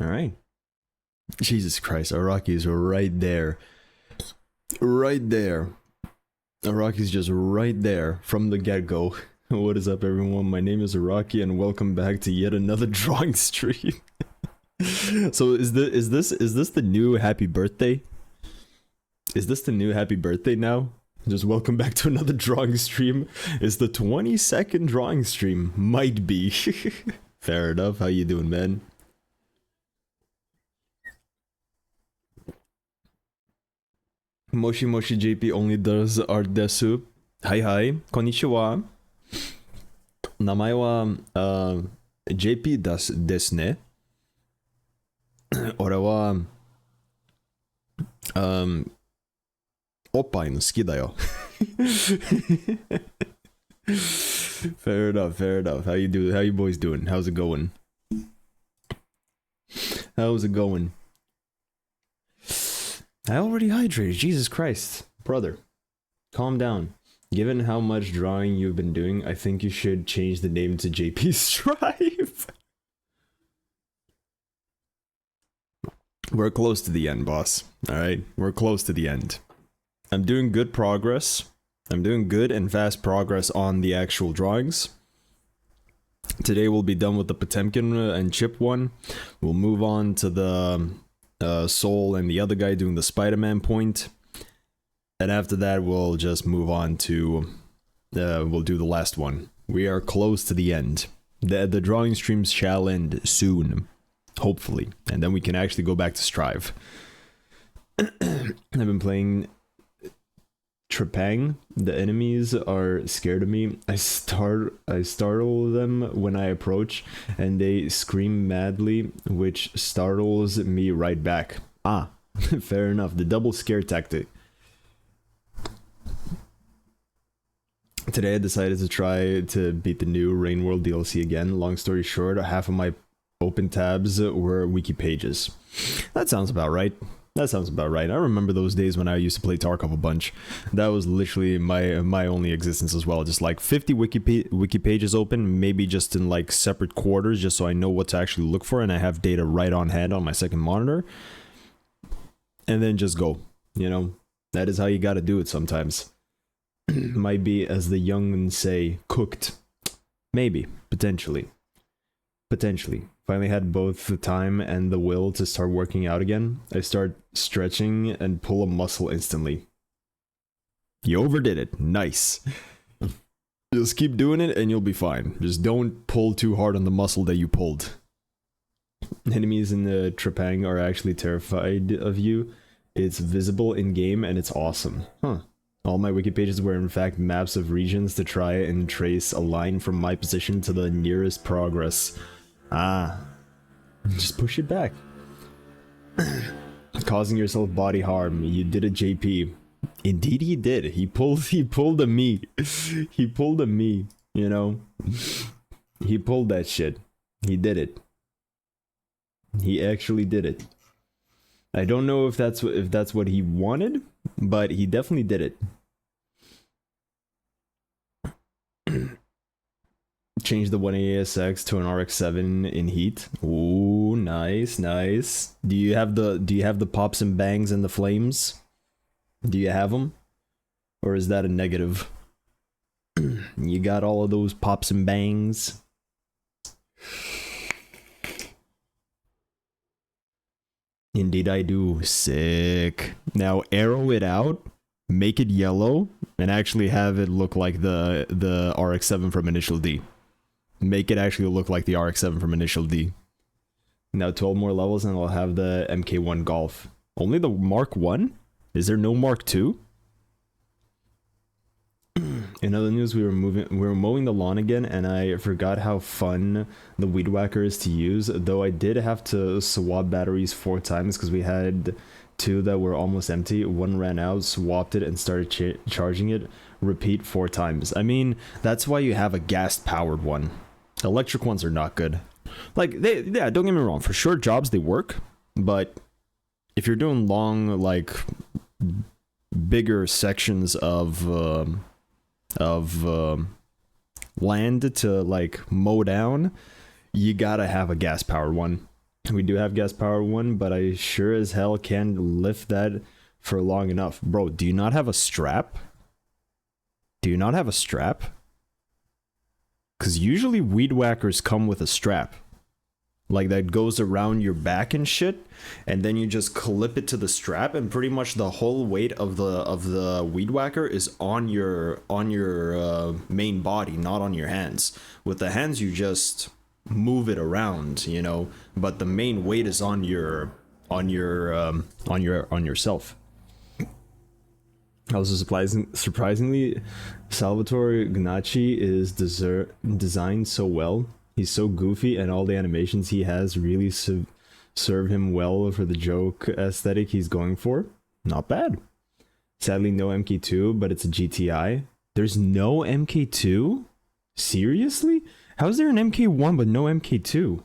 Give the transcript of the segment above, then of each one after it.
All right. Jesus Christ, Araki's right there. Right there. Araki's just right there from the get-go. What is up, everyone? My name is Araki, and welcome back to yet another drawing stream. So is this the new happy birthday? Is this the new happy birthday now? Just welcome back to another drawing stream. It's the 22nd drawing stream. Might be. Fair enough. How you doing, man? Moshi Moshi JP only does art desu. Hi hi. Konnichiwa. 名前は、JP ですね。俺は、おっぱいの好きだよ。Fair enough, fair enough. How you boys doing? How's it going? How's it going? I already hydrated, Jesus Christ. Brother, calm down. Given how much drawing you've been doing, I think you should change the name to JP Strive. We're close to the end, boss. Alright? We're close to the end. I'm doing good progress. I'm doing good and fast progress on the actual drawings. Today we'll be done with the Potemkin and Chip one. We'll move on to the Soul and the other guy doing the Spider-Man point. And after that we'll just move on to... we'll do the last one. We are close to the end. The drawing streams shall end soon. Hopefully. And then we can actually go back to Strive. I've been playing Trepang. The enemies are scared of me. I startle them when I approach, and they scream madly, which startles me right back. Ah, fair enough. The double scare tactic. Today I decided to try to beat the new Rain World DLC again. Long story short, half of my open tabs were wiki pages. That sounds about right. That sounds about right. I remember those days when I used to play Tarkov a bunch. That was literally my only existence as well. Just like 50 wiki pages open, maybe just in like separate quarters, just so I know what to actually look for and I have data right on hand on my second monitor. And then just go, you know? That is how you gotta do it sometimes. Might be, as the young say, cooked. Maybe. Potentially. Potentially. Finally had both the time and the will to start working out again. I start stretching and pull a muscle instantly. You overdid it. Nice. Just keep doing it and you'll be fine. Just don't pull too hard on the muscle that you pulled. Enemies in the Trepang are actually terrified of you. It's visible in game and it's awesome. Huh. All my wiki pages were in fact maps of regions to try and trace a line from my position to the nearest progress. Ah, just push it back. Causing yourself body harm. You did it, JP. Indeed he did. He pulled a me. He pulled a me, you know. He pulled that shit. He did it. He actually did it. I don't know if that's what he wanted, but he definitely did it. Change the 1ASX to an RX-7 in heat. Ooh, nice, nice. Do you have the pops and bangs and the flames? Do you have them? Or is that a negative? You got all of those pops and bangs? Indeed I do. Sick. Now arrow it out, make it yellow, and actually have it look like the RX-7 from Initial D. Make it actually look like the RX-7 from Initial D. Now 12 more levels and I'll have the MK1 Golf. Only the Mark 1? Is there no Mark 2? In other news, we were mowing the lawn again, and I forgot how fun the weed whacker is to use, though I did have to swap batteries 4 times because we had 2 that were almost empty. 1 ran out, swapped it, and started charging it. Repeat 4 times. I mean, that's why you have a gas-powered one. Electric ones are not good. Like, yeah, don't get me wrong. For short jobs, they work, but if you're doing long, like, bigger sections of land to like mow down, you gotta have a gas powered one. We do have gas power one, but I sure as hell can't lift that for long enough. Bro, do you not have a strap? Do you not have a strap? Because usually weed whackers come with a strap. Like that goes around your back and shit, and then you just clip it to the strap, and pretty much the whole weight of the weed whacker is on your main body, not on your hands. With the hands, you just move it around, you know, but the main weight is on yourself. Also surprisingly, Salvatore Gnacchi is designed so well. He's so goofy, and all the animations he has really serve him well for the joke aesthetic he's going for. Not bad. Sadly, no MK2, but it's a GTI. There's no MK2? Seriously? How is there an MK1 but no MK2?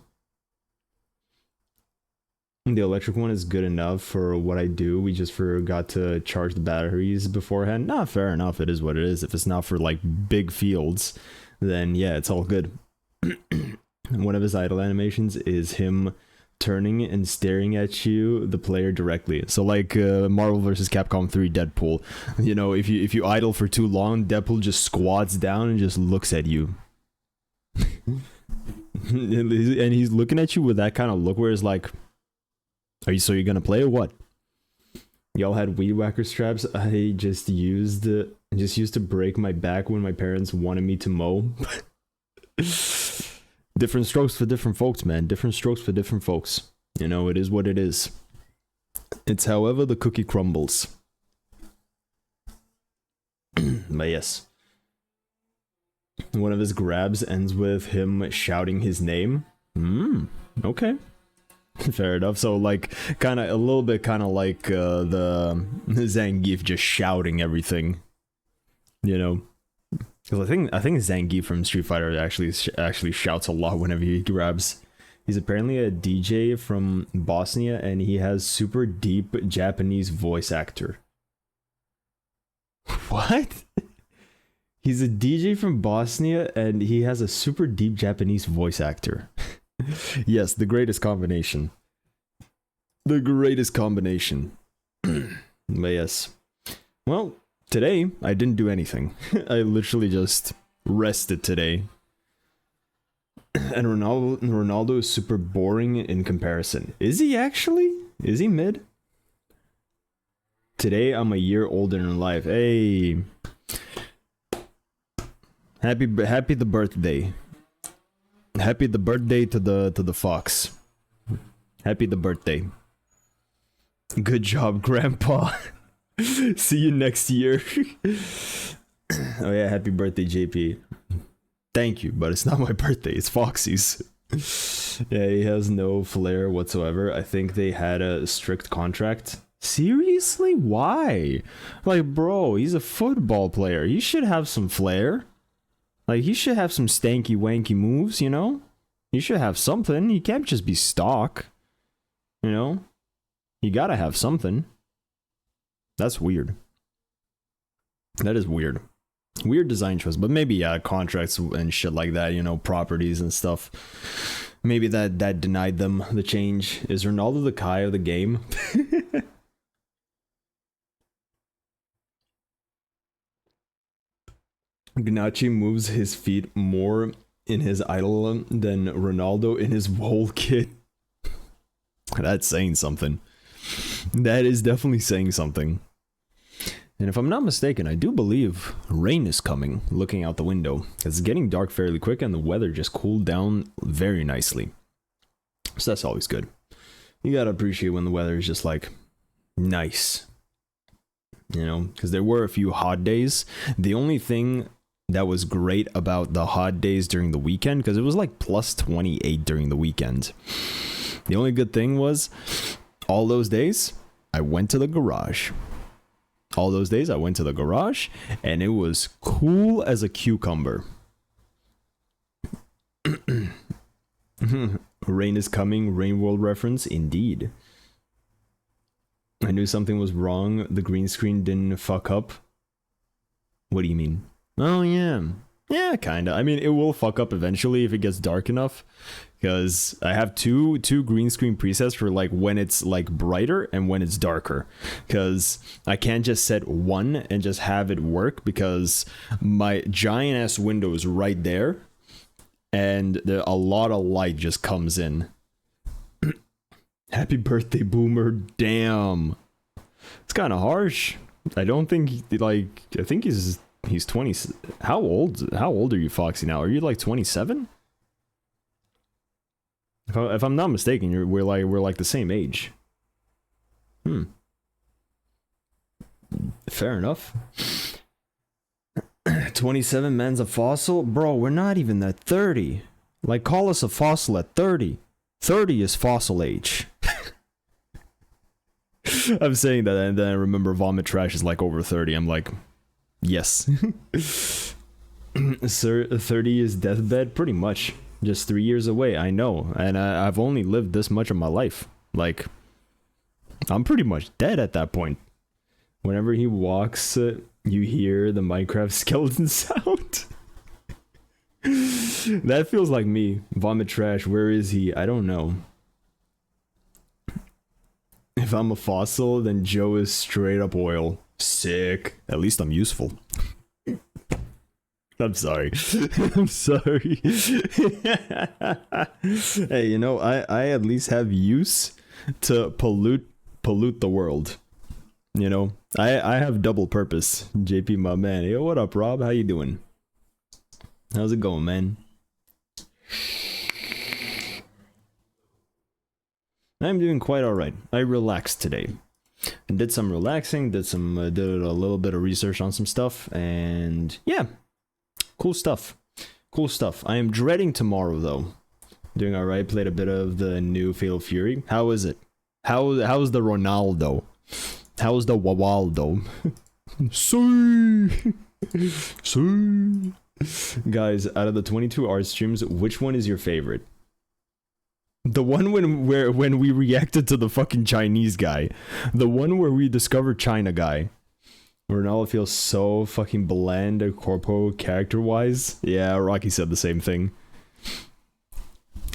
The electric one is good enough for what I do. We just forgot to charge the batteries beforehand. Nah, fair enough. It is what it is. If it's not for like big fields, then yeah, it's all good. One of his idle animations is him turning and staring at you, the player, directly. So like Marvel vs. Capcom 3 Deadpool. You know, if you idle for too long, Deadpool just squats down and just looks at you. And he's looking at you with that kind of look where it's like, you're gonna play or what? Y'all had weed whacker straps. I just used to break my back when my parents wanted me to mow. Different strokes for different folks, man. Different strokes for different folks. You know, it is what it is. It's however the cookie crumbles. But yes. One of his grabs ends with him shouting his name. Okay. Fair enough. So like kind of a little bit kind of like the Zangief just shouting everything. You know. Because I think Zangief from Street Fighter actually shouts a lot whenever he grabs. He's apparently a DJ from Bosnia, and he has super deep Japanese voice actor. What? He's a DJ from Bosnia, and he has a super deep Japanese voice actor. Yes, the greatest combination. The greatest combination. But yes. Well, today, I didn't do anything. I literally just rested today. And Ronaldo is super boring in comparison. Is he actually? Is he mid? Today, I'm a year older in life. Hey. Happy the birthday. Happy the birthday to the fox. Happy the birthday. Good job, Grandpa. See you next year. Oh yeah, happy birthday, JP. Thank you, but it's not my birthday, it's Foxy's. Yeah, he has no flair whatsoever. I think they had a strict contract. Seriously? Why? Like, bro, he's a football player. He should have some flair. Like, he should have some stanky wanky moves, you know? He should have something. He can't just be stock. You know? You gotta have something. That's weird. That is weird. Weird design choice, but maybe yeah, contracts and shit like that, you know, properties and stuff. Maybe that denied them the change. Is Ronaldo the Kai of the game? Gnacchi moves his feet more in his idol than Ronaldo in his whole kit. That's saying something. That is definitely saying something. And if I'm not mistaken, I do believe rain is coming, looking out the window. It's getting dark fairly quick and the weather just cooled down very nicely. So that's always good. You gotta appreciate when the weather is just like, nice. You know, because there were a few hot days. The only thing that was great about the hot days during the weekend, because it was like plus 28 during the weekend. The only good thing was, all those days, I went to the garage. All those days I went to the garage and it was cool as a cucumber. Rain is coming, Rain World reference, indeed. I knew something was wrong. The green screen didn't fuck up. What do you mean? Oh yeah. Yeah, kinda. I mean, it will fuck up eventually if it gets dark enough. Because I have two green screen presets for like when it's like brighter and when it's darker. Because I can't just set one and just have it work because my giant ass window is right there, and a lot of light just comes in. Happy birthday, Boomer! Damn, it's kind of harsh. I don't think I think he's 20. How old are you, Foxy? Now, are you like 27? If I'm not mistaken, we're like the same age. Fair enough. 27, man's a fossil? Bro, we're not even at 30. Like, call us a fossil at 30. 30 is fossil age. I'm saying that, and then I remember Vomit Trash is like over 30. I'm like, yes. Sir, 30 is deathbed? Pretty much. Just 3 years away, I know. And I've only lived this much of my life. Like, I'm pretty much dead at that point. Whenever he walks, you hear the Minecraft skeleton sound. That feels like me. Vomit Trash, where is he? I don't know. If I'm a fossil, then Joe is straight up oil. Sick. At least I'm useful. I'm sorry. I'm sorry. Hey, you know, I at least have use to pollute the world. You know, I have double purpose. JP, my man. Yo, what up, Rob? How you doing? How's it going, man? I'm doing quite alright. I relaxed today. And did some relaxing, did a little bit of research on some stuff, and yeah. Cool stuff. Cool stuff. I am dreading tomorrow, though. Doing alright, played a bit of the new Fatal Fury. How is it? How's the Ronaldo? How's the Wawaldo? Guys, out of the 22 art streams, which one is your favorite? The one when we reacted to the fucking Chinese guy. The one where we discovered China guy. Ronaldo feels so fucking bland corpo character-wise. Yeah, Rocky said the same thing.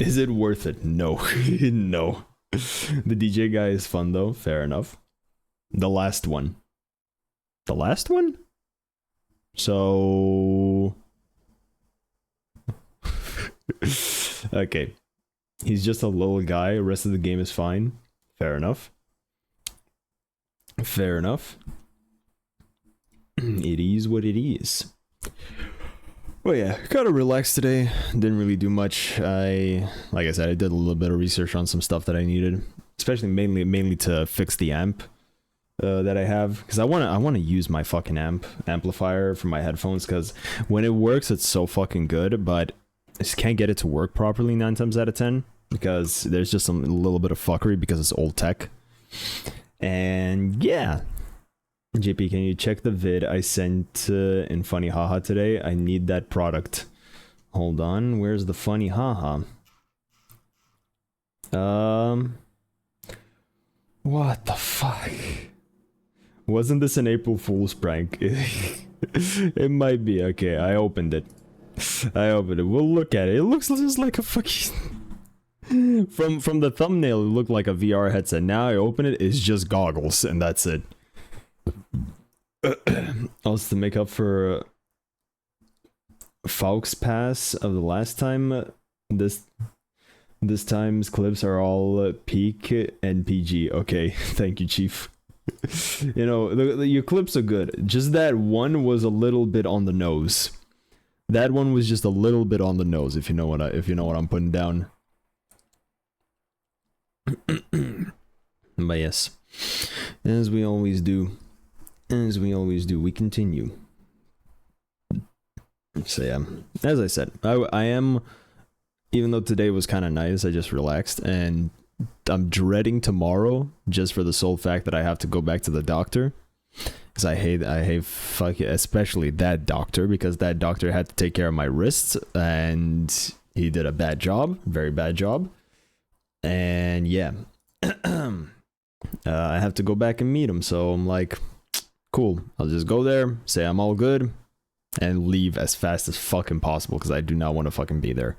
Is it worth it? No. No. The DJ guy is fun though, fair enough. The last one. The last one? So... okay. He's just a little guy, the rest of the game is fine. Fair enough. Fair enough. It is what it is. Well, yeah, kind of relaxed today. Didn't really do much. Like I said, I did a little bit of research on some stuff that I needed, especially mainly to fix the amp that I have, because I want to use my fucking amplifier for my headphones, because when it works, it's so fucking good, but I just can't get it to work properly 9 times out of 10 because there's just a little bit of fuckery because it's old tech. And yeah. JP, can you check the vid I sent in Funny Haha today? I need that product. Hold on, where's the Funny Haha? What the fuck? Wasn't this an April Fool's prank? It might be. Okay, I opened it. We'll look at it. It looks just like a fucking... From the thumbnail, it looked like a VR headset. Now I open it, it's just goggles, and that's it. Also, to make up for Faux Pass of the last time, this time's clips are all peak and PG. Okay, thank you, Chief. You know, your clips are good. Just that one was a little bit on the nose. That one was just a little bit on the nose, if you know what I'm putting down. But yes, as we always do, we continue. So yeah, as I said, I am, even though today was kind of nice, I just relaxed, and I'm dreading tomorrow just for the sole fact that I have to go back to the doctor, because I hate fucking, especially that doctor, because that doctor had to take care of my wrists, and he did a bad job, very bad job, and yeah. I have to go back and meet him, so I'm like, cool, I'll just go there, say I'm all good, and leave as fast as fucking possible because I do not want to fucking be there.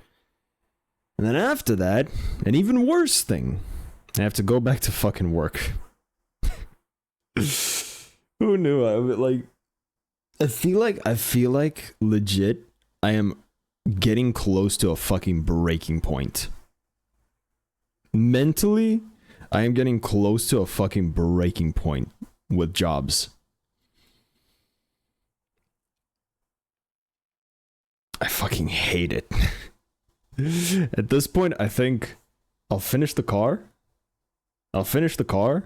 And then after that, an even worse thing, I have to go back to fucking work. Who knew? I feel like legit I am getting close to a fucking breaking point. Mentally, I am getting close to a fucking breaking point with jobs. I fucking hate it. At this point, I think I'll finish the car and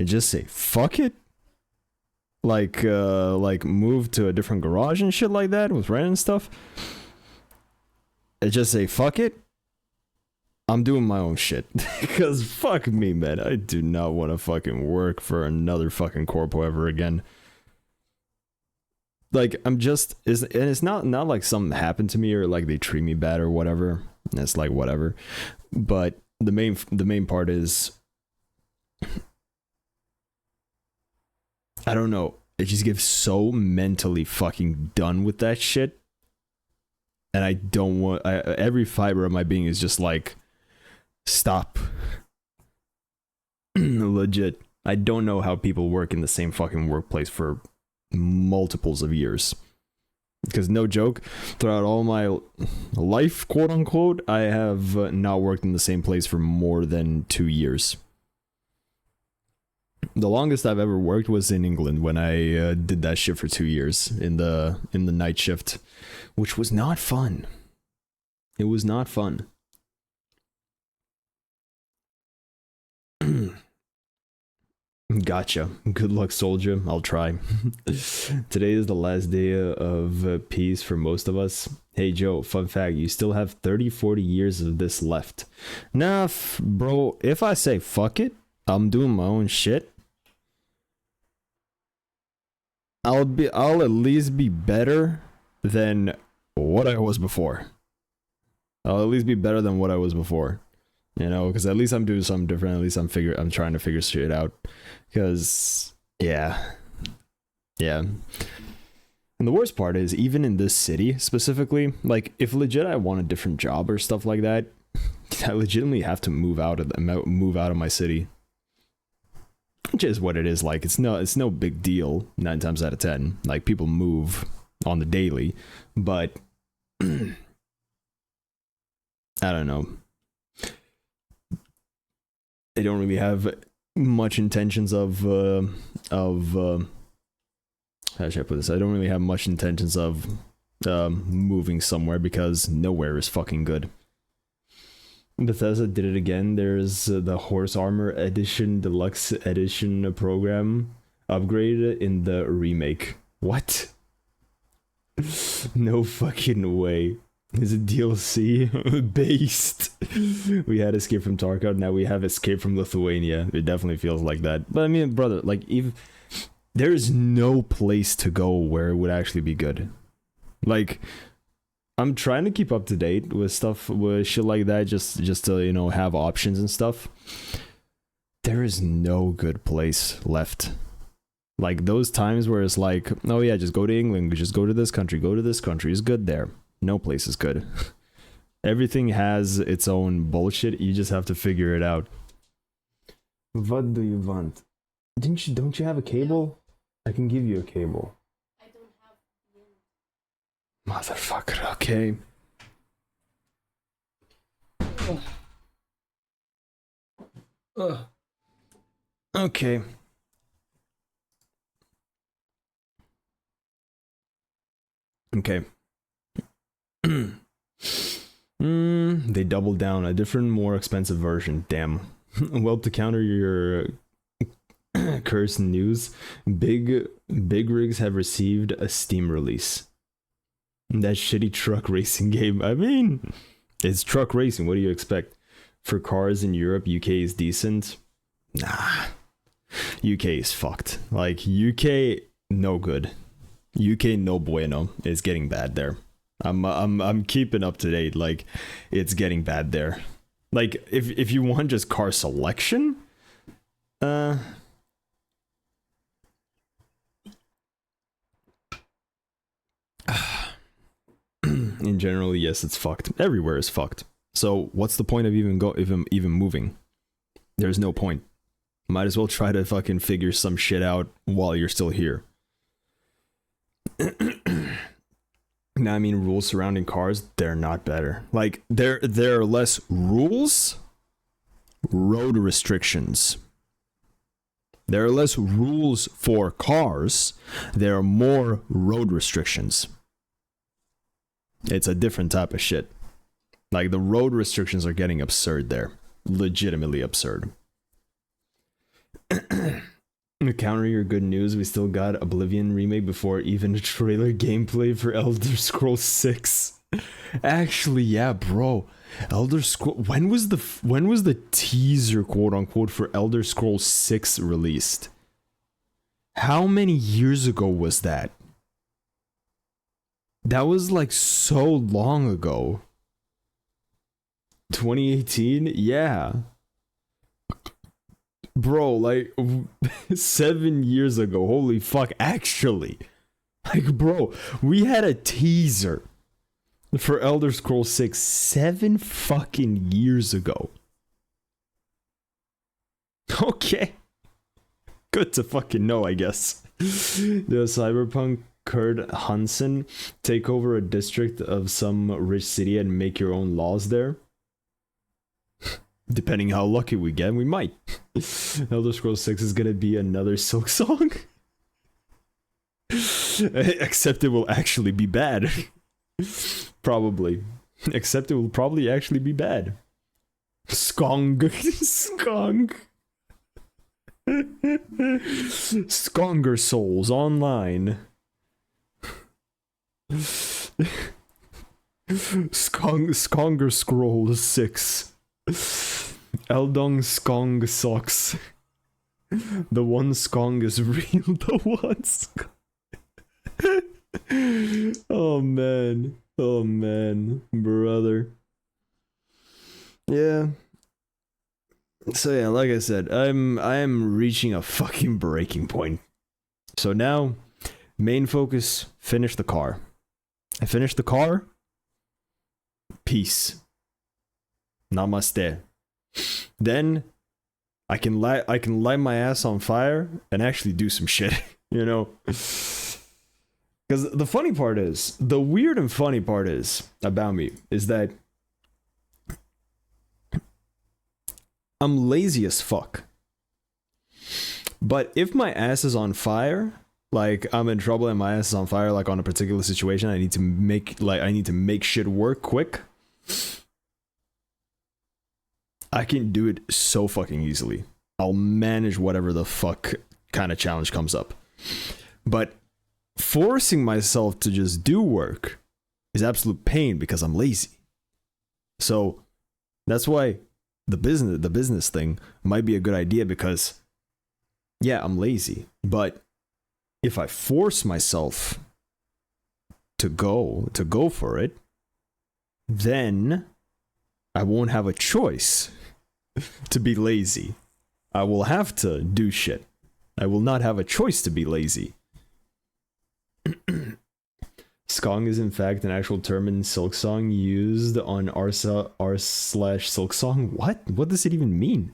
just say fuck it. Like move to a different garage and shit like that with rent and stuff. And just say fuck it. I'm doing my own shit. Because fuck me, man. I do not want to fucking work for another fucking corpo ever again. Like, and it's not like something happened to me or like they treat me bad or whatever. It's like whatever. But the main part is, I don't know. I just get so mentally fucking done with that shit. And I don't want, every fiber of my being is just like, stop. Legit. I don't know how people work in the same fucking workplace for multiples of years. Because no joke, throughout all my life, quote unquote, I have not worked in the same place for more than 2 years. The longest I've ever worked was in England when I did that shit for 2 years in the night shift, which was not fun. It was not fun. Gotcha. Good luck, soldier. I'll try. Today is the last day of peace for most of us. Hey, Joe, fun fact, you still have 30-40 years of this left. Nah, bro, if I say fuck it, I'm doing my own shit, I'll at least be better than what I was before. I'll at least be better than what I was before. You know, because at least I'm doing something different. At least I'm trying to figure shit out. Because, yeah. And the worst part is, even in this city specifically, like, if legit I want a different job or stuff like that, I legitimately have to move out of my city. Which is what it is like. It's no big deal 9 times out of 10. Like, people move on the daily. But, I don't know. I don't really have much intentions of how should I put this? I don't really have much intentions of moving somewhere because nowhere is fucking good. Bethesda did it again. There's the Horse Armor Edition, Deluxe Edition program upgrade in the remake. What? No fucking way. Is it DLC based? We had Escape from Tarkov, now we have Escape from Lithuania. It definitely feels like that. But I mean, brother, like, if there is no place to go where it would actually be good. Like, I'm trying to keep up to date with stuff, with shit like that, just to, you know, have options and stuff. There is no good place left. Like, those times where it's like, oh yeah, just go to England, just go to this country, is good there. No place is good. Everything has its own bullshit. You just have to figure it out. What do you want? Don't you have a cable? I can give you a cable. I don't have. Motherfucker, okay. Okay. Okay. They doubled down, a different, more expensive version. Damn. Well, to counter your cursed news, big rigs have received a Steam release. That shitty truck racing game. I mean, it's truck racing. What do you expect? For cars in Europe, UK is decent. Nah. UK is fucked. Like, UK, no good. UK no bueno. It's getting bad there. I'm keeping up to date. Like, it's getting bad there. Like, if you want just car selection, in general, yes, it's fucked. Everywhere is fucked. So what's the point of even moving? There's no point. Might as well try to fucking figure some shit out while you're still here. Now, I mean, rules surrounding cars, they're not better. Like, there are less rules, road restrictions. There are less rules for cars. There are more road restrictions. It's a different type of shit. Like, the road restrictions are getting absurd there. Legitimately absurd. To counter your good news, we still got Oblivion remake before even a trailer gameplay for Elder Scrolls 6. Actually, yeah, bro. Elder Scrolls, when was the teaser, quote unquote, for Elder Scrolls 6 released? How many years ago was that? That was like so long ago. 2018? Yeah. Bro, like 7 years ago. Holy fuck, actually. Like, bro, we had a teaser for Elder Scrolls 6 7 fucking years ago. Okay. Good to fucking know, I guess. The Cyberpunk Kurt Hansen take over a district of some rich city and make your own laws there. Depending how lucky we get, we might. Elder Scrolls 6 is gonna be another Silk Song. Except it will actually be bad. Probably. Except it will probably actually be bad. Skong. Skong. Skonger Souls Online. Skonger Scrolls 6. Eldong Skong sucks. The one Skong is real, the one Skong. Oh man. Oh man. Brother. Yeah. So yeah, like I said, I am reaching a fucking breaking point. So now, main focus, finish the car. I finished the car. Peace. Namaste. Then I can light my ass on fire and actually do some shit, you know? Because the funny part is, the weird and funny part is about me is that I'm lazy as fuck. But if my ass is on fire, like I'm in trouble and my ass is on fire, like on a particular situation, I need to make shit work quick. I can do it so fucking easily. I'll manage whatever the fuck kind of challenge comes up. But forcing myself to just do work is absolute pain because I'm lazy. So that's why the business thing might be a good idea, because yeah, I'm lazy. But if I force myself to go for it, then I won't have a choice to be lazy. I will have to do shit. I will not have a choice to be lazy. Skong is in fact an actual term in Silksong used on r/Silksong. What does it even mean?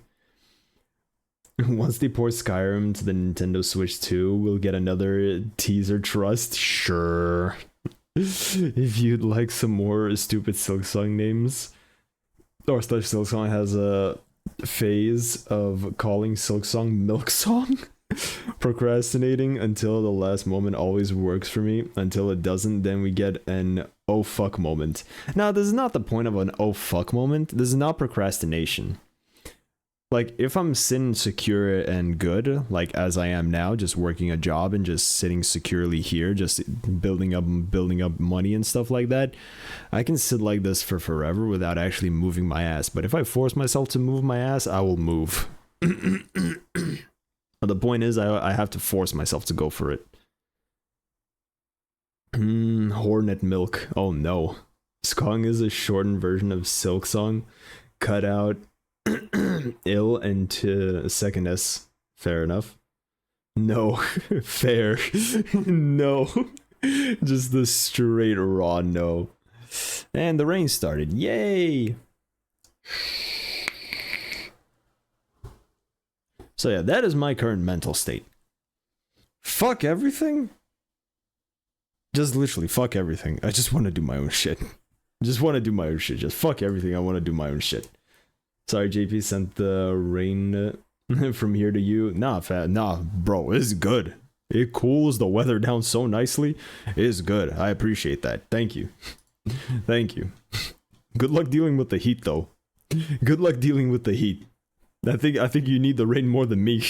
Once they port Skyrim to the Nintendo Switch 2, we'll get another teaser trust. Sure. If you'd like some more stupid Silksong names. r/Silksong has a phase of calling Silksong Milk Song. Procrastinating until the last moment always works for me. Until it doesn't, then we get an oh fuck moment. Now, this is not the point of an oh fuck moment. This is not procrastination. Like, if I'm sitting secure and good, like as I am now, just working a job and just sitting securely here, just building up money and stuff like that, I can sit like this for forever without actually moving my ass. But if I force myself to move my ass, I will move. The point is, I have to force myself to go for it. Hornet milk. Oh no. Skong is a shortened version of Silksong. Cut out ill into second S. Fair enough. No. Fair. No. Just the straight raw no. And the rain started. Yay! So yeah, that is my current mental state. Fuck everything? Just literally fuck everything. I just want to do my own shit. Just want to do my own shit. Just fuck everything. I want to do my own shit. Sorry, JP sent the rain from here to you. Nah, bro, it's good. It cools the weather down so nicely. It is good. I appreciate that. Thank you. Thank you. Good luck dealing with the heat, though. Good luck dealing with the heat. I think you need the rain more than me.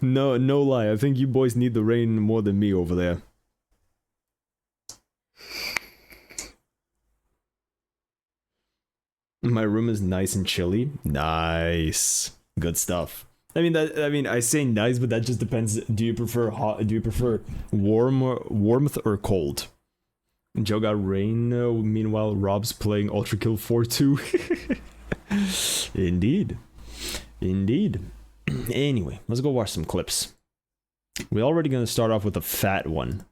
No lie. I think you boys need the rain more than me over there. My room is nice and chilly. Nice. Good stuff. I mean, I say nice, but that just depends. Do you prefer hot? Do you prefer warmth or cold? Joe got rain. Meanwhile, Rob's playing Ultra Kill 4-2. Indeed. Anyway, let's go watch some clips. We're already gonna start off with a fat one.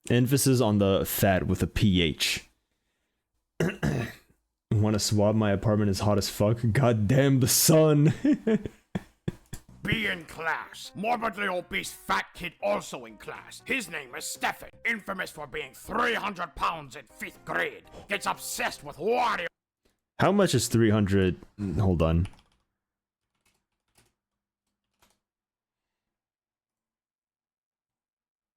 Emphasis on the fat with a PH. Wanna swab? My apartment is hot as fuck. God damn the sun. Be in class. Morbidly obese fat kid also in class. His name is Stefan, infamous for being 300 pounds in 5th grade. Gets obsessed with Wario. How much is 300? Hold on.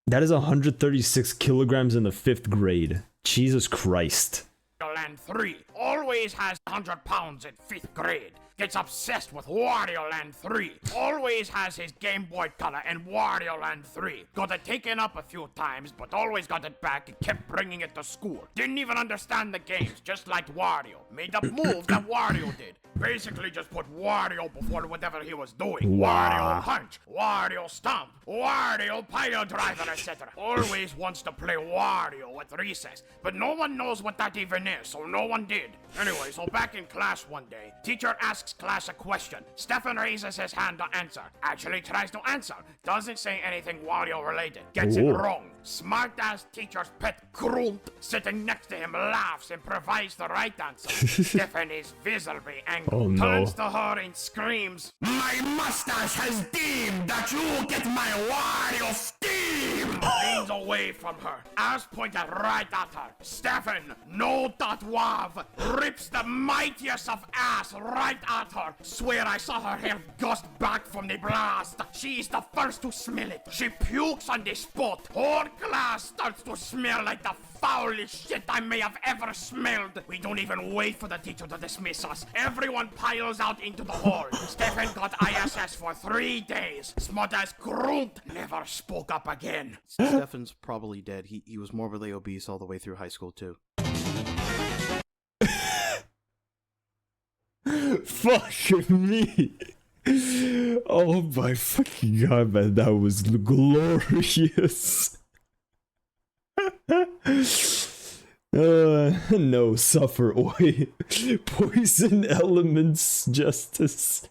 That is 136 kilograms in the 5th grade. Jesus Christ. Land 3 always has 100 pounds in 5th grade. Gets obsessed with Wario Land 3. Always has his Game Boy Color and Wario Land 3. Got it taken up a few times, but always got it back and kept bringing it to school. Didn't even understand the games, just liked Wario. Made up moves that Wario did. Basically just put Wario before whatever he was doing. Wow. Wario Punch, Wario Stomp, Wario Pile Driver, etc. Always wants to play Wario at recess, but no one knows what that even is, so no one did. Anyway, so back in class one day, teacher asks class a question. Stefan raises his hand to answer. Actually tries to answer. Doesn't say anything Wario related. Gets it wrong. Smart-ass teacher's pet Grunt sitting next to him laughs and provides the right answer. Stefan is visibly angry. Oh, no. Turns to her and screams, "My mustache has deemed that you get my Wario steam!" Leans away from her. Eyes pointed right at her. Stefan, no dot wav, rips the mightiest of ass right at her. Swear I saw her hair gust back from the blast. She's the first to smell it. She pukes on the spot. Whole class starts to smell like the foulest shit I may have ever smelled. We don't even wait for the teacher to dismiss us. Everyone piles out into the hall. Stefan got ISS for 3 days. Smart as Grunt never spoke up again. Stefan's probably dead. He was morbidly obese all the way through high school too. Fuck me. Oh my fucking god, man, that was glorious. No, suffer, oi. Poison elements, justice.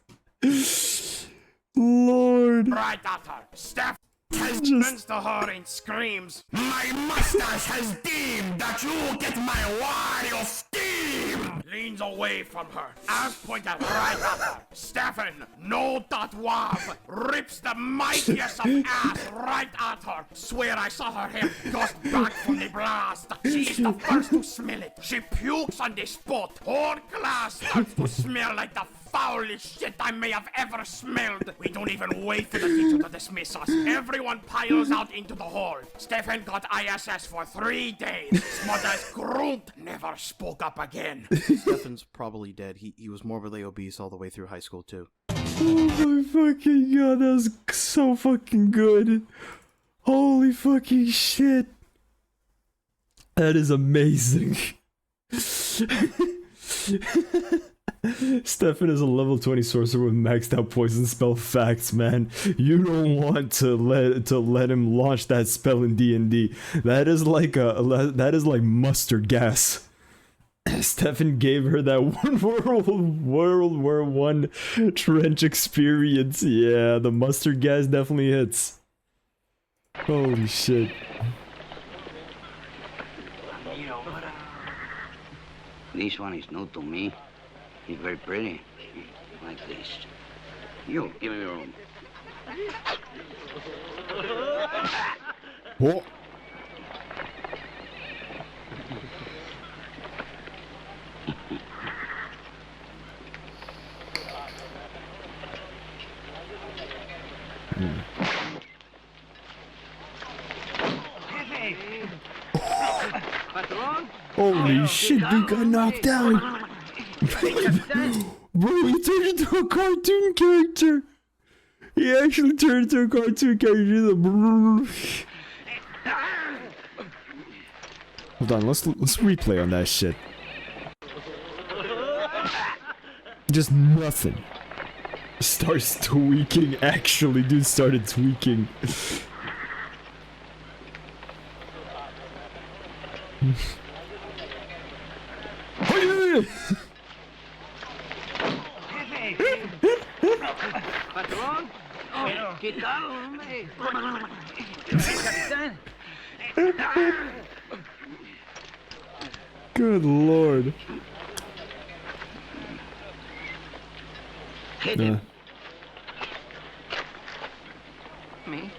Lord. Right at her. Steph turns to her and screams, "My mustache has deemed that you get my Wario steam!" Leans away from her. Eyes pointed right at her. Stefan, no dot wav, rips the mightiest of ass right at her. Swear I saw her hair gust back from the blast. She's the first to smell it. She pukes on the spot. Whole class starts to smell like the foulest shit I may have ever smelled. We don't even wait for the teacher to dismiss us. Everyone piles out into the hall. Stefan got ISS for 3 days. Smart as Grunt never spoke up again. Stefan's probably dead. He was morbidly obese all the way through high school too. Oh my fucking god, that was so fucking good. Holy fucking shit. That is amazing. Stefan is a level 20 sorcerer with maxed out poison spell. Facts, man. You don't want to let him launch that spell in D&D. That is like mustard gas. Stefan gave her that World War I trench experience. Yeah, the mustard gas definitely hits. Holy shit. This one is new to me. It's very pretty. Like this. You, give me room. What? Holy shit, dude got knocked out. Bro, he turned into a cartoon character. He actually turned into a cartoon character. Hold on, let's replay on that shit. Just nothing. Starts tweaking. Actually, dude started tweaking. Patrón. ¿Qué tal, hombre? Good lord. Hit him. Me?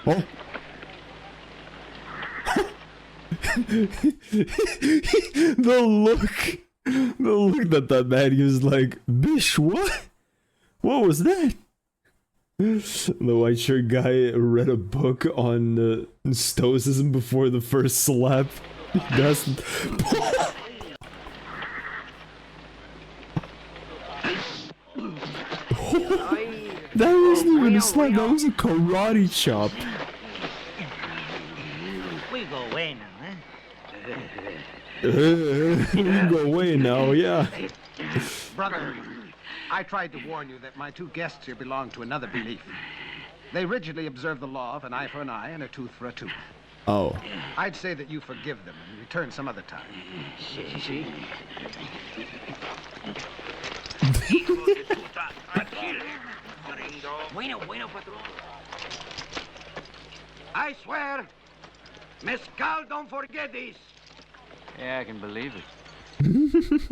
Oh. The look that man, he was like, bish, what? What was that? The white shirt guy read a book on stoicism before the first slap. That's... That wasn't even a slap, that was a karate chop. We go away now, We go away now, yeah. Brother, I tried to warn you that my two guests here belong to another belief. They rigidly observe the law of an eye for an eye and a tooth for a tooth. Oh. I'd say that you forgive them and return some other time. Sí. Bueno, patrón. I swear, Mezcal don't forget this. Yeah, I can believe it.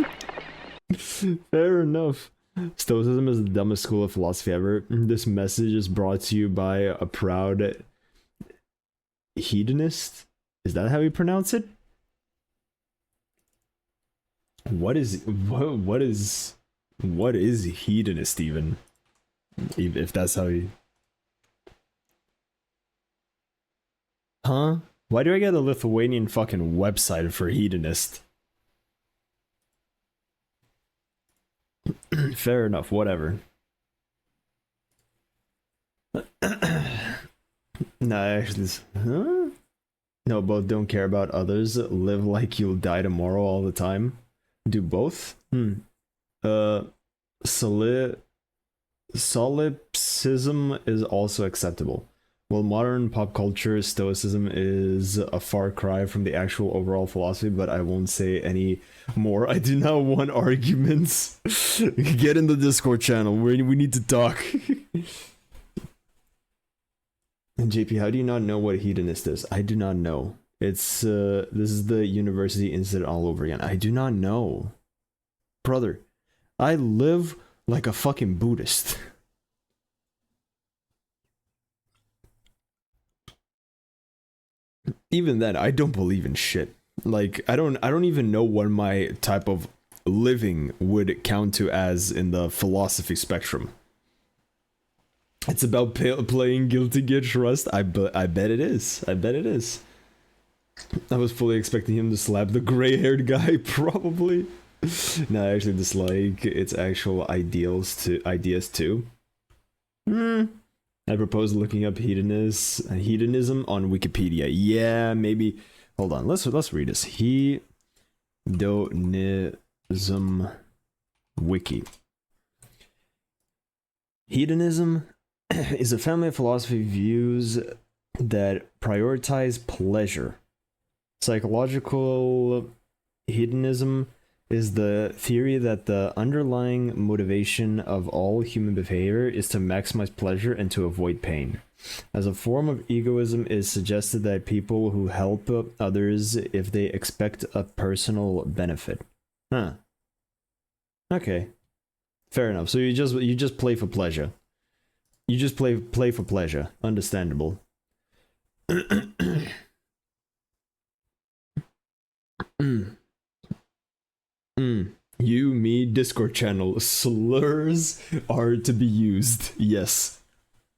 Fair enough. Stoicism is the dumbest school of philosophy ever. This message is brought to you by a proud hedonist. Is that how you pronounce it? What is hedonist even? If that's how you... Huh? Why do I get a Lithuanian fucking website for hedonist? Fair enough, whatever. No, actually, huh? No, both don't care about others. Live like you'll die tomorrow all the time. Do both? Solipsism is also acceptable. While modern pop culture, Stoicism is a far cry from the actual overall philosophy, but I won't say any more. I do not want arguments. Get in the Discord channel. We need to talk. And JP, how do you not know what hedonist is? I do not know. It's this is the university incident all over again. I do not know. Brother, I live like a fucking Buddhist. Even then, I don't believe in shit. Like, I don't even know what my type of living would count to as in the philosophy spectrum. It's about playing Guilty Gear Trust. I bet it is. I bet it is. I was fully expecting him to slap the gray-haired guy, probably. No, I actually dislike its actual ideas too. I propose looking up hedonism on Wikipedia. Yeah, maybe. Hold on, let's read this. Hedonism wiki. Hedonism is a family of philosophy views that prioritize pleasure. Psychological hedonism is the theory that the underlying motivation of all human behavior is to maximize pleasure and to avoid pain. As a form of egoism, it is suggested that people who help others if they expect a personal benefit. Huh. Okay. Fair enough. So you just play for pleasure. You just play for pleasure. Understandable. You, me, Discord channel. Slurs are to be used. Yes.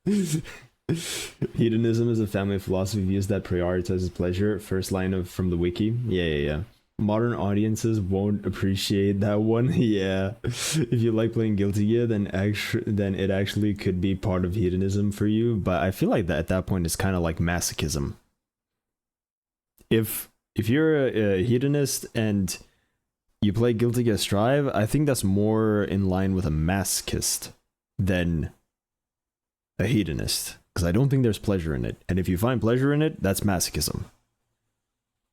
Hedonism is a family of philosophy views that prioritizes pleasure. First line of from the wiki. Yeah. Modern audiences won't appreciate that one. Yeah. If you like playing Guilty Gear, then it actually could be part of hedonism for you. But I feel like that at that point it's kind of like masochism. If you're a hedonist and you play Guilty Gear Strive, I think that's more in line with a masochist than a hedonist. Because I don't think there's pleasure in it. And if you find pleasure in it, that's masochism.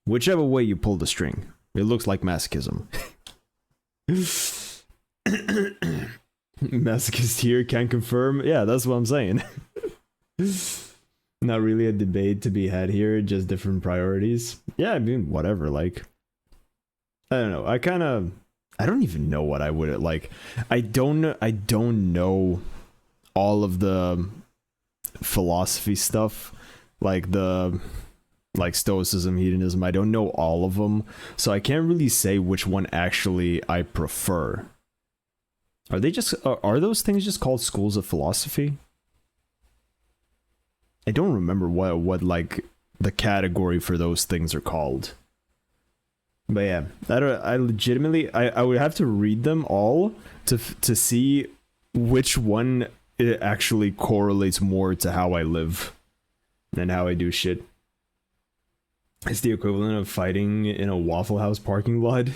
Whichever way you pull the string, it looks like masochism. Masochist here can confirm. Yeah, that's what I'm saying. Not really a debate to be had here, just different priorities. Yeah, I mean, whatever, like... I don't know, I don't even know what I would, like... I don't know all of the philosophy stuff, like stoicism, hedonism. I don't know all of them, so I can't really say which one actually I prefer. Are those things just called schools of philosophy? I don't remember what like the category for those things are called. But yeah, I legitimately I would have to read them all to see which one it actually correlates more to how I live and how I do shit. It's the equivalent of fighting in a Waffle House parking lot.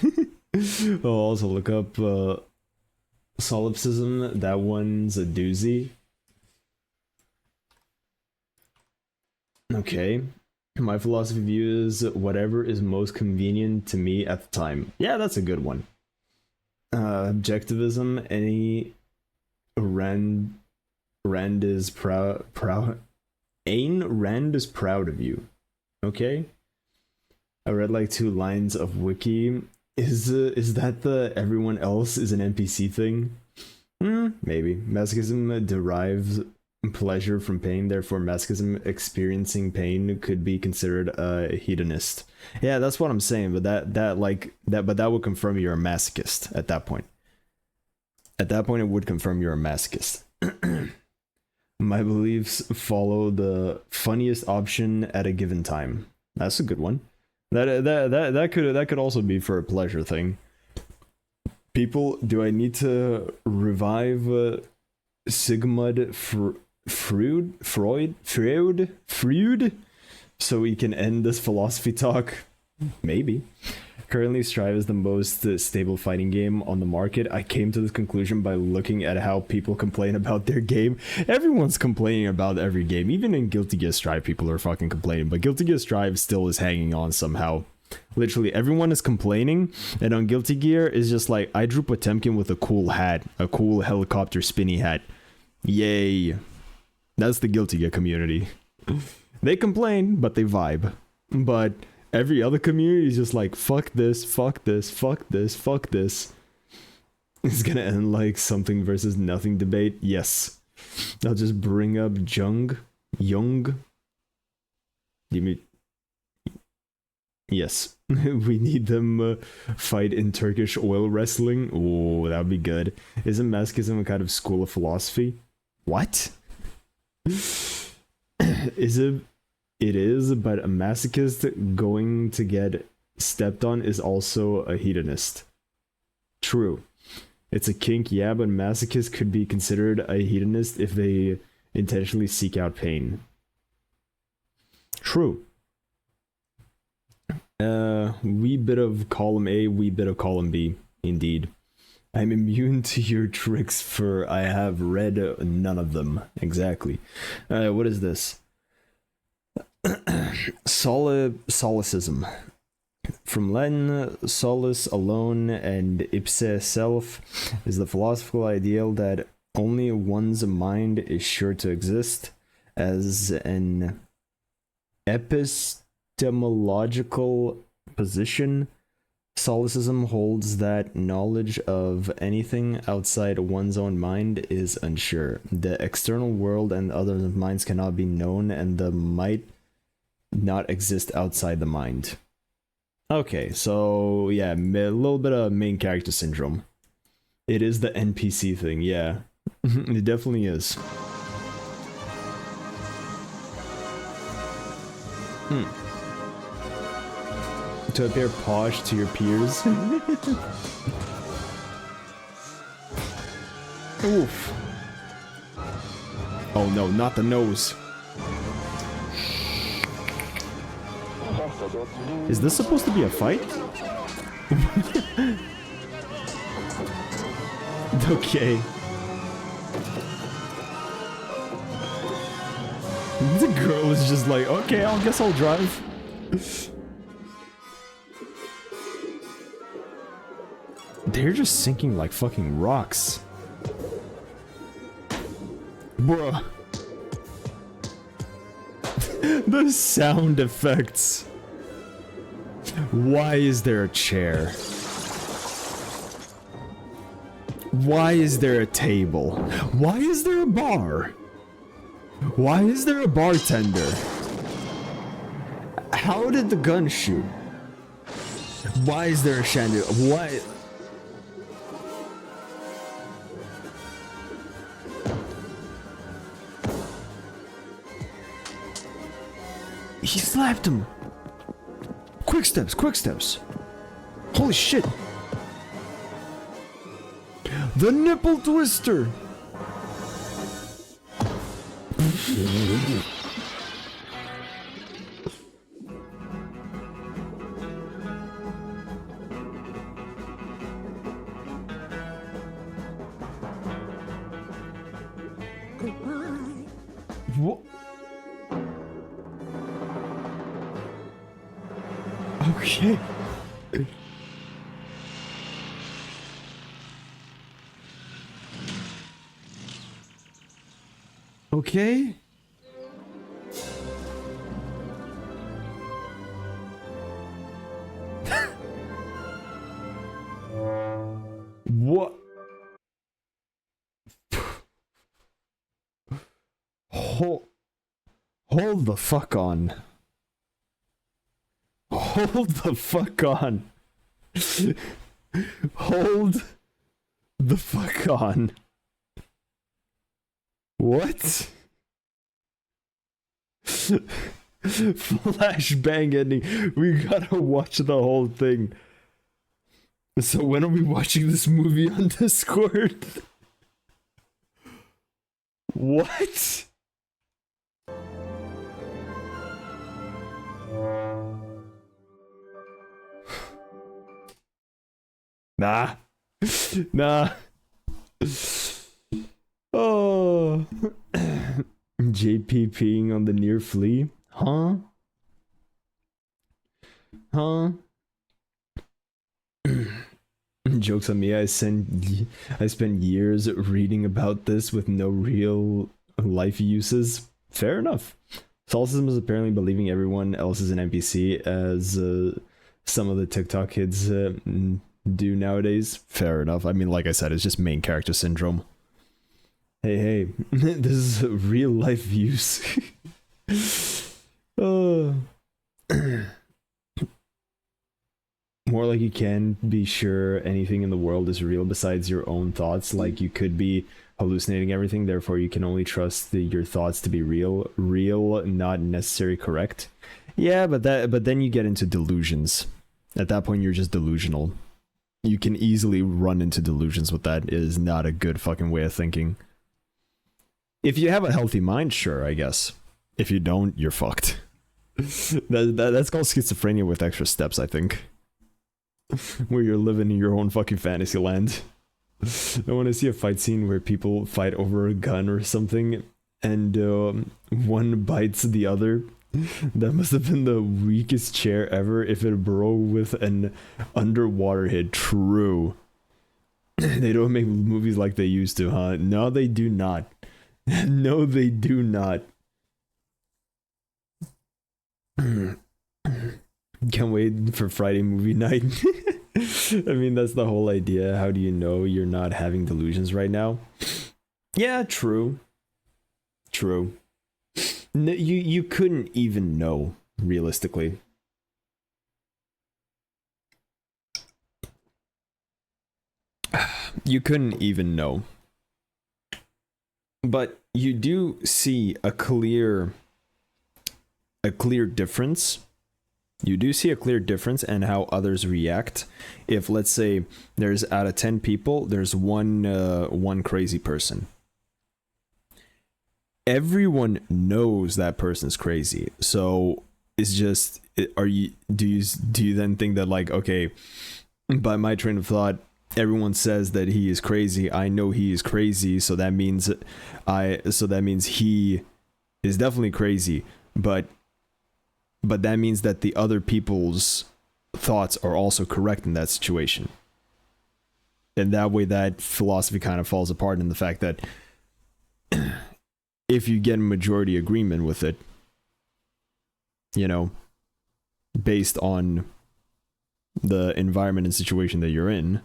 I'll also look up solipsism. That one's a doozy. Okay. My philosophy view is whatever is most convenient to me at the time. Yeah, that's a good one. Objectivism. Any Rand is proud. Ayn Rand is proud of you. Okay. I read like 2 lines of wiki. Is that the everyone else is an NPC thing? Maybe. Masochism derives pleasure from pain, therefore masochism experiencing pain could be considered a hedonist. Yeah, that's what I'm saying, but that would confirm you're a masochist at that point. At that point it would confirm you're a masochist. My beliefs follow the funniest option at a given time. That's a good one. That could also be for a pleasure thing. People, do I need to revive Sigmund Freud, so we can end this philosophy talk? Maybe. Currently, Strive is the most stable fighting game on the market. I came to this conclusion by looking at how people complain about their game. Everyone's complaining about every game. Even in Guilty Gear Strive, people are fucking complaining. But Guilty Gear Strive still is hanging on somehow. Literally, everyone is complaining. And on Guilty Gear, it's just like, I drew Potemkin with a cool hat. A cool helicopter spinny hat. Yay. That's the Guilty Gear community. They complain, but they vibe. But... every other community is just like, fuck this, fuck this, fuck this, fuck this. It's gonna end like something versus nothing debate. Yes. I'll just bring up Jung. Give me... yes. We need them fight in Turkish oil wrestling. Oh, that would be good. Isn't masochism a kind of school of philosophy? What? Is it... It is, but a masochist going to get stepped on is also a hedonist. True. It's a kink, yeah, but masochist could be considered a hedonist if they intentionally seek out pain. True. Wee bit of column A, wee bit of column B. Indeed. I'm immune to your tricks, for I have read none of them. Exactly. What is this? Solicism. From Latin, solus, alone, and ipse self is the philosophical ideal that only one's mind is sure to exist. as an epistemological position, Solipsism holds that knowledge of anything outside one's own mind is unsure. The external world and other minds cannot be known, and the might not exist outside the mind. Okay, so yeah, a little bit of main character syndrome. It is the NPC thing, yeah. It definitely is. To appear posh to your peers. Oof. Oh no, not the nose. Is this supposed to be a fight? Okay. The girl is just like, okay, I guess I'll drive. They're just sinking like fucking rocks. Bruh. The sound effects. Why is there a chair? Why is there a table? Why is there a bar? Why is there a bartender? How did the gun shoot? Why is there a chandelier? Why? He slapped him. Quick steps, quick steps. Holy shit. The nipple twister. What? Okay. Okay. What? Hold the fuck on. Hold the fuck on. Hold the fuck on. What? Flashbang ending. We gotta watch the whole thing. So when are we watching this movie on Discord? What? Nah. Nah. Oh. JP peeing on the near flea? Huh? Huh? Jokes on me, I spent years reading about this with no real life uses. Fair enough. Solipsism is apparently believing everyone else is an NPC, as some of the TikTok kids do nowadays. Fair enough. I mean, like I said, it's just main character syndrome. Hey, this is real life views. More like you can be sure anything in the world is real besides your own thoughts. Like you could be hallucinating everything, therefore you can only trust your thoughts to be real, not necessarily correct. Yeah, but then you get into delusions. At that point, you're just delusional. You can easily run into delusions with that. It is not a good fucking way of thinking. If you have a healthy mind, sure, I guess. If you don't, you're fucked. That's called schizophrenia with extra steps, I think. Where you're living in your own fucking fantasy land. I want to see a fight scene where people fight over a gun or something, and one bites the other. That must have been the weakest chair ever if it broke with an underwater hit. True. They don't make movies like they used to, huh? No, they do not. No, they do not. Can't wait for Friday movie night. I mean, that's the whole idea. How do you know you're not having delusions right now? Yeah, true. True. No, you couldn't even know, realistically. You couldn't even know. But you do see a clear difference. You do see a clear difference in how others react. If, let's say, there's out of 10 people, there's one crazy person. Everyone knows that person's crazy. So it's just, do you then think that, like, okay, by my train of thought, everyone says that he is crazy. I know he is crazy, so that means he is definitely crazy. But that means that the other people's thoughts are also correct in that situation. And that way, that philosophy kind of falls apart in the fact that if you get majority agreement with it, you know, based on the environment and situation that you're in,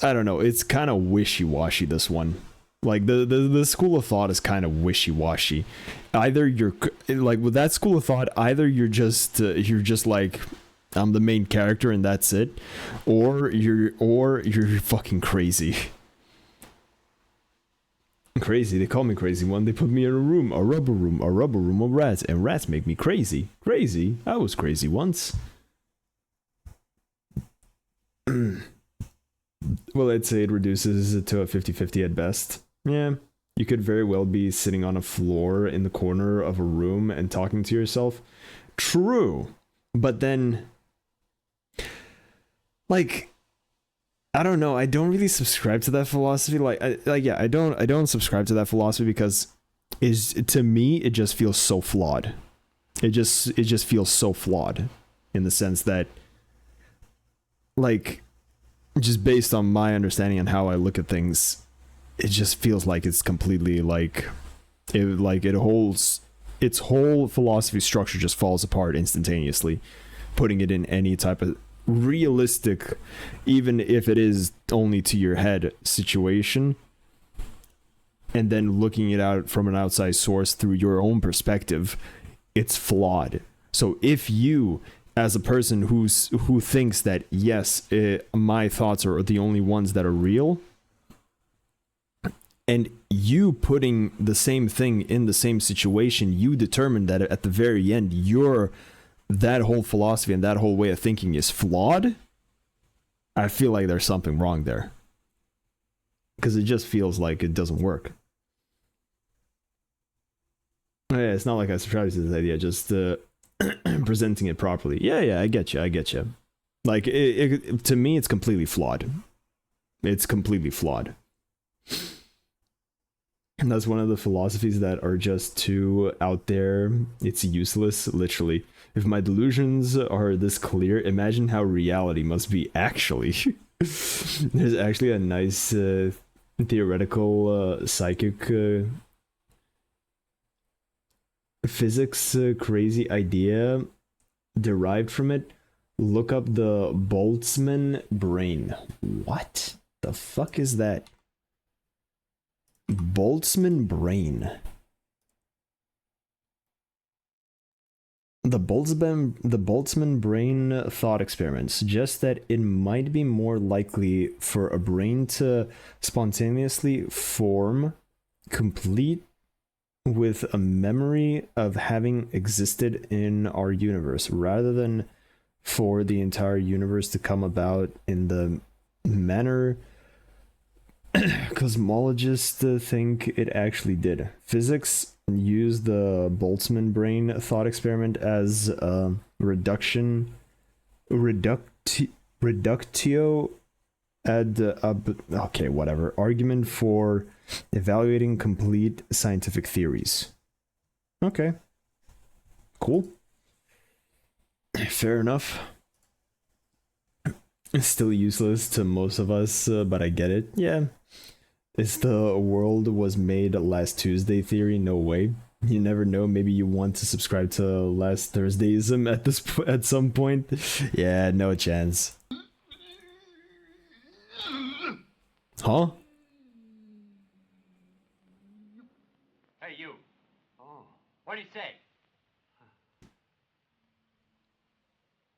I don't know, it's kind of wishy-washy, this one. Like, the school of thought is kind of wishy-washy. Either you're, like, with that school of thought, either you're just like, I'm the main character and that's it, or you're fucking crazy. Crazy, they call me crazy when they put me in a rubber room of rats, and rats make me crazy. Crazy? I was crazy once. Well, I'd say it reduces it to a 50-50 at best. Yeah, you could very well be sitting on a floor in the corner of a room and talking to yourself. True. But then, like, I don't know, I don't really subscribe to that philosophy. I don't subscribe to that philosophy because to me it just feels so flawed. It just feels so flawed in the sense that, like, just based on my understanding and how I look at things, it just feels like it's completely it holds its whole philosophy structure just falls apart instantaneously, putting it in any type of realistic, even if it is only to your head situation, and then looking it out from an outside source through your own perspective, it's flawed. So if you, as a person who thinks that, yes, my thoughts are the only ones that are real, and you putting the same thing in the same situation, you determine that at the very end, that whole philosophy and that whole way of thinking is flawed, I feel like there's something wrong there. Because it just feels like it doesn't work. Yeah, it's not like I subscribe to this idea, just presenting it properly. Yeah, I get you. Like, to me, it's completely flawed. It's completely flawed. And that's one of the philosophies that are just too out there. It's useless, literally. If my delusions are this clear, imagine how reality must be actually. There's actually a nice theoretical psychic physics crazy idea derived from it. Look up the Boltzmann brain. What the fuck is that? Boltzmann brain. The Boltzmann brain thought experiment suggests that it might be more likely for a brain to spontaneously form, complete with a memory of having existed in our universe, rather than for the entire universe to come about in the manner cosmologists think it actually did. Physics used the Boltzmann brain thought experiment as a reductio ad argument for evaluating complete scientific theories. Okay, cool, fair enough. It's still useless to most of us, but I get it. Yeah, it's the world was made last Tuesday theory. No way. You never know. Maybe you want to subscribe to Last Thursdayism at at some point. Yeah, no chance. Huh? Hey, you. Oh. What do you say?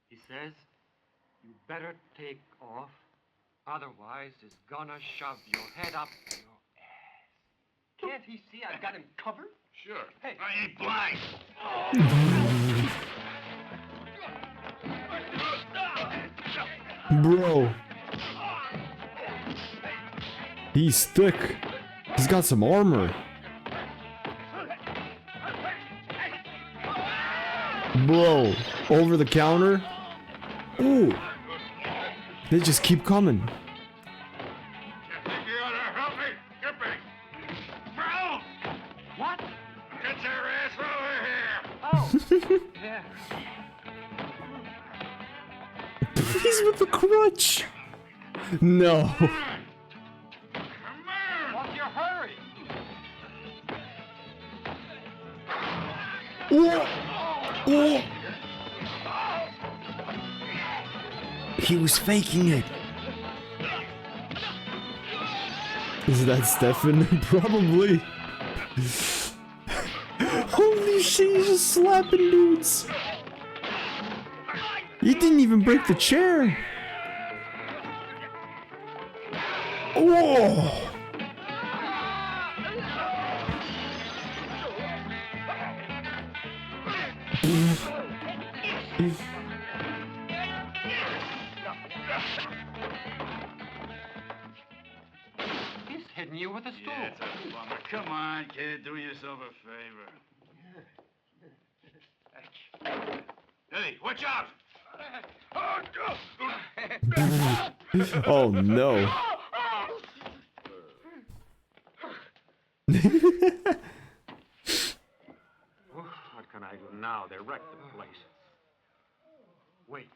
He says, you better take off, otherwise he's gonna shove your head up your ass. Can't he see I've got him covered? Sure. Hey. I ain't blind. Bro. He's thick. He's got some armor. Bro, over the counter. Ooh. They just keep coming. Think you ought to help me? Get me. Bro! What? Get your ass over here! Oh. Yeah. He's with the crutch. No. Come on! What's your hurry? Whoa. Whoa. He was faking it. Is that Stefan? Probably. Holy shit, he's just slapping dudes. He didn't even break the chair. Whoa. He's hitting you with a stool. Yeah, it's a bummer. Come on, kid. Do yourself a favor. Hey, watch out! Oh no. What can I do now? They wrecked the place. Wait.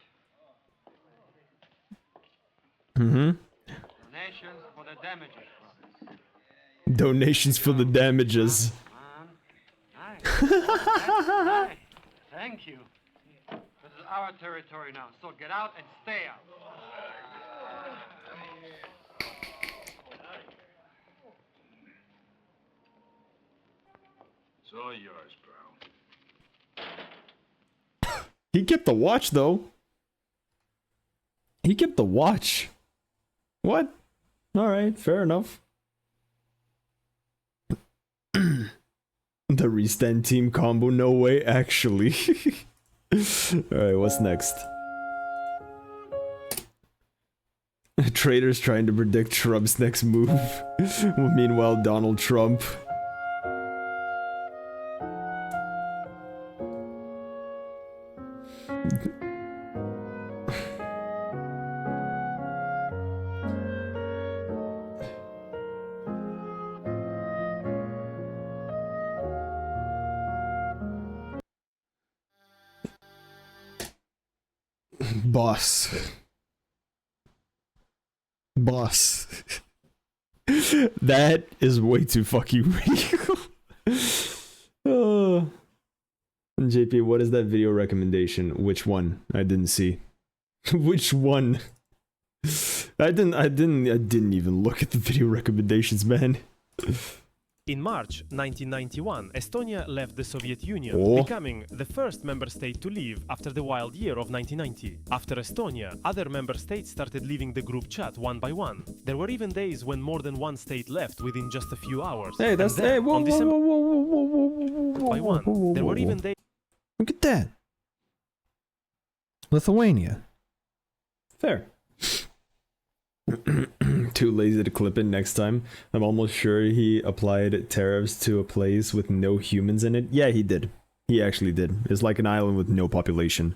Mm-hmm. Donations for the damages, brothers. Donations for the damages. Nice. Nice. Thank you. This is our territory now, so get out and stay out. It's all yours, bro. He kept the watch though. He kept the watch. What? Alright, fair enough. The Restand team combo, no way, actually. Alright, what's next? Traders trying to predict Trump's next move. Meanwhile, Donald Trump. Boss. Boss. That is way too fucking real. Oh. JP, what is that video recommendation? Which one? I didn't see. Which one? I didn't even look at the video recommendations, man. In March 1991, Estonia left the Soviet Union, becoming the first member state to leave after the wild year of 1990. After Estonia, other member states started leaving the group chat one by one. There were even days when more than one state left within just a few hours. Hey, that's And then, hey, whoa, on whoa, December whoa, whoa, whoa, whoa, whoa, whoa, by one, whoa, there were whoa, even whoa. days. Look at that. Lithuania. Fair. Too lazy to clip it next time. I'm almost sure he applied tariffs to a place with no humans in it. Yeah, he did. He actually did. It's like an island with no population.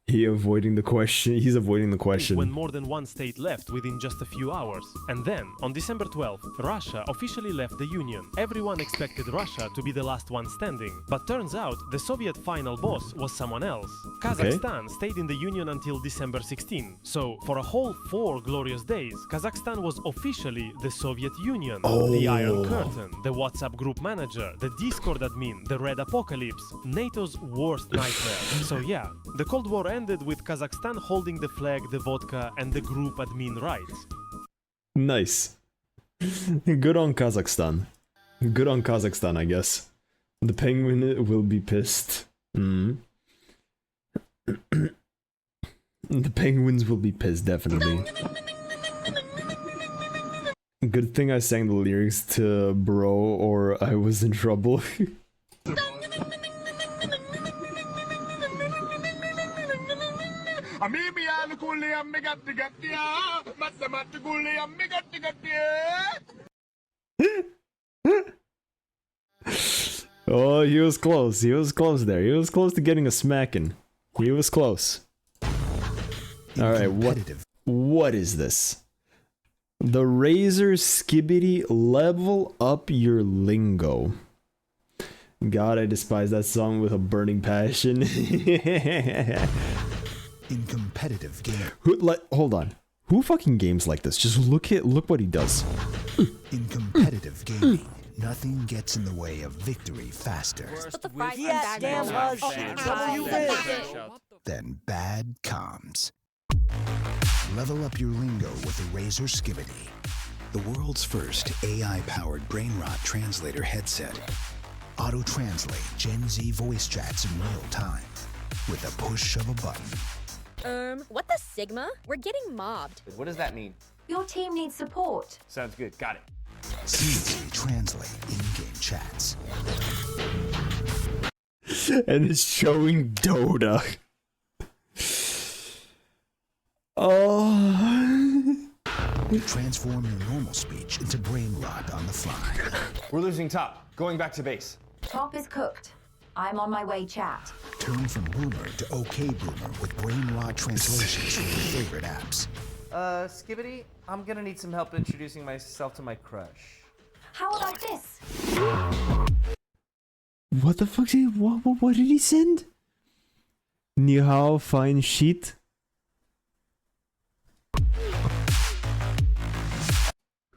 He's avoiding the question. When more than one state left within just a few hours. And then, on December 12th, Russia officially left the Union. Everyone expected Russia to be the last one standing, but turns out the Soviet final boss was someone else. Kazakhstan stayed in the Union until December 16. So, for a whole 4 glorious days, Kazakhstan was officially the Soviet Union. The Iron Curtain, the WhatsApp group manager, the Discord admin, the Red Apocalypse, NATO's worst nightmare. So yeah, the Cold War ended with Kazakhstan holding the flag, the vodka, and the group admin rights. Nice. Good on Kazakhstan. Good on Kazakhstan, I guess. The penguin will be pissed. The penguins will be pissed, definitely. Good thing I sang the lyrics to Bro or I was in trouble. Oh, he was close. He was close there. He was close to getting a smacking. He was close. Alright, what is this? The Razor Skibbity level up your lingo. God, I despise that song with a burning passion. In competitive game. Hold on. Who fucking games like this? Just look what he does. In competitive gaming, nothing gets in the way of victory faster than bad comms. Level up your lingo with the Razor Skibbity, the world's first AI-powered brain rot translator headset. Auto-translate Gen Z voice chats in real time with a push of a button. What the Sigma? We're getting mobbed. What does that mean? Your team needs support. Sounds good. Got it. Seamlessly translate in-game chats. And it's showing Dota. Oh. Transform your normal speech into brain rot on the fly. We're losing top. Going back to base. Top is cooked. I'm on my way, chat. Turn from boomer to okay boomer with brain rot translations from your favorite apps. Skibbity, I'm gonna need some help introducing myself to my crush. How about this? What the fuck did what did he send? Ni hao, fine sheet.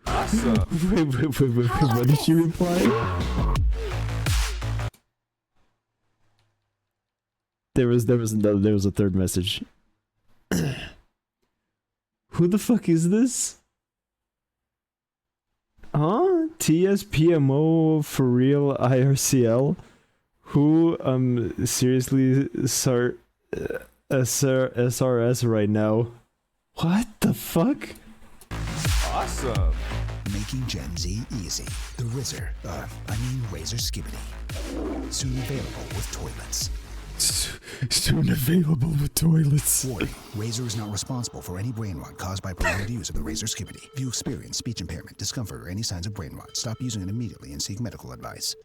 Awesome. Wait, what did she reply? There was a third message. Who the fuck is this? Huh? TSPMO for real IRCL? Who seriously SRS right now? What the fuck? Awesome. Making Gen Z easy. The Razor Skibbity. Soon available with toilets. Soon available with toilets. Warning, Razor is not responsible for any brain rot caused by prolonged use of the Razor Skibbity. If you experience speech impairment, discomfort, or any signs of brain rot, stop using it immediately and seek medical advice.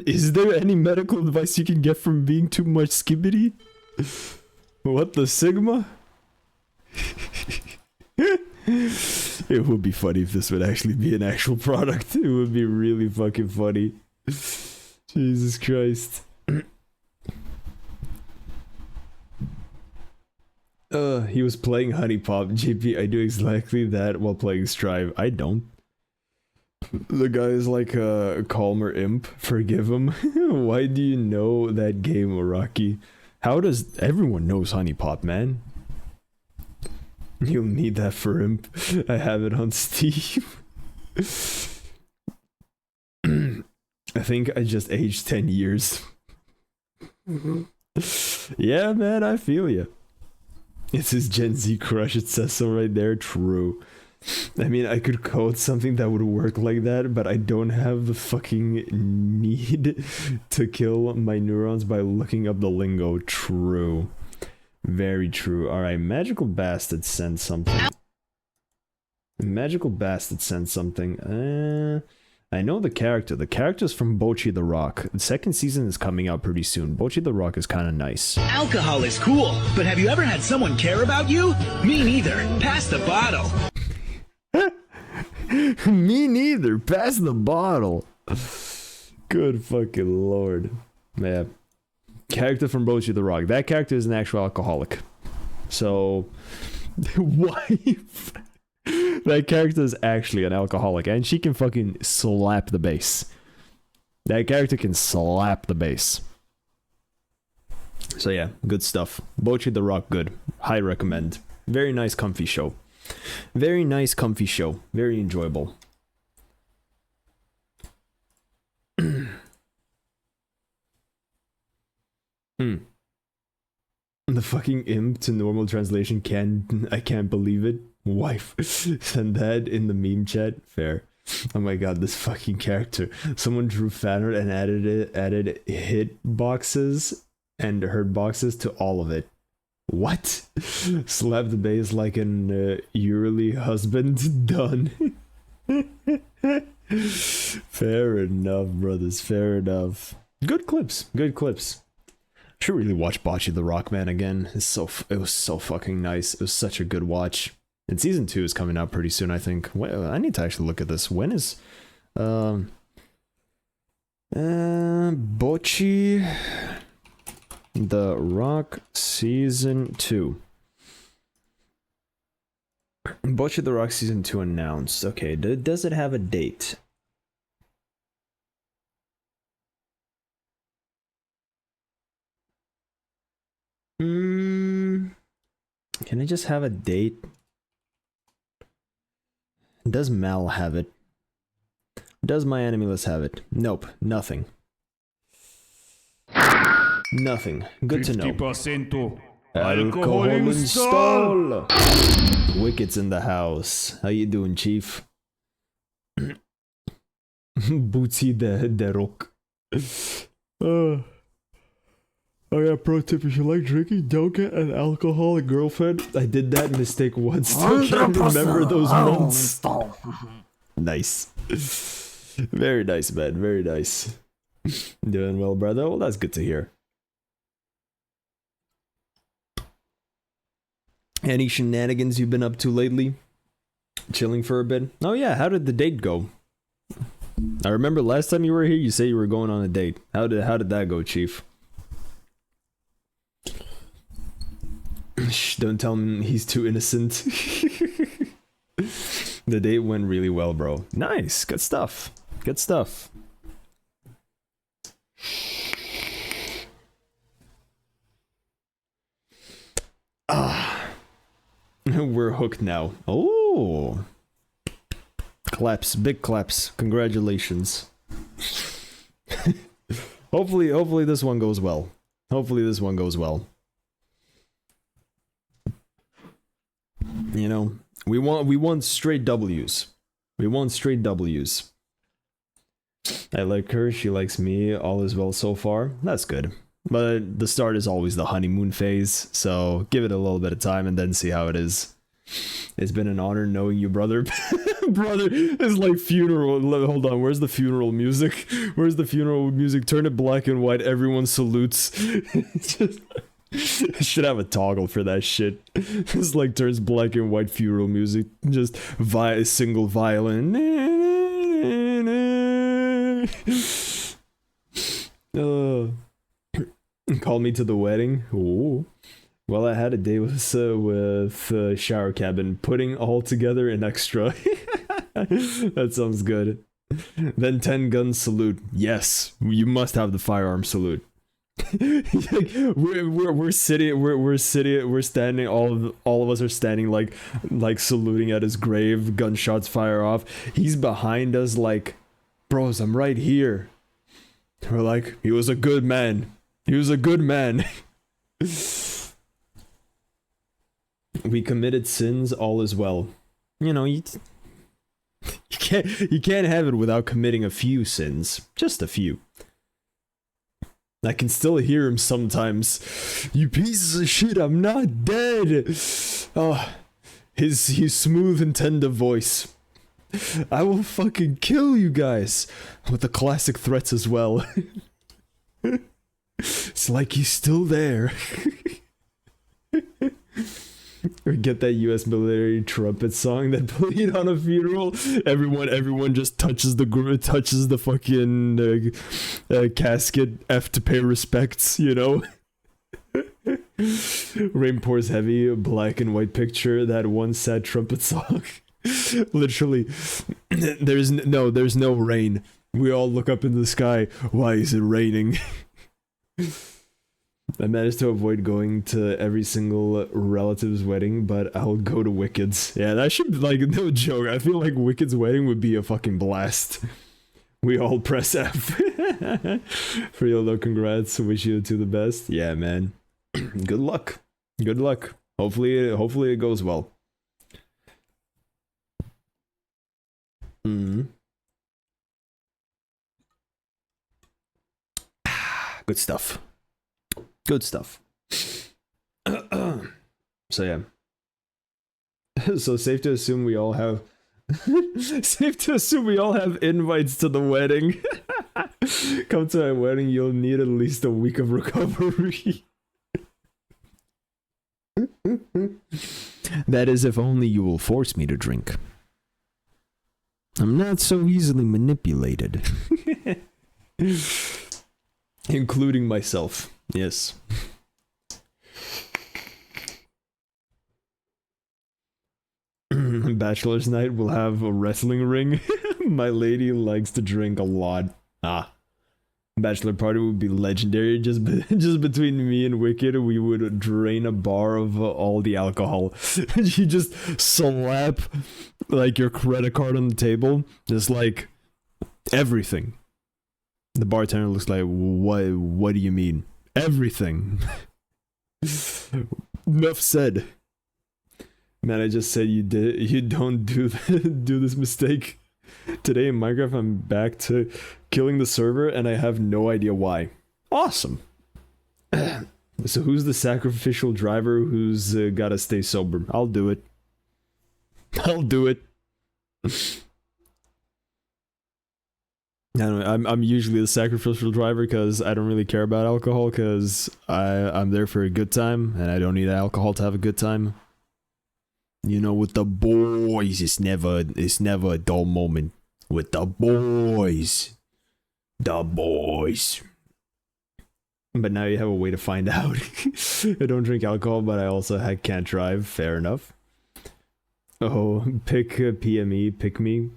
Is there any medical advice you can get from being too much Skibbity? What the Sigma? It would be funny if this would actually be an actual product. It would be really fucking funny. Jesus Christ. He was playing Honey Pop. JP, I do exactly that while playing Strive. I don't. The guy is like a calmer imp. Forgive him. Why do you know that game, Araki? How does everyone knows Honey Pop, man? You'll need that for imp. I have it on Steam. I think I just aged 10 years. Yeah, man, I feel you. It's his Gen Z crush, it says so right there. True. I mean, I could code something that would work like that, but I don't have the fucking need to kill my neurons by looking up the lingo. True. Very true. Alright, Magical Bastard sent something. Magical Bastard sent something. I know the character. The character's from Bocchi the Rock. The second season is coming out pretty soon. Bocchi the Rock is kind of nice. Alcohol is cool, but have you ever had someone care about you? Me neither. Pass the bottle. Me neither. Pass the bottle. Good fucking lord. Man. Character from Bocchi the Rock. That character is an actual alcoholic. So, wife. That character is actually an alcoholic, and she can fucking slap the bass. That character can slap the bass. So yeah, good stuff. Bocchi the Rock, good. High recommend. Very nice, comfy show. Very nice, comfy show. Very enjoyable. The fucking imp to normal translation I can't believe it. Wife. Send that in the meme chat. Fair. Oh my god, this fucking character. Someone drew fan art and added hit boxes and hurt boxes to all of it. What? Slap the bass like an yearly husband. Done. Fair enough, brothers. Fair enough. Good clips. Good clips. Should really watch Bocchi the Rock, man, again. It was so fucking nice. It was such a good watch. And season 2 is coming out pretty soon, I think. Well, I need to actually look at this. When is Bocchi the Rock season 2? Bocchi the Rock season 2 announced. Okay, does it have a date? Can I just have a date? Does Mal have it? Does my enemy list have it? Nope, nothing. Nothing. Good to know. 50% alcohol install. Wicket's in the house. How you doing, Chief? Bootsy the Rock. Oh yeah, pro tip, if you like drinking, don't get an alcoholic girlfriend. I did that mistake once. I can't remember those months. Nice. Very nice, man. Very nice. Doing well, brother. Well, that's good to hear. Any shenanigans you've been up to lately? Chilling for a bit? Oh yeah, how did the date go? I remember last time you were here, you said you were going on a date. How did that go, Chief? Shh, don't tell him he's too innocent. The date went really well, bro. Nice, good stuff. Good stuff. We're hooked now. Oh, claps, big claps. Congratulations. Hopefully this one goes well. Hopefully this one goes well. You know, we want straight W's. We want straight W's. I like her, she likes me, all is well so far. That's good. But the start is always the honeymoon phase, so give it a little bit of time and then see how it is. It's been an honor knowing you, brother. Brother, it's like funeral. Hold on, where's the funeral music? Where's the funeral music? Turn it black and white, everyone salutes. Just... I should have a toggle for that shit. It's like turns black and white funeral music. Just single violin. Call me to the wedding. Ooh. Well, I had a day with shower cabin, putting all together in extra. That sounds good. Then 10 gun salute. Yes, you must have the firearm salute. we're standing, all of us are standing like saluting at his grave, gunshots fire off. He's behind us like, bros, I'm right here. We're like, he was a good man. He was a good man. We committed sins, all is well. You know, you can't have it without committing a few sins. Just a few. I can still hear him sometimes. You pieces of shit, I'm not dead. Oh, his smooth and tender voice. I will fucking kill you guys. With the classic threats as well. It's like he's still there. Or get that U.S. military trumpet song that played on a funeral. Everyone just touches the fucking casket F to pay respects, you know. Rain pours heavy, black and white picture. That one sad trumpet song. Literally, there's no rain. We all look up into the sky. Why is it raining? I managed to avoid going to every single relative's wedding, but I'll go to Wicked's. Yeah, that should be like, no joke. I feel like Wicked's wedding would be a fucking blast. We all press F. For real though, congrats. Wish you two the best. Yeah, man. Good luck. Good luck. Hopefully it goes well. Good stuff. Good stuff. So yeah. So safe to assume we all have invites to the wedding. Come to my wedding, you'll need at least a week of recovery. That is if only you will force me to drink. I'm not so easily manipulated. Including myself. Yes. Bachelor's night will have a wrestling ring. My lady likes to drink a lot. Bachelor party would be legendary. Just between me and Wicked, we would drain a bar of all the alcohol. You just slap like your credit card on the table, just like everything. The bartender looks like, what do you mean? Everything. Enough said. Man, I just said you don't do this mistake. Today in Minecraft, I'm back to killing the server, and I have no idea why. Awesome. So who's the sacrificial driver who's gotta stay sober? I'll do it. I'll do it. I'm usually the sacrificial driver because I don't really care about alcohol because I'm there for a good time and I don't need alcohol to have a good time. You know, with the boys, it's never a dull moment. With the boys. The boys. But now you have a way to find out. I don't drink alcohol, but I also can't drive. Fair enough. Oh, pick PME, pick me.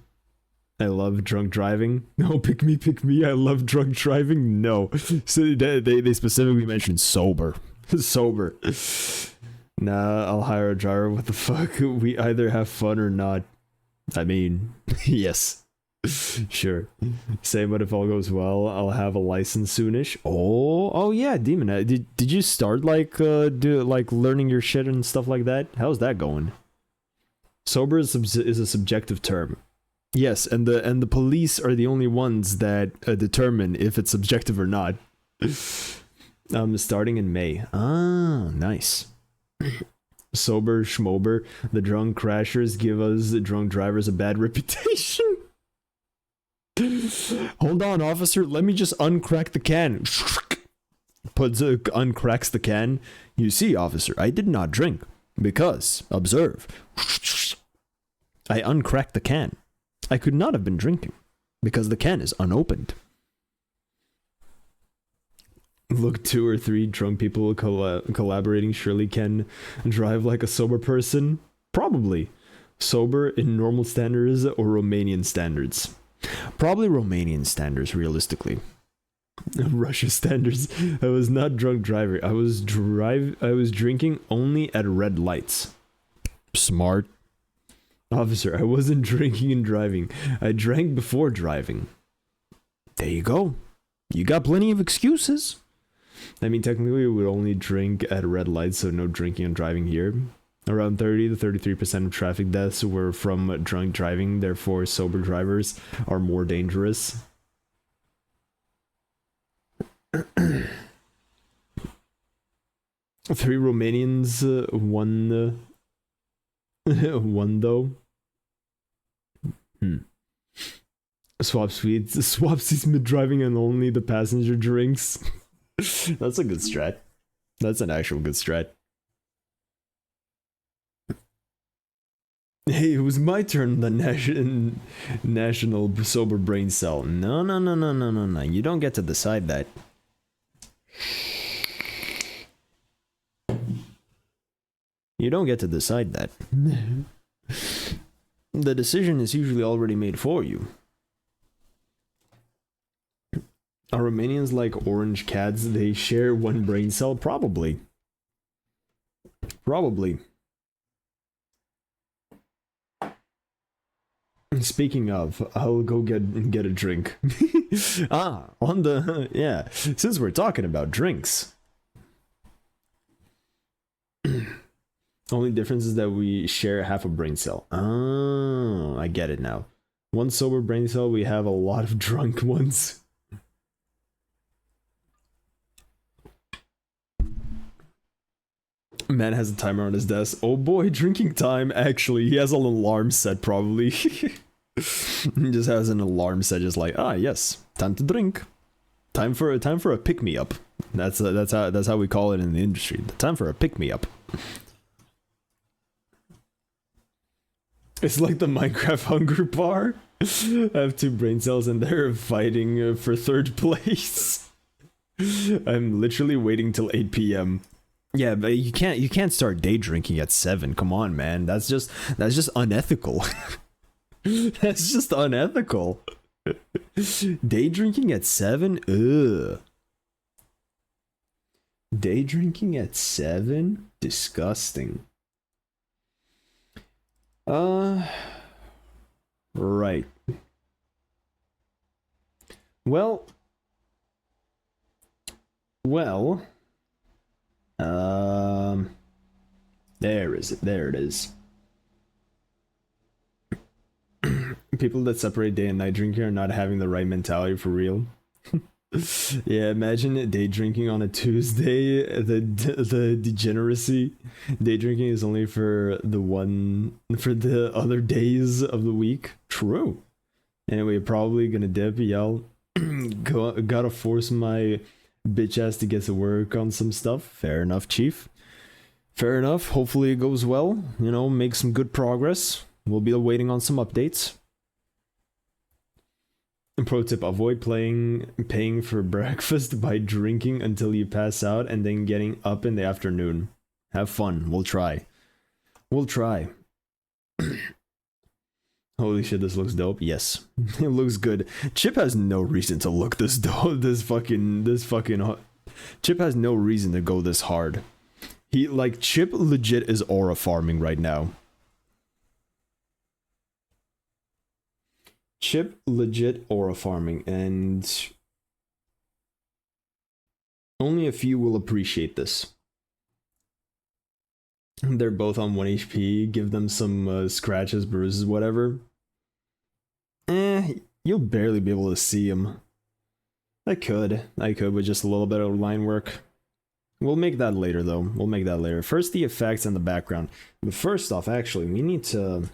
I love drunk driving. No, pick me. I love drunk driving. No. So they specifically mentioned sober. Sober. Nah, I'll hire a driver. What the fuck? We either have fun or not. I mean, yes. Sure. Same, but if all goes well, I'll have a license soonish. Oh yeah, Demon. Did you start like learning your shit and stuff like that? How's that going? Sober is a subjective term. Yes, and the police are the only ones that determine if it's subjective or not. Starting in May. Ah, nice. Sober, schmober, the drunk crashers give us drunk drivers a bad reputation. Hold on, officer, let me just uncrack the can. Uncracks the can. You see, officer, I did not drink. Because, observe. I uncracked the can. I could not have been drinking. Because the can is unopened. Look, 2 or 3 drunk people collaborating surely can drive like a sober person. Probably. Sober in normal standards or Romanian standards. Probably Romanian standards, realistically. Russia standards. I was not drunk driver. I was drinking only at red lights. Smart. Officer, I wasn't drinking and driving. I drank before driving. There you go. You got plenty of excuses. I mean, technically, we would only drink at red lights, so no drinking and driving here. Around 30 to 33% of traffic deaths were from drunk driving, therefore sober drivers are more dangerous. 3 Romanians, one though. Swap seats mid driving and only the passenger drinks. That's a good strat. That's an actual good strat. Hey, it was my turn. The national sober brain cell. No. You don't get to decide that. You don't get to decide that. The decision is usually already made for you. Are Romanians like orange cats? They share one brain cell? Probably. Probably. Speaking of, I'll go get a drink. On the... yeah, since we're talking about drinks. Only difference is that we share half a brain cell. Oh, I get it now. One sober brain cell, we have a lot of drunk ones. Man has a timer on his desk. Oh boy, drinking time. Actually, he has an alarm set probably. He just has an alarm set, just like, yes, time to drink. Time for a pick me up. That's how we call it in the industry. Time for a pick me up. It's like the Minecraft Hunger Bar. I have 2 brain cells and they're fighting for 3rd place. I'm literally waiting till 8 p.m. Yeah, but you can't start day drinking at 7. Come on, man. That's just unethical. That's just unethical. Day drinking at 7? Ugh. Day drinking at 7? Disgusting. Right. Well, there it is. People that separate day and night drinking are not having the right mentality for real. Yeah, imagine day drinking on a Tuesday. The degeneracy. Day drinking is only for the other days of the week. True. Anyway, probably gonna dip, yell. Gotta force my bitch ass to get to work on some stuff. Fair enough, chief. Fair enough. Hopefully it goes well. You know, make some good progress. We'll be waiting on some updates. Pro tip: avoid paying for breakfast by drinking until you pass out and then getting up in the afternoon. Have fun. We'll try. Holy shit, this looks dope. Yes, it looks good. Chip has no reason to look this dope. Chip has no reason to go this hard. Chip legit is aura farming right now. Chip legit aura farming, and only a few will appreciate this. They're both on 1 HP. Give them some scratches, bruises, whatever. You'll barely be able to see them. I could with just a little bit of line work. We'll make that later, though. We'll make that later. First, the effects and the background. But first off, actually, we need to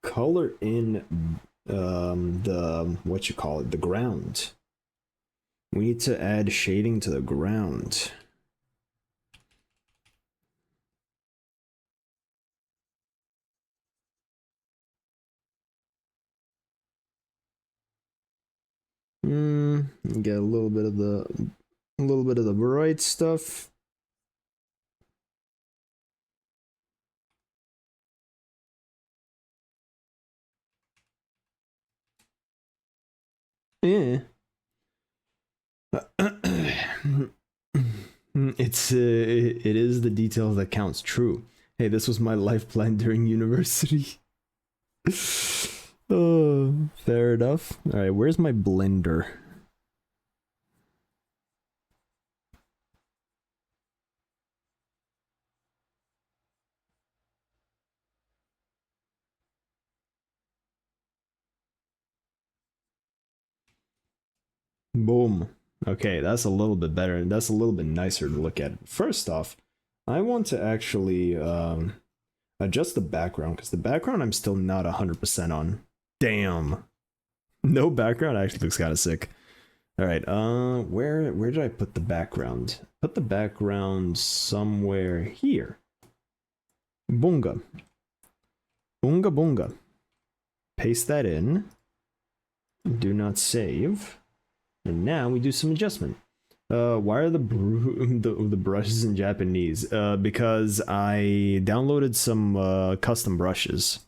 color in the ground. We need to add shading to the ground. Get a little bit of the bright stuff. Yeah. It is the details that counts. True. Hey, this was my life plan during university. Oh, fair enough. All right, where's my blender? Boom. Okay, that's a little bit better, and that's a little bit nicer to look at. First off, I want to actually Adjust the background, because the background I'm still not 100% on. Damn. No background actually looks kind of sick. All right, where did I put the background? Put the background somewhere here. Bunga. Bunga bunga. Paste that in. Do not save. And now we do some adjustment. Why are the brushes in Japanese? Because I downloaded some custom brushes.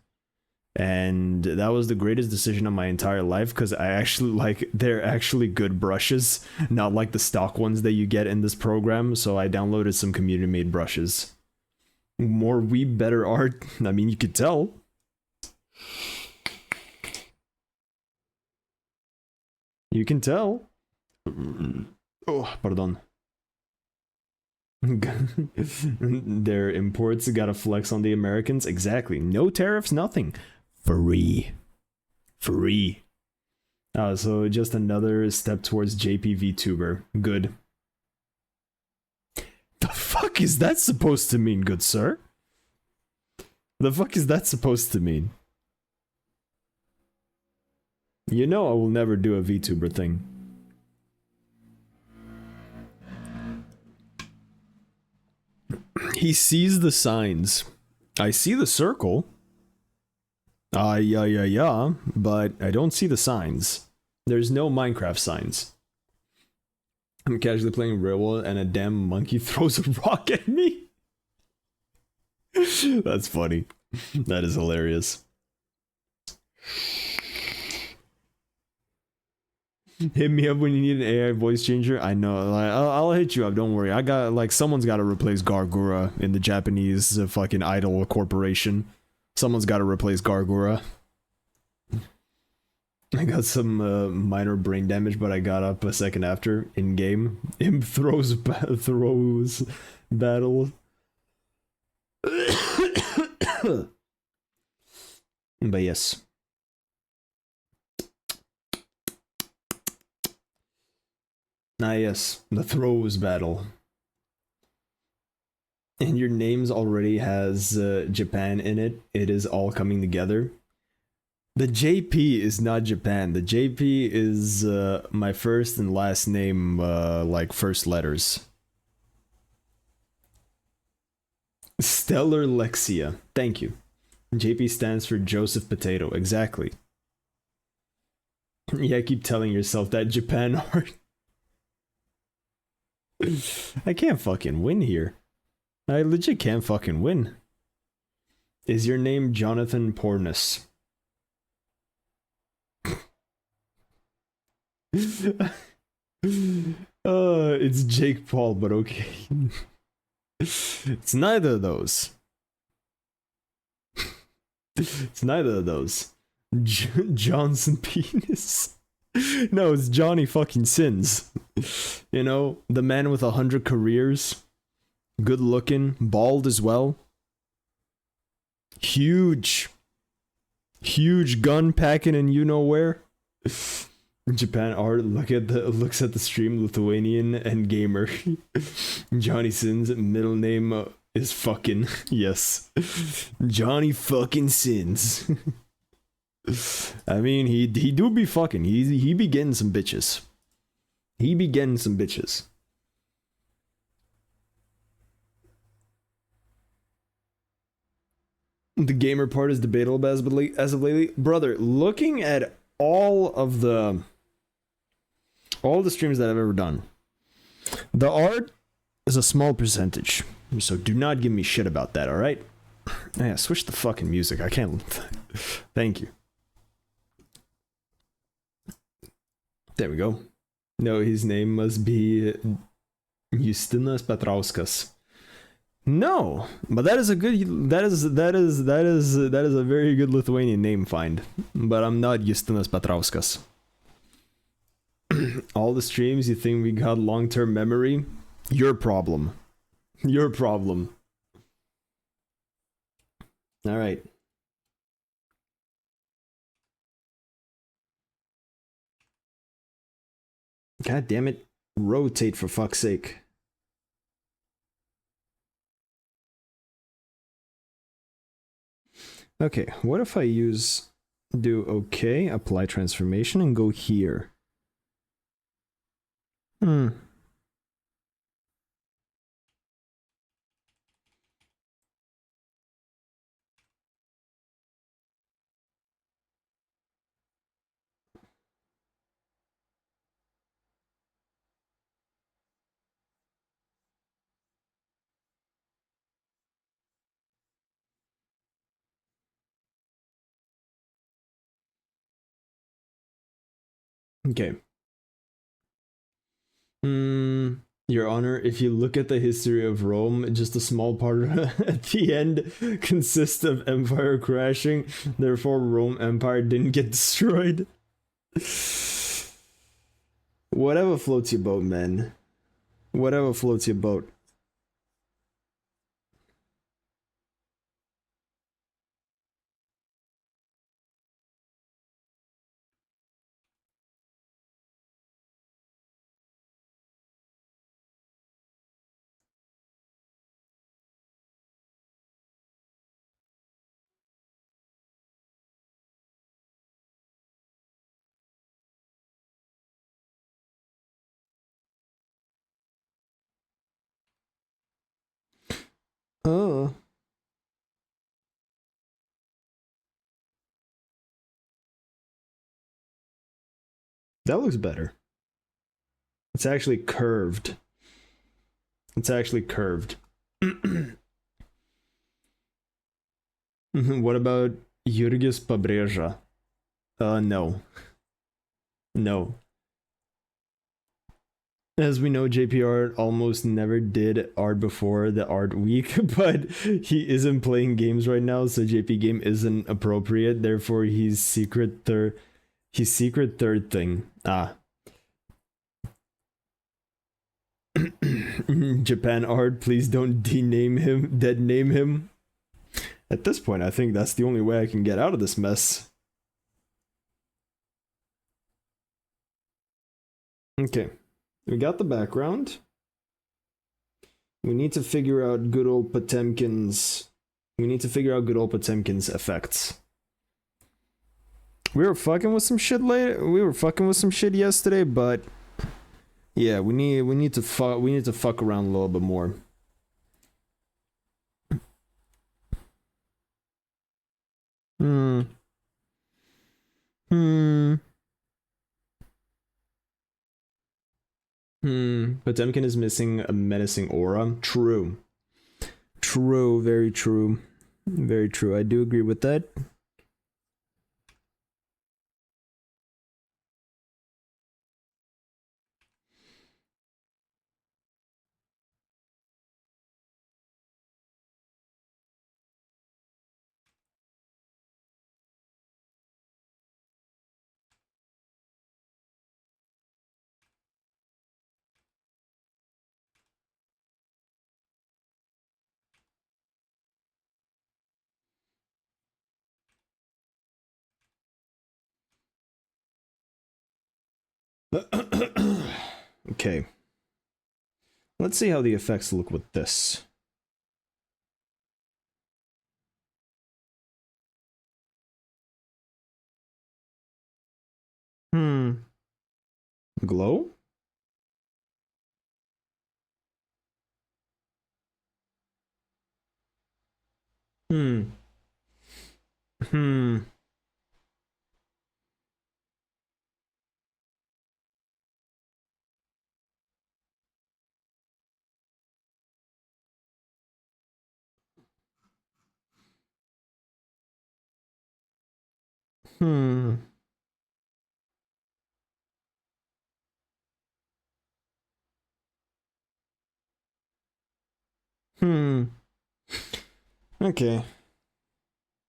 And that was the greatest decision of my entire life, because I actually they're actually good brushes, not like the stock ones that you get in this program. So I downloaded some community made brushes. More weeb, better art. I mean, you could tell. You can tell. Oh, pardon. Their imports gotta flex on the Americans. Exactly. No tariffs, nothing. Free. Free. So just another step towards JP VTuber. Good. The fuck is that supposed to mean, good sir? The fuck is that supposed to mean? You know I will never do a VTuber thing. He sees the signs. I see the circle. Yeah, but I don't see the signs. There's no Minecraft signs. I'm casually playing Railroad and a damn monkey throws a rock at me. That's funny. That is hilarious. Hit me up when you need an AI voice changer. I know, like, I'll hit you up. Don't worry. I got, like, someone's got to replace Gargura in the Japanese fucking idol corporation. Someone's got to replace Gargura. I got some minor brain damage, but I got up a second after in game. Imp throws battle. But yes. Ah yes, the throws battle. And your names already has Japan in it. It is all coming together. The JP is not Japan. The JP is my first and last name, like first letters. Stellar Lexia. Thank you. JP stands for Joseph Potato. Exactly. Yeah, keep telling yourself that, Japan art. I can't fucking win here. I legit can't fucking win. Is your name Jonathan Pornus? It's Jake Paul, but okay. It's neither of those. It's neither of those. Johnson Penis. No, it's Johnny fucking Sins. You know, the man with 100 careers. Good looking, bald as well. Huge gun packing and you know where. Japan art looks at the stream, Lithuanian and gamer. Johnny Sins, middle name is fucking. Yes. Johnny fucking Sins. I mean, he do be fucking. He be getting some bitches. He be getting some bitches. The gamer part is debatable as of lately. Brother, looking at all the streams that I've ever done, the art is a small percentage. So do not give me shit about that, alright? Yeah, switch the fucking music. I can't. Thank you. There we go. No, his name must be Justinas Petrauskas. No, but that is a very good Lithuanian name find. But I'm not Justinas Petrauskas. All the streams you think we got long-term memory? Your problem. Your problem. All right. God damn it. Rotate for fuck's sake. Okay, what if I do okay, apply transformation, and go here? Okay. Your Honor, if you look at the history of Rome, just a small part at the end consists of empire crashing. Therefore, Rome Empire didn't get destroyed. Whatever floats your boat, man. Whatever floats your boat. Oh. That looks better. It's actually curved. It's actually curved. What about Jurgis Pabreja? No. No. As we know, JP Art almost never did art before the art week, but he isn't playing games right now, so JP game isn't appropriate. Therefore, he's secret third thing. Japan art, please don't dead name him. At this point, I think that's the only way I can get out of this mess. Okay. We got the background. We need to figure out good old Potemkin's. Effects. We were fucking with some shit yesterday, but yeah, we need to fuck around a little bit more. Potemkin is missing a menacing aura. True. Very true. Very true. I do agree with that. Okay. Let's see how the effects look with this. Glow? Okay.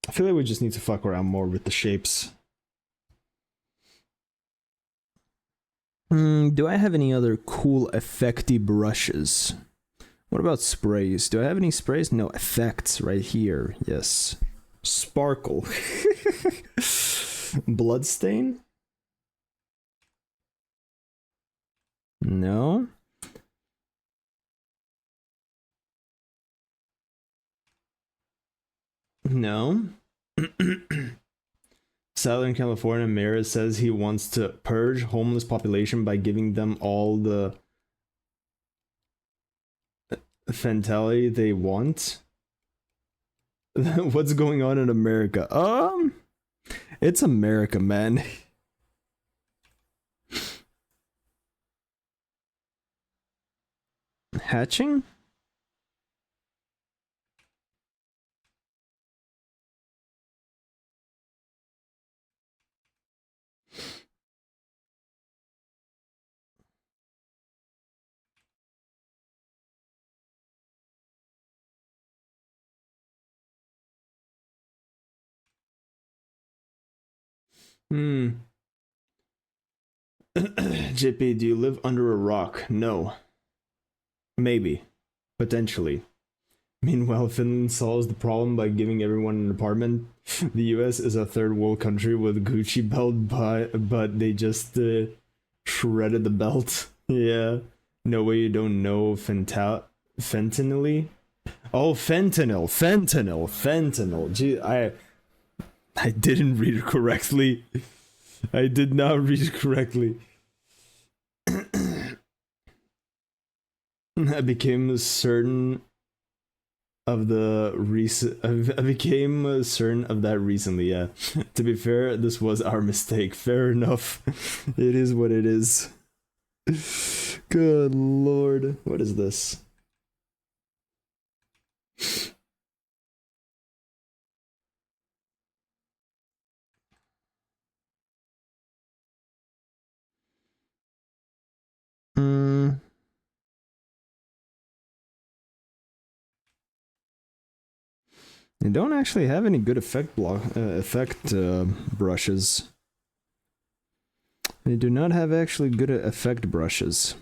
I feel like we just need to fuck around more with the shapes. Do I have any other cool effecty brushes? What about sprays? Do I have any sprays? No, effects right here. Yes. Sparkle. Bloodstain? No. No. Southern California mayor says he wants to purge homeless population by giving them all the fentanyl they want. What's going on in America? It's America, man. Hatching? JP, do you live under a rock? No. Maybe. Potentially. Meanwhile, Finland solves the problem by giving everyone an apartment. The US is a third world country with Gucci belt, but they just shredded the belt. Yeah. No way you don't know fentanyl. Oh, fentanyl. Gee, I didn't read it correctly. I did not read it correctly. I became certain of that recently, yeah. To be fair, this was our mistake. Fair enough. It is what it is. Good lord. What is this? They don't actually have any good effect brushes. They do not have actually good effect brushes.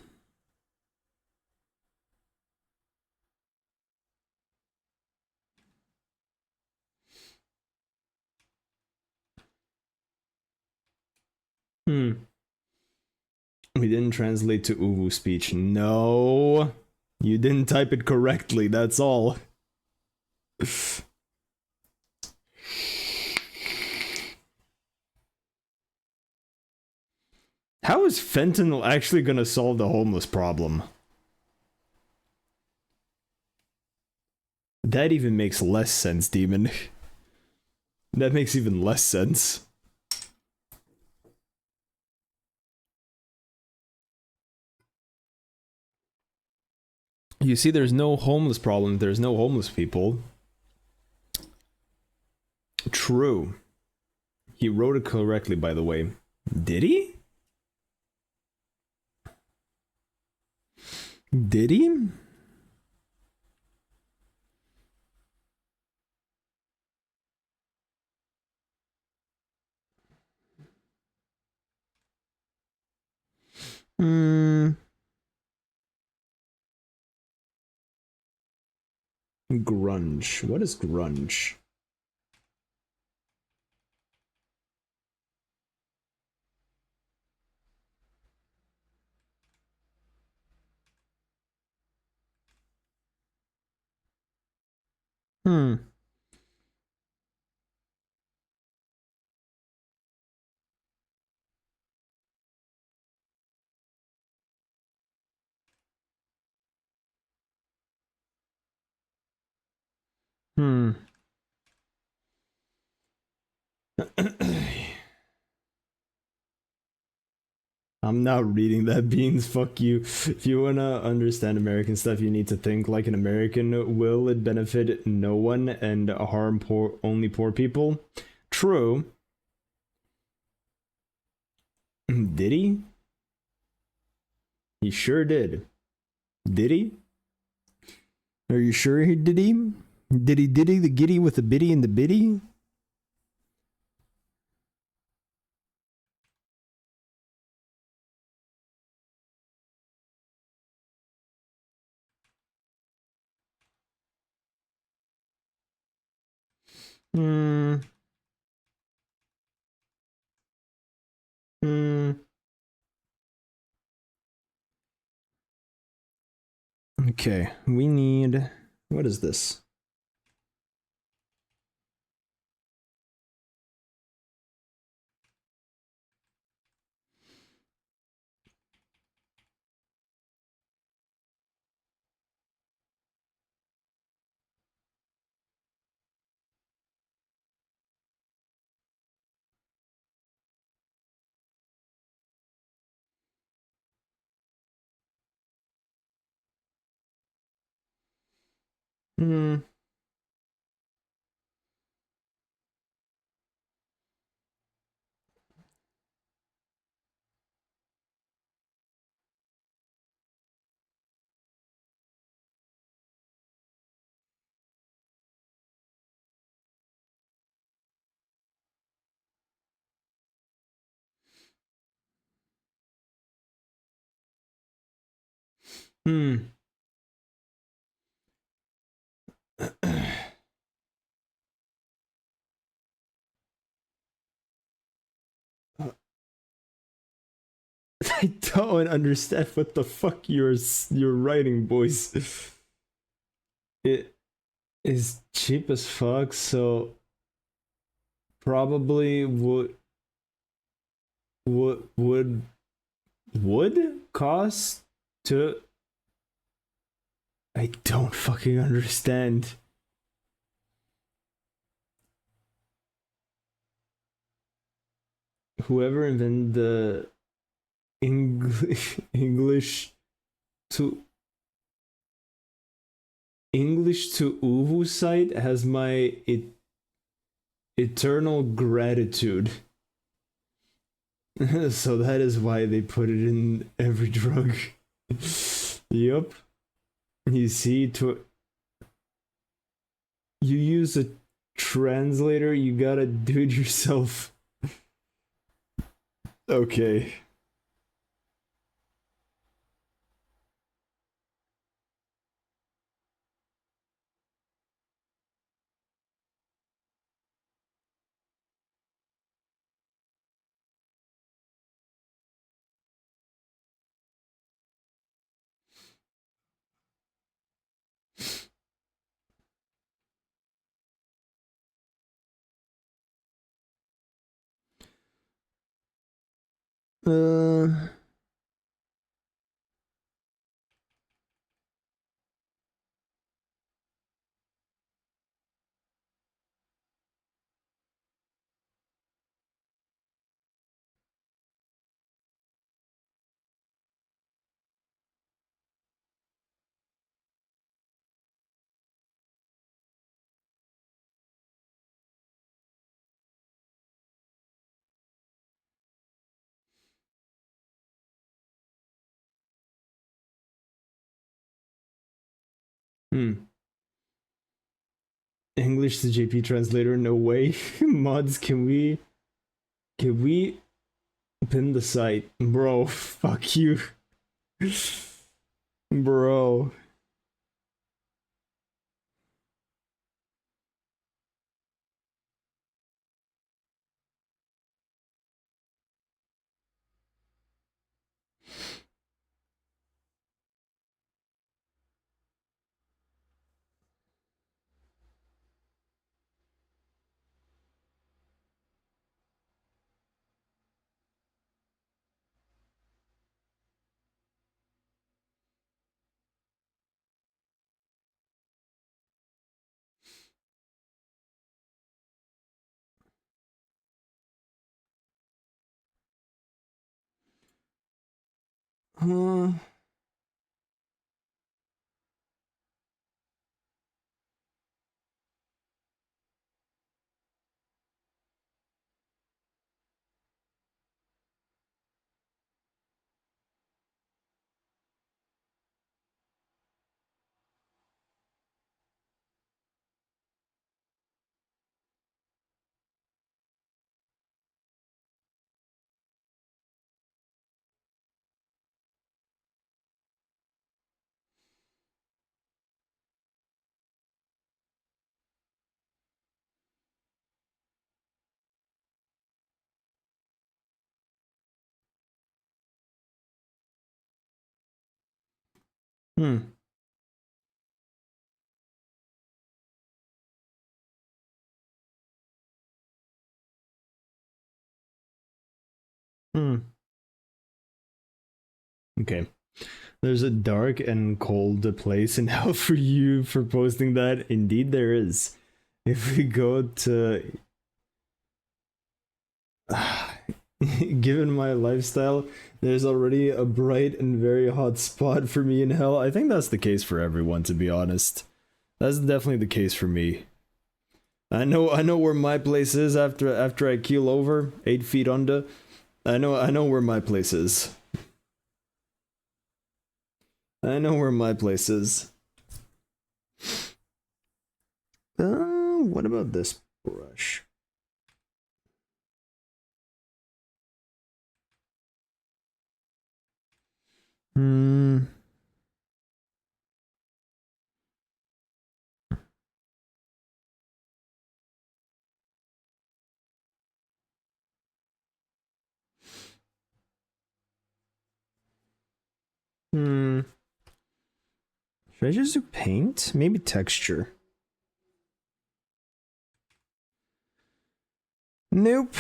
We didn't translate to Uwu speech. No. You didn't type it correctly, that's all. How is fentanyl actually gonna solve the homeless problem? That even makes less sense, Demon. That makes even less sense. You see, there's no homeless problem. There's no homeless people. True. He wrote it correctly, by the way. Did he? Did he? Grunge. What is grunge? I'm not reading that, Beans. Fuck you. If you wanna understand American stuff, you need to think like an American. Will it benefit no one and harm only poor people? True. Did he? He sure did. Did he? Are you sure he did he? Did he the giddy with the bitty and the bitty? Okay, we need... What is this? Hmm. Hmm. I don't understand what the fuck you're writing, boys. It is cheap as fuck, so probably would cost to. I don't fucking understand. Whoever invented the English to Uwu site has my eternal gratitude. So that is why they put it in every drug. Yup. You see, you use a translator, you gotta do it yourself. Okay. Uh, English to JP translator, no way. Mods, can we pin the site? Bro, fuck you. Bro. Uh, hmm. Hmm. Okay. There's a dark and cold place in hell for you for posting that. Indeed, there is. If we go to. Given my lifestyle, there's already a bright and very hot spot for me in hell. I think that's the case for everyone, to be honest. That's definitely the case for me. I know where my place is after I keel over 8 feet under. I know where my place is. I know where my place is. What about this brush? Hmm. Hmm. Should I just do paint? Maybe texture. Nope.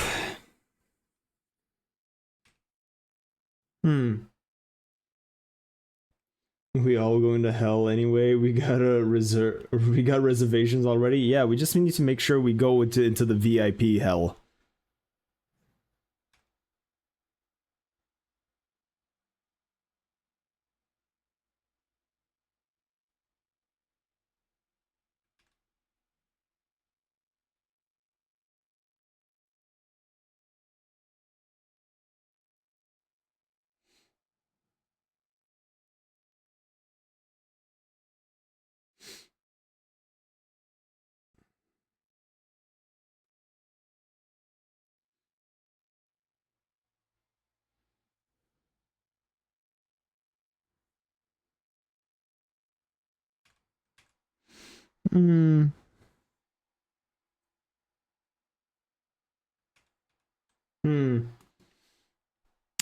We all going to hell anyway. We got a reserve. We got reservations already. Yeah, we just need to make sure we go into the VIP hell. Hmm. Hmm.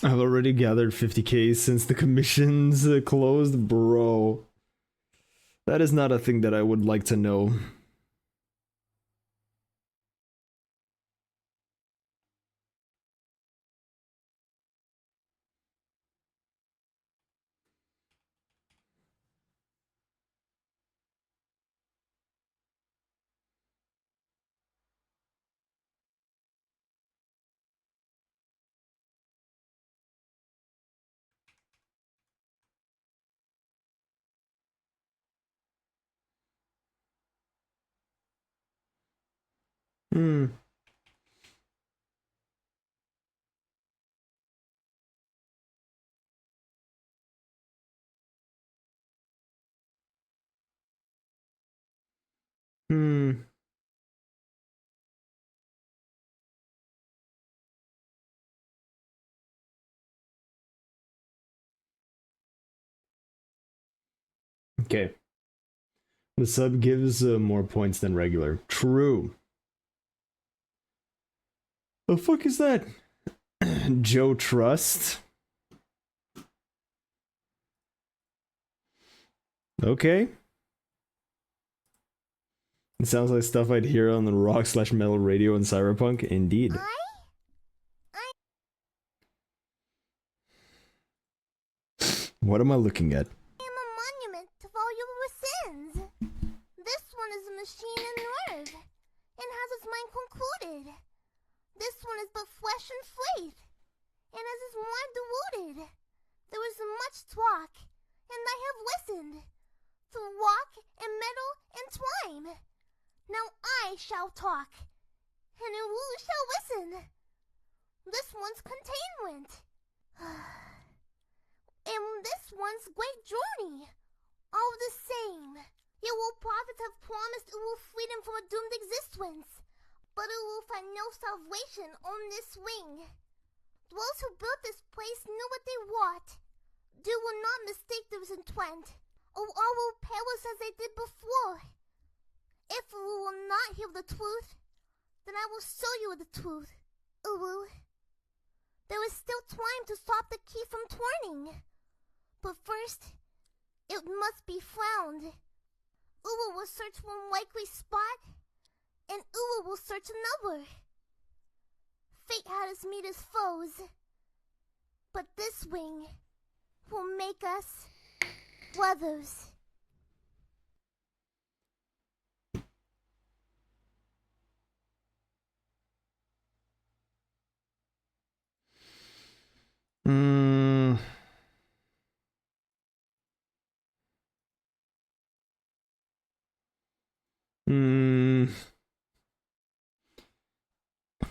I've already gathered 50k since the commissions closed, bro. That is not a thing that I would like to know. Hmm. Hmm. Okay. The sub gives more points than regular. True. The fuck is that? Joe Trust? Okay. It sounds like stuff I'd hear on the rock/metal radio in Cyberpunk. Indeed. What am I looking at? Monument of all your sins. This one is a machine and nerve, and has its mind concluded. This one is but flesh and faith, and as is more deluded. There is much talk, and I have listened, through walk and metal and twine. Now I shall talk, and who shall listen? This one's containment. And this one's great journey. All the same, your old prophets have promised it will freedom from a doomed existence, but it will find no salvation on this wing. Those who built this place knew what they wrought. Do will not mistake their intent, or all will perish as they did before. If you will not hear the truth, then I will show you the truth. Uru. There is still time to stop the key from turning. But first, it must be found. Uru will search one likely spot, and Uru will search another. Fate had us meet as foes, but this wing will make us brothers.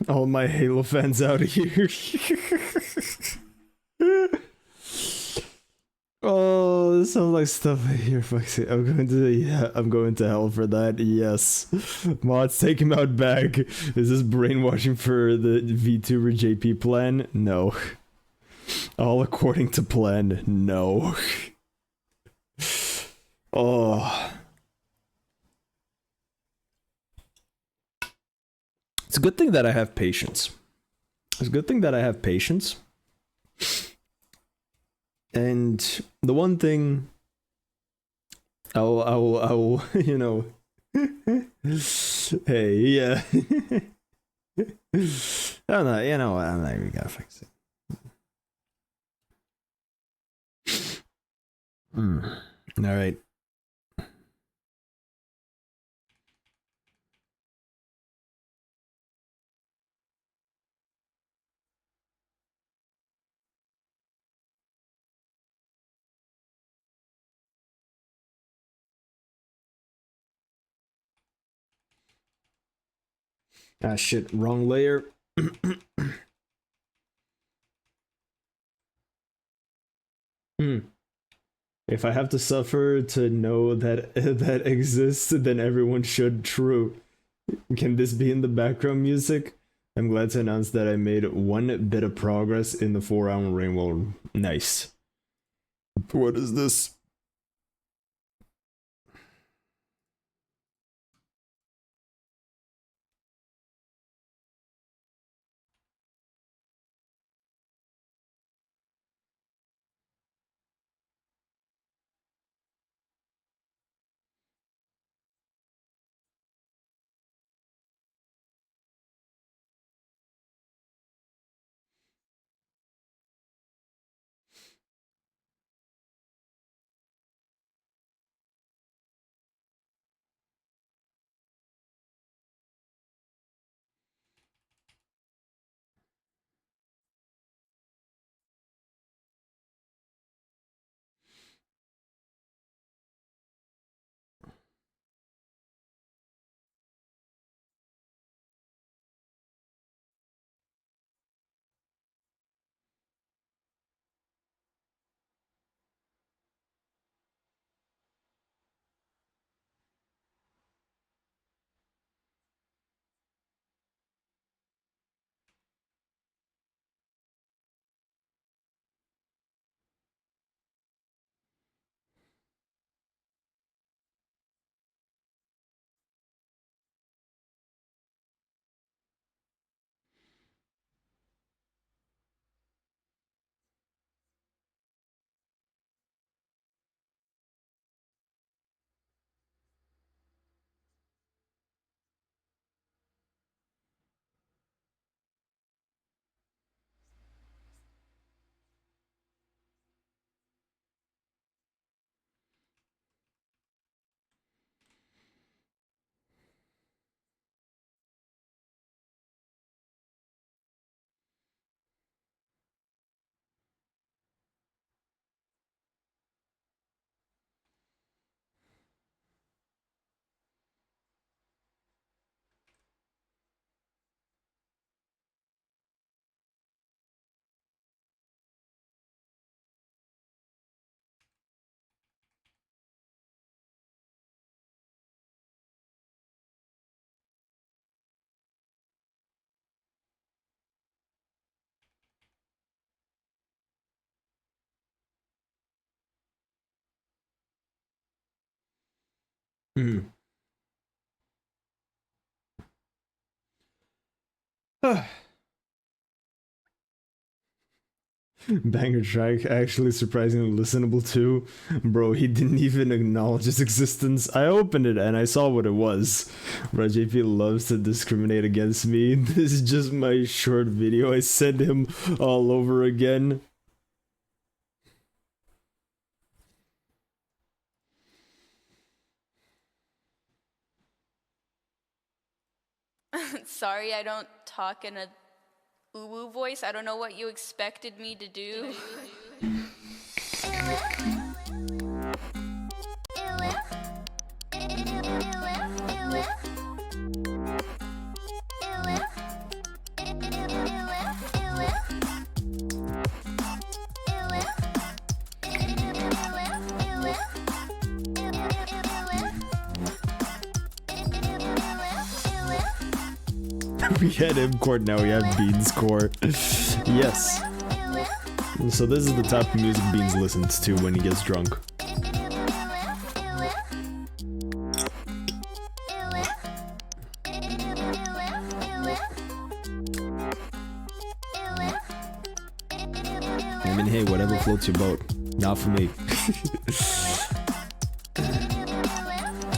All my Halo fans out here. Oh, this sounds like stuff I hear. I'm going to hell for that. Yes. Mods, take him out back. Is this brainwashing for the VTuber JP plan? No. All according to plan. No. Oh. It's a good thing that I have patience. It's a good thing that I have patience. And the one thing I'll you know, hey, yeah. I'm not even gonna fix it. All right. Ah, shit, wrong layer. If I have to suffer to know that that exists, then everyone should. True. Can this be in the background music? I'm glad to announce that I made one bit of progress in the 4-hour rain world. Nice. What is this? Banger track, actually surprisingly listenable too. Bro, he didn't even acknowledge its existence. I opened it and I saw what it was. Bro, JP loves to discriminate against me. This is just my short video I sent him all over again. Sorry, I don't talk in a uwu voice. I don't know what you expected me to do. We had M-Core, now we have Beans Core. Yes. So this is the type of music Beans listens to when he gets drunk. I mean, hey, whatever floats your boat. Not for me.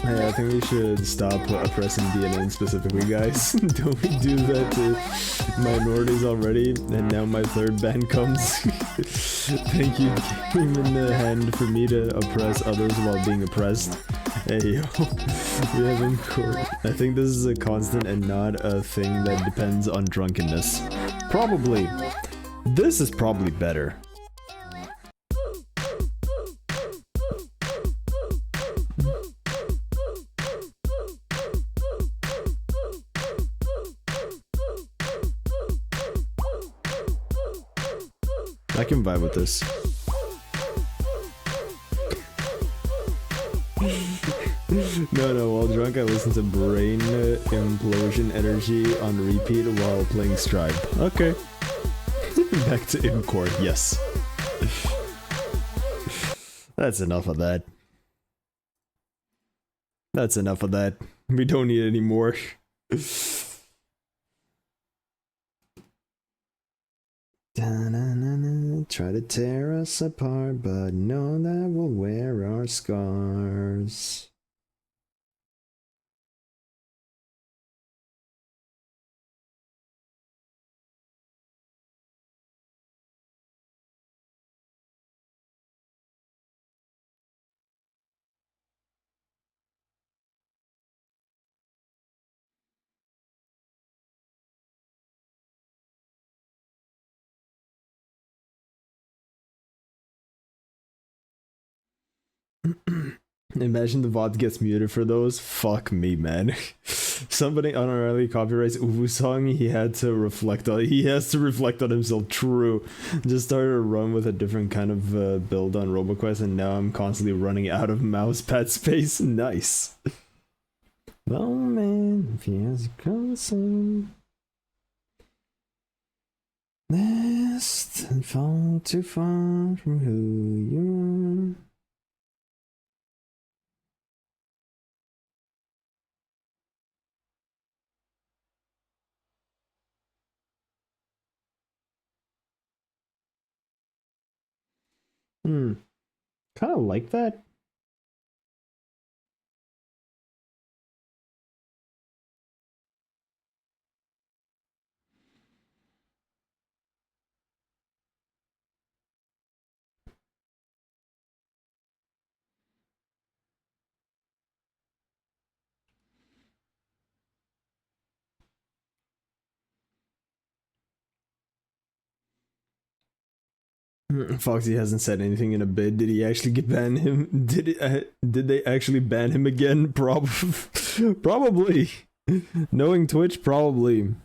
Hey, I think we should stop oppressing BNN specifically, guys. Don't we do that to minorities already? And now my third ban comes. Thank you, Game in the Hand, for me to oppress others while being oppressed. Hey, yo. We have in court. I think this is a constant and not a thing that depends on drunkenness. Probably. This is probably better. I can vibe with this. No, while drunk I listen to Brain Implosion Energy on repeat while playing Stripe. Okay. Back to Imcore, yes. That's enough of that. That's enough of that. We don't need any more. Try to tear us apart, but know that we'll wear our scars. Imagine the VOD gets muted for those. Fuck me, man. Somebody unironically copyrights Uwu song. He had to reflect on. He has to reflect on himself. True. Just started a run with a different kind of build on RoboQuest, and now I'm constantly running out of mouse pad space. Nice. Oh man, if he has a concern, nest and fall too far from who you are. Kind of like that. Foxy hasn't said anything in a bit. Did he actually get banned him? Did they actually ban him again? Probably. Knowing Twitch, probably.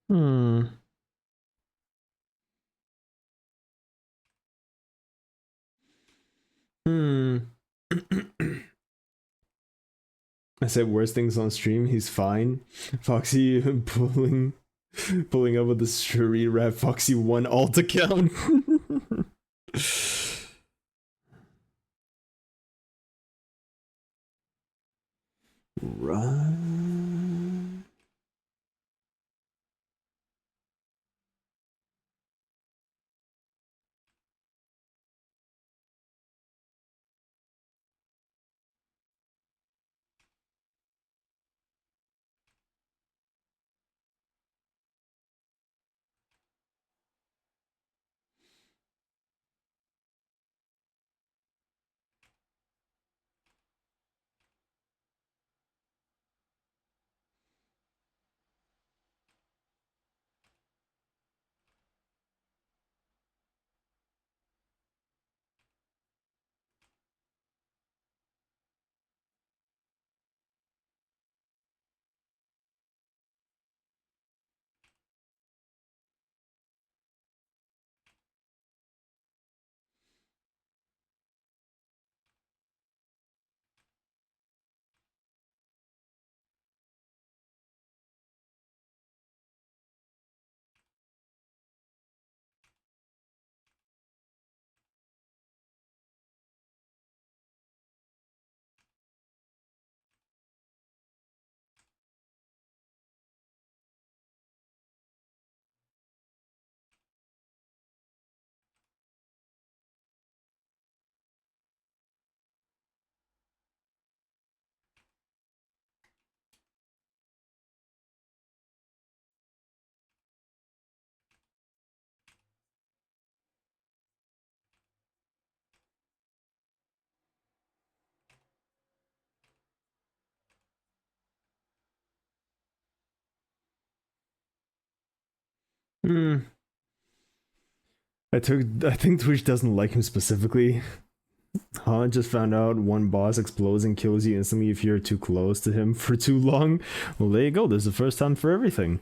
Hmm. I said worst things on stream. He's fine. Foxy pulling up with the street rap. Foxy 1 alt account. Run. Hmm. I think Twitch doesn't like him specifically. Huh? Just found out one boss explodes and kills you instantly if you're too close to him for too long. Well, there you go. There's the first time for everything.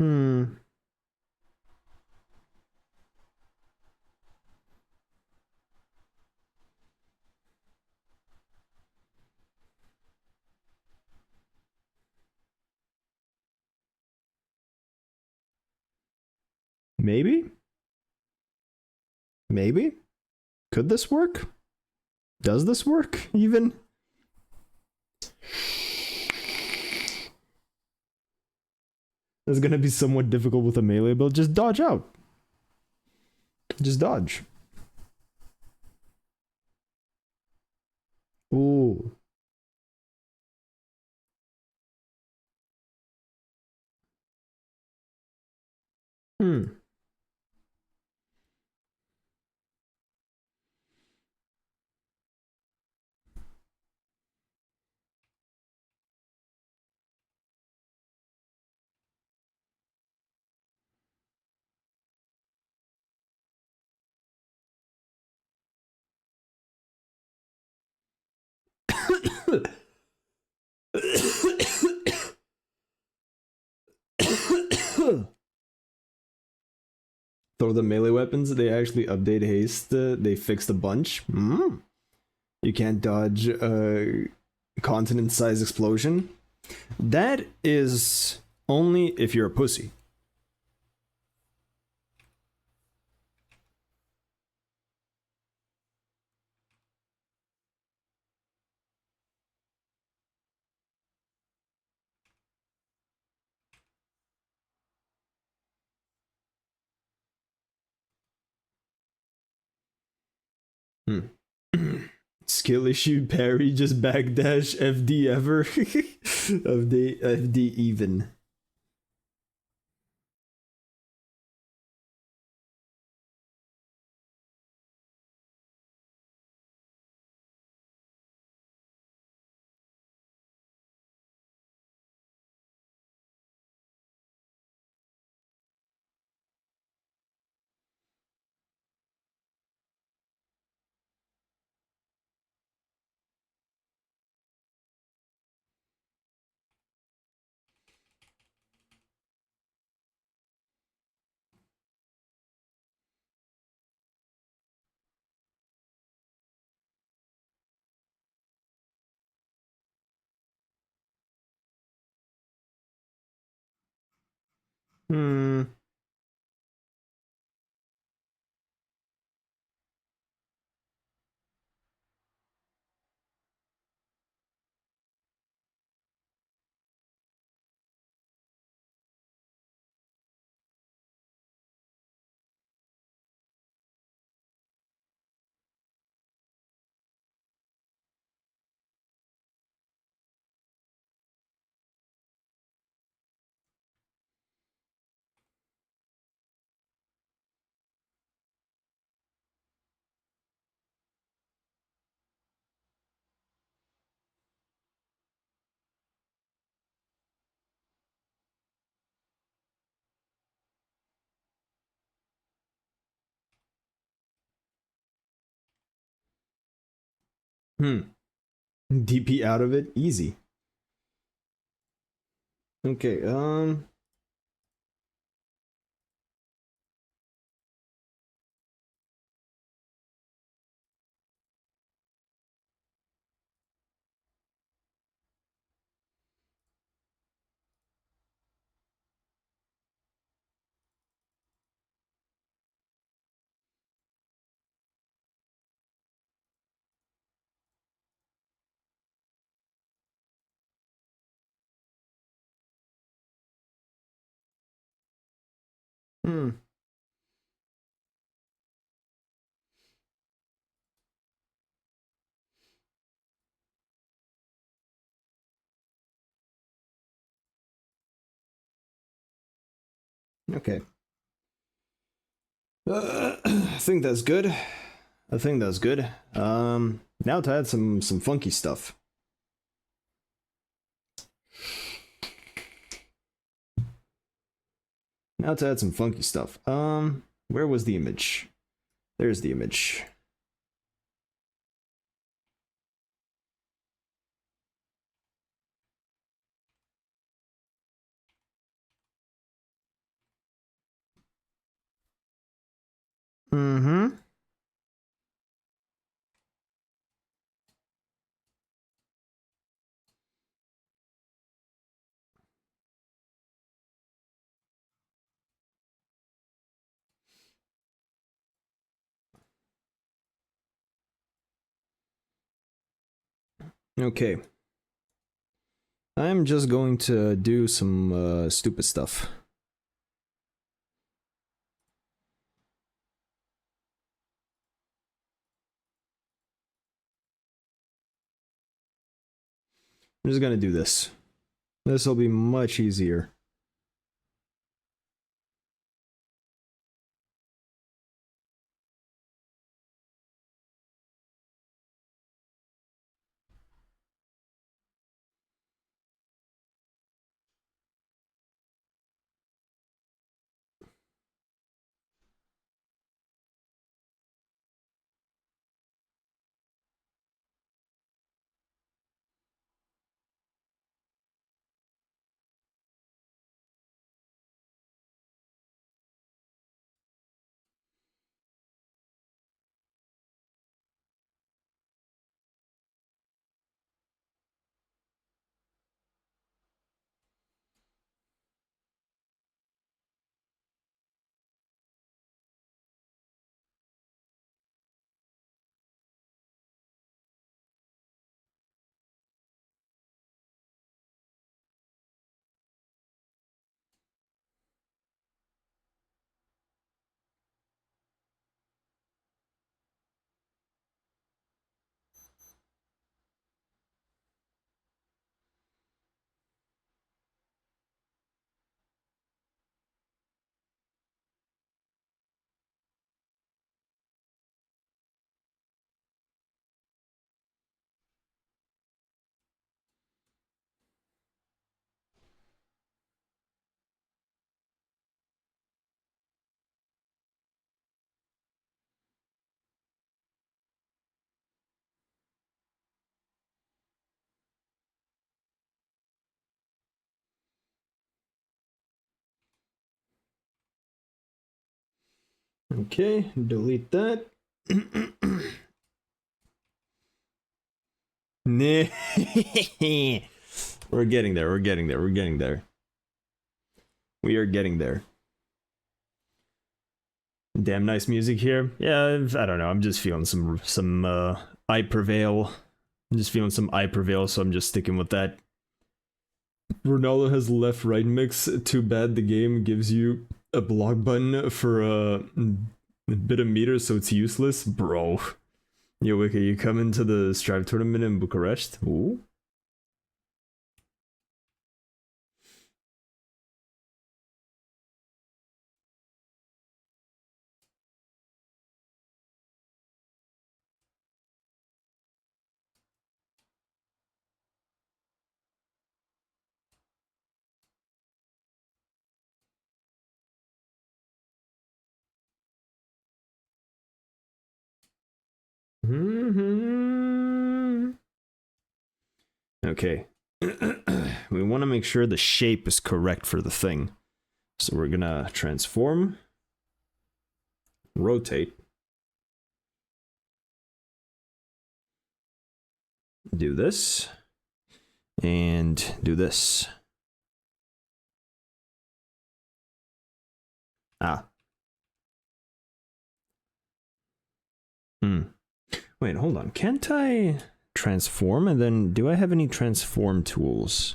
Hmm. Maybe? Maybe? Could this work? Does this work, even? It's gonna be somewhat difficult with a melee build. Just dodge out. Just dodge. Ooh. Hmm. Throw the melee weapons, they actually update haste, they fixed a bunch. You can't dodge a continent size explosion. That is only if you're a pussy. Skill issue parry, just backdash FD ever. FD even. Hmm. DP out of it, easy. Okay, Okay. I think that's good. I think that's good. Now to add some funky stuff. Now to add some funky stuff. Where was the image? There's the image. Mm-hmm. Okay. I'm just going to do some stupid stuff. I'm just gonna do this. This will be much easier. Okay, delete that. Nah. We're getting there, we're getting there, we're getting there. We are getting there. Damn nice music here. Yeah, I don't know, I'm just feeling some I Prevail. I'm just feeling some I Prevail, so I'm just sticking with that. Ronaldo has left-right mix. Too bad the game gives you a block button for a bit of meter, so it's useless. Bro. Yo, Wiki, you come into the Strive tournament in Bucharest? Ooh. Mm-hmm. Okay. We want to make sure the shape is correct for the thing. So we're gonna transform, rotate, do this, and do this. Ah. Wait, hold on. Can't I transform? And then, do I have any transform tools?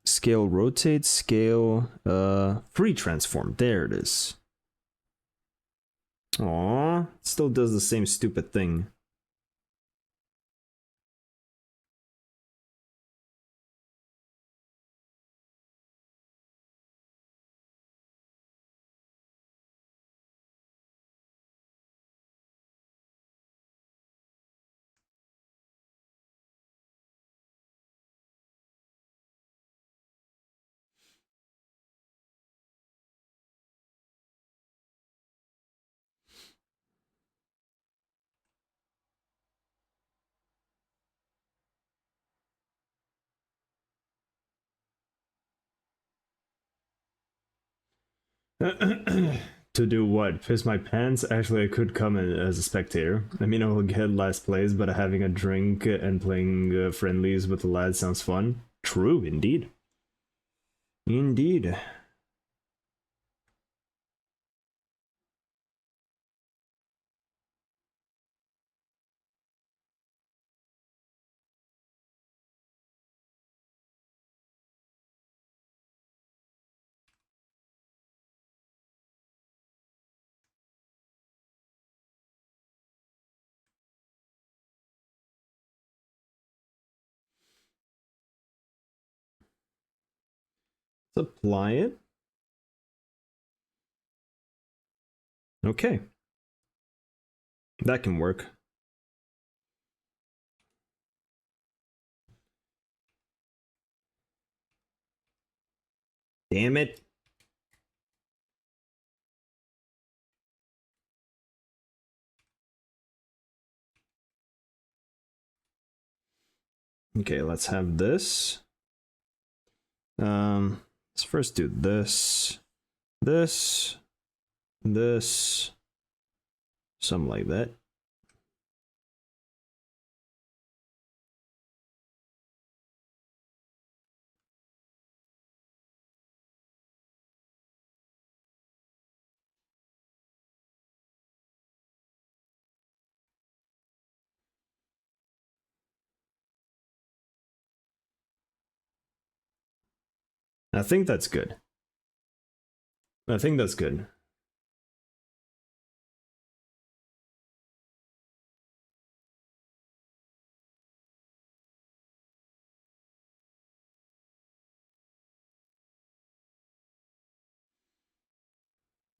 Scale rotate, scale, free transform. There it is. Aww. No, it still does the same stupid thing. To do what? Piss my pants? Actually, I could come in as a spectator. I mean, I will get last place, but having a drink and playing friendlies with the lads sounds fun. True, indeed. Indeed. Apply it. Okay. That can work. Damn it. Okay, let's have this. Let's first do this, this, something like that. I think that's good. I think that's good.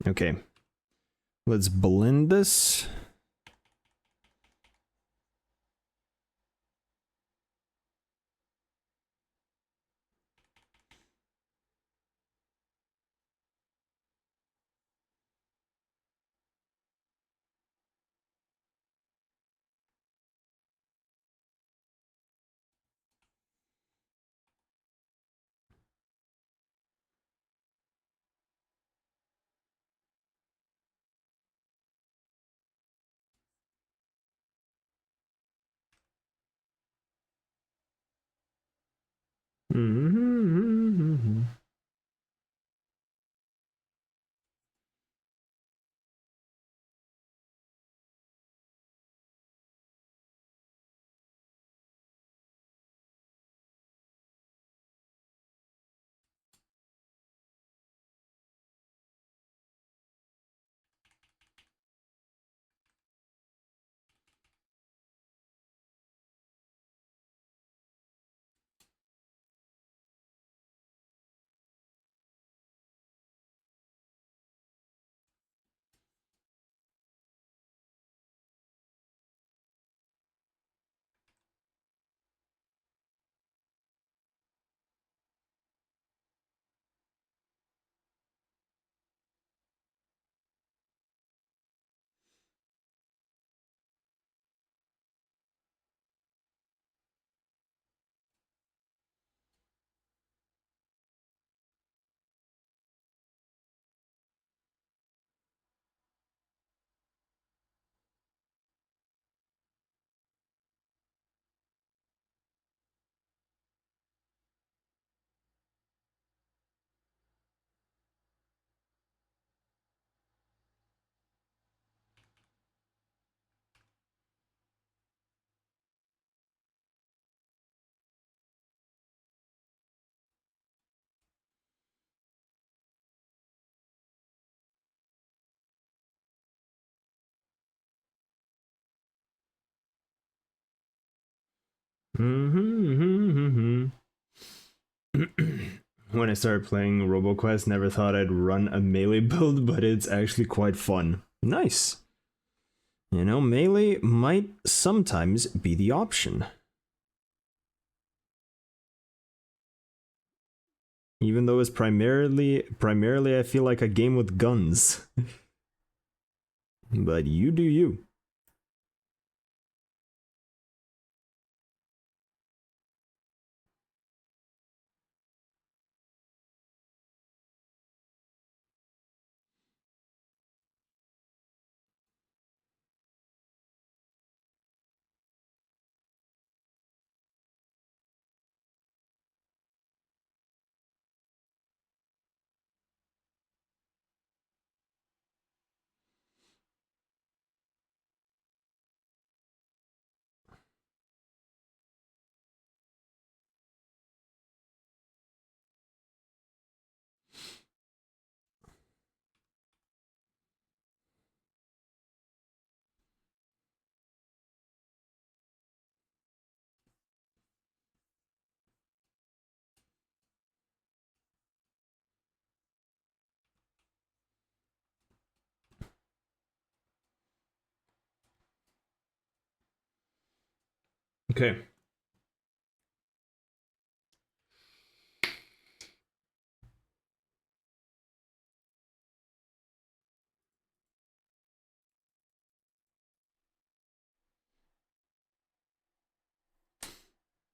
Okay. Let's blend this. When I started playing RoboQuest, never thought I'd run a melee build, but it's actually quite fun. Nice. You know, melee might sometimes be the option. Even though it's primarily I feel like a game with guns. But you do you. Okay.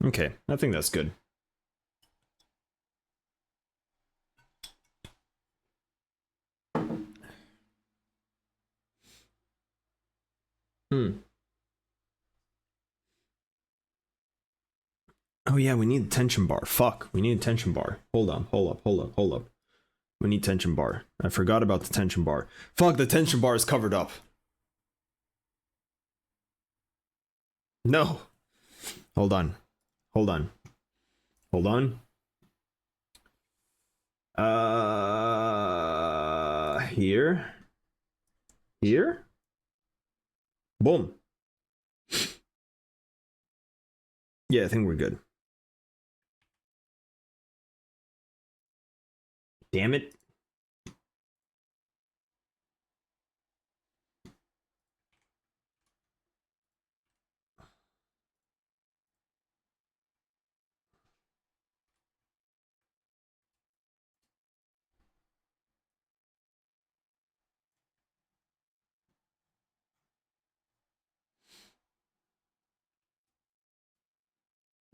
Okay, I think that's good. Oh yeah, we need a tension bar. Fuck, we need a tension bar. Hold up. We need tension bar. I forgot about the tension bar. Fuck, the tension bar is covered up. No. Hold on. Here. Boom. Yeah, I think we're good. Damn it.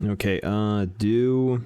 Okay, do.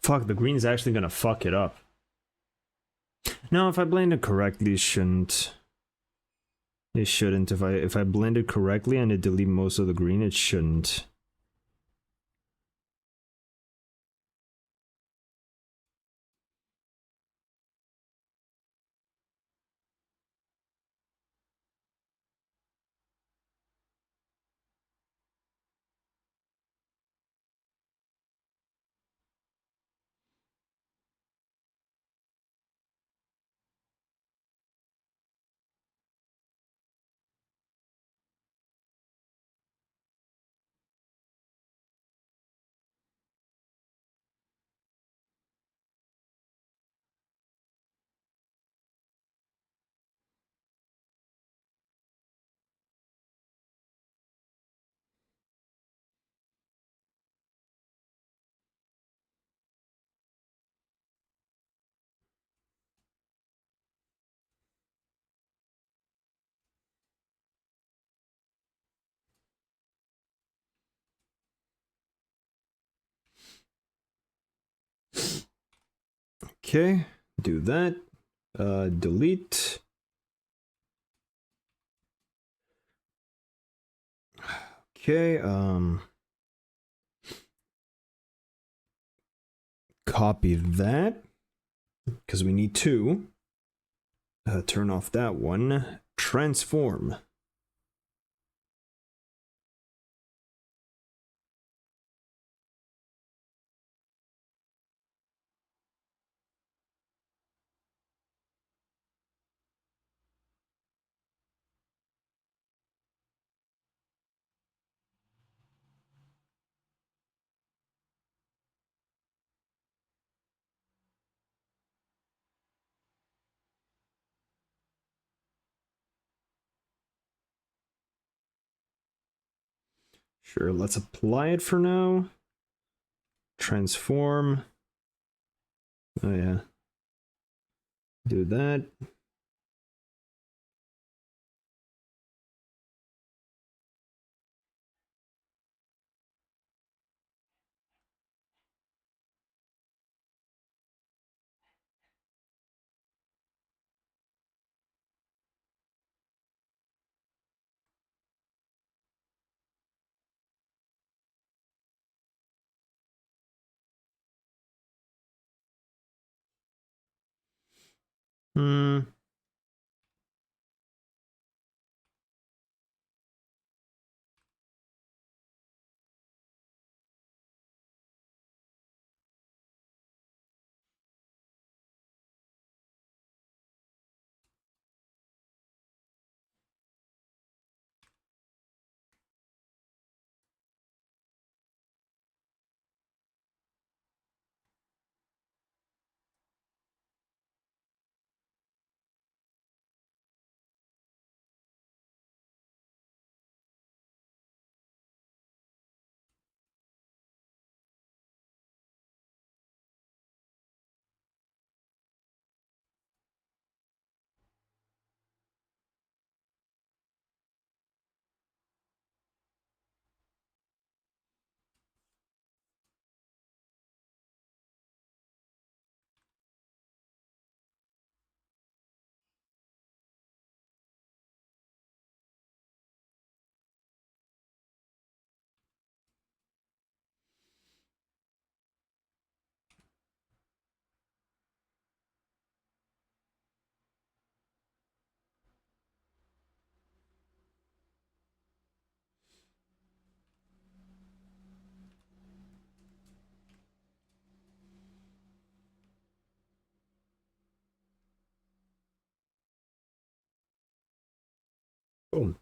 Fuck, the green's actually gonna fuck it up. No, if I blend it correctly, it shouldn't. It shouldn't. If I blend it correctly and it delete most of the green, it shouldn't. Okay, do that. Delete. Okay, copy that, because we need two. Turn off that one. Transform. Sure, let's apply it for now. Transform. Oh yeah. Do that. Hmm. Boom.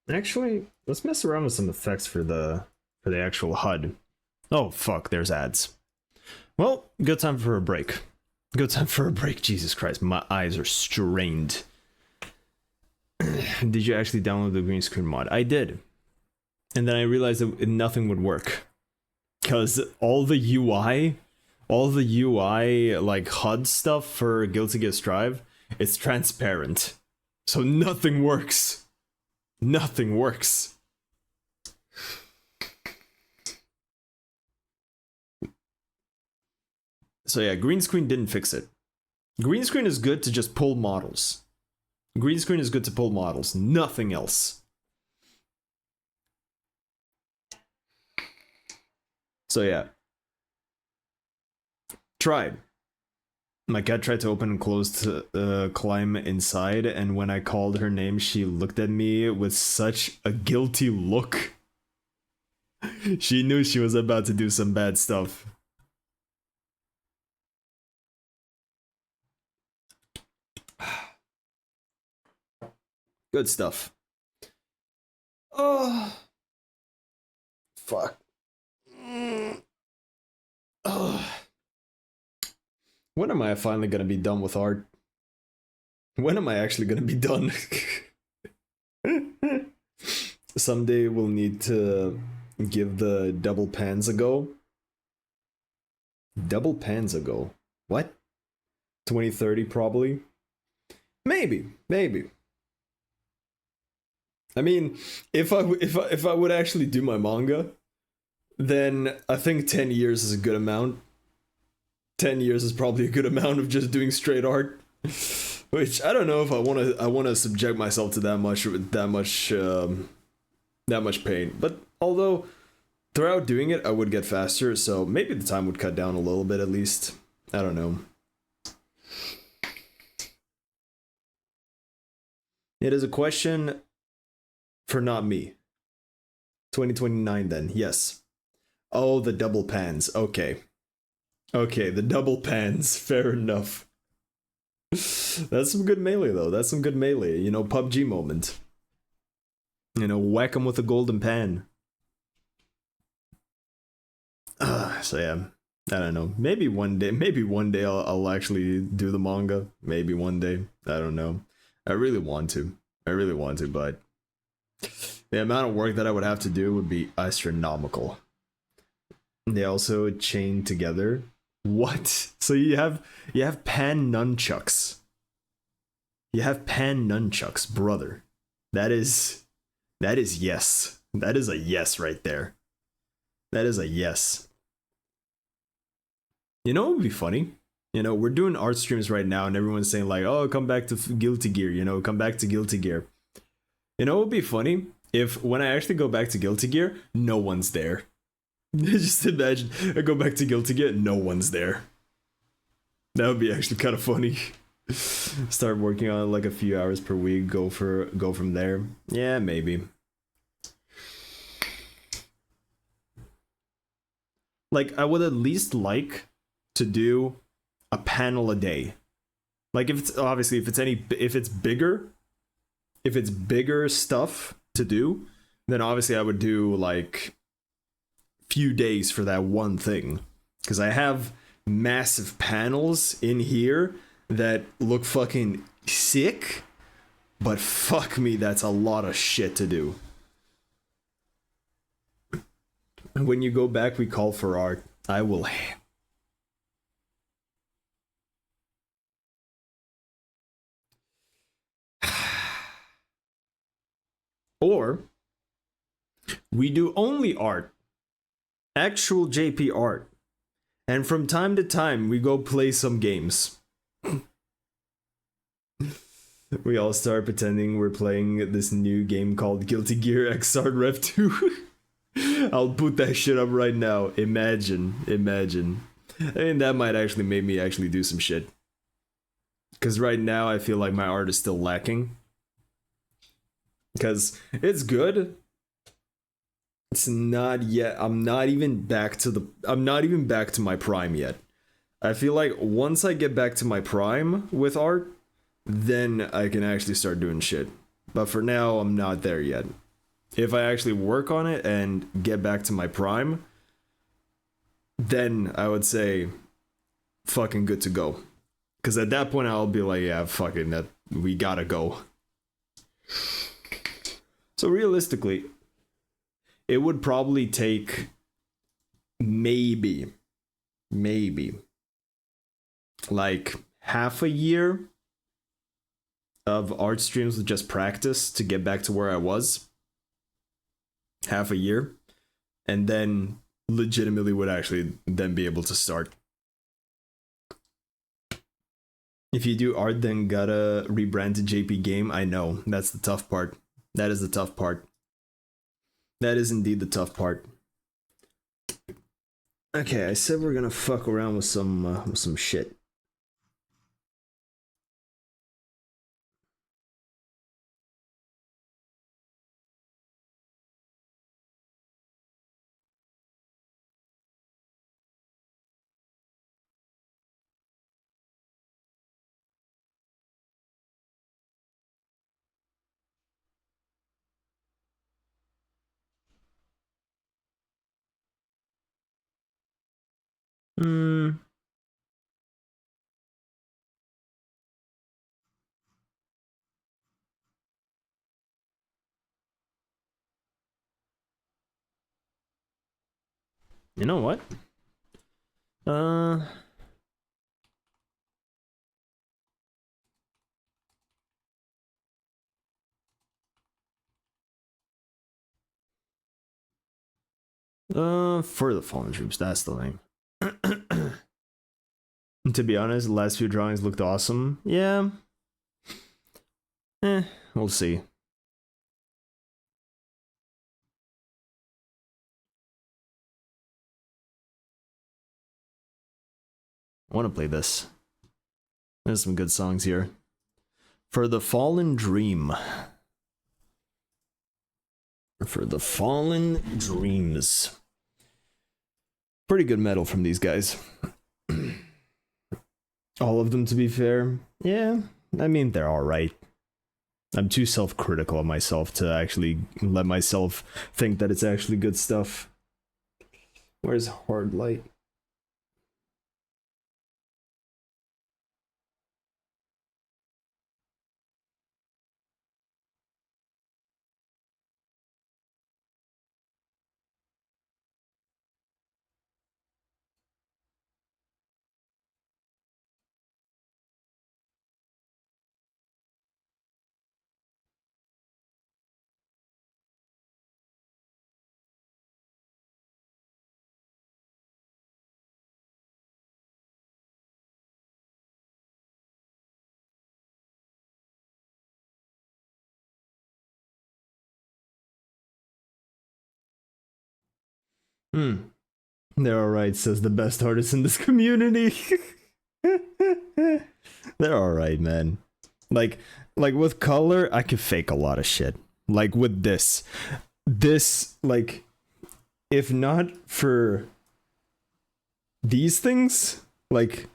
Actually, let's mess around with some effects for the actual HUD. Oh fuck, there's ads. Well, good time for a break. Good time for a break. Jesus Christ, my eyes are strained. Did you actually download the green screen mod? I did. And then I realized that nothing would work. Because all the UI like HUD stuff for Guilty Gear Strive, it's transparent. So nothing works. Nothing works. So yeah, green screen didn't fix it. Green screen is good to just pull models. Green screen is good to pull models, nothing else. So yeah. Tried. My cat tried to open and close to climb inside, and when I called her name, she looked at me with such a guilty look. She knew she was about to do some bad stuff. Good stuff. Oh. Fuck. Oh. When am I finally gonna be done with art? When am I actually gonna be done? Someday we'll need to give the double pans a go. Double pans a go? What? 2030 probably? Maybe. I mean, if I would actually do my manga, then I think 10 years is a good amount. 10 years is probably a good amount of just doing straight art. Which I don't know if I want to subject myself to that much pain. But although throughout doing it I would get faster, so maybe the time would cut down a little bit at least. I don't know. It is a question for not me. 2029 then. Yes. Oh, the double pans. Okay. Okay, the double pans. Fair enough. That's some good melee, though. That's some good melee. You know, PUBG moment. You know, whack him with a golden pan. So yeah, I don't know. Maybe one day I'll actually do the manga. Maybe one day. I don't know. I really want to, but the amount of work that I would have to do would be astronomical. They also chain together. What? So you have pan nunchucks. You have pan nunchucks, brother. That is yes. That is a yes right there. That is a yes. You know what would be funny? You know, we're doing art streams right now and everyone's saying like, oh, come back to Guilty Gear, you know, come back to Guilty Gear. You know what would be funny? If when I actually go back to Guilty Gear, no one's there. Just imagine I go back to Guilty Gear, no one's there. That would be actually kind of funny. Start working on it like a few hours per week, go from there. Yeah, maybe. Like I would at least like to do a panel a day. Like if it's bigger stuff to do, then obviously I would do like few days for that one thing, because I have massive panels in here that look fucking sick, but fuck me, that's a lot of shit to do. When you go back, we call for art. I will. Or we do only art. Actual JP art. And from time to time, we go play some games. We all start pretending we're playing this new game called Guilty Gear Xrd Rev 2. I'll put that shit up right now. Imagine. I mean, that might actually make me actually do some shit. Because right now, I feel like my art is still lacking. Because it's good. It's not yet. I'm not even back to my prime yet. I feel like once I get back to my prime with art, then I can actually start doing shit. But for now, I'm not there yet. If I actually work on it and get back to my prime, then I would say fucking good to go. Because at that point, I'll be like, yeah, fucking that, we gotta go. So realistically, it would probably take maybe like half a year of art streams with just practice to get back to where I was. Half a year. And then legitimately would actually then be able to start. If you do art, then gotta rebrand to JP Game. I know, that's the tough part. That is the tough part. That is indeed the tough part. Okay, I said we're gonna fuck around with some shit. You know what? For the Fallen Troops, that's the name. To be honest, the last few drawings looked awesome. Yeah. We'll see. I want to play this. There's some good songs here. For the Fallen Dream. For the Fallen Dreams. Pretty good metal from these guys. All of them, to be fair. Yeah, I mean, they're alright. I'm too self-critical of myself to actually let myself think that it's actually good stuff. Where's Hard Light? They're alright, says the best artist in this community. They're alright, man. Like with color, I could fake a lot of shit. Like with this, like, if not for these things, like,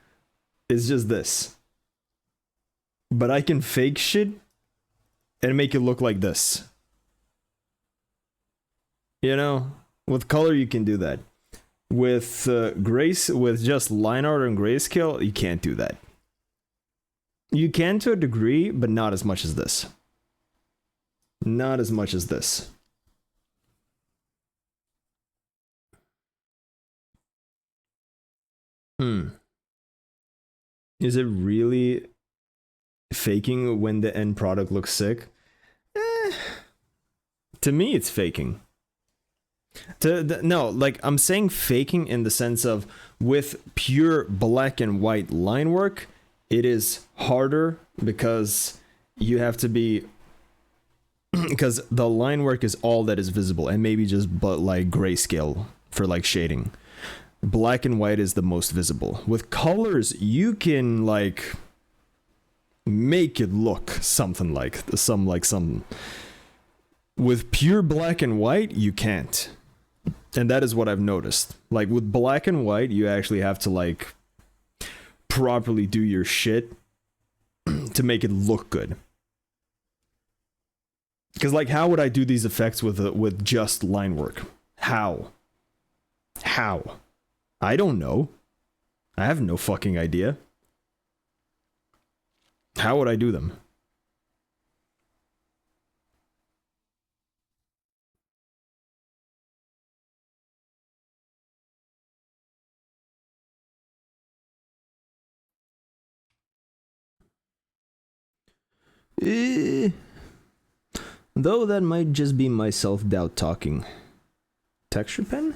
it's just this. But I can fake shit and make it look like this. You know? With color, you can do that. With with just line art and grayscale, you can't do that. You can to a degree, but not as much as this. Not as much as this. Is it really faking when the end product looks sick? To me, it's faking. No, like, I'm saying faking in the sense of with pure black and white line work, it is harder because you have to be, because the line work is all that is visible, and maybe just but like grayscale for like shading. Black and white is the most visible. With colors, you can like make it look something like some. With pure black and white, you can't. And that is what I've noticed. Like with black and white, you actually have to like properly do your shit to make it look good. Because like, how would I do these effects with just line work? How? I don't know. I have no fucking idea. How would I do them? Though that might just be my self-doubt talking. Texture pen?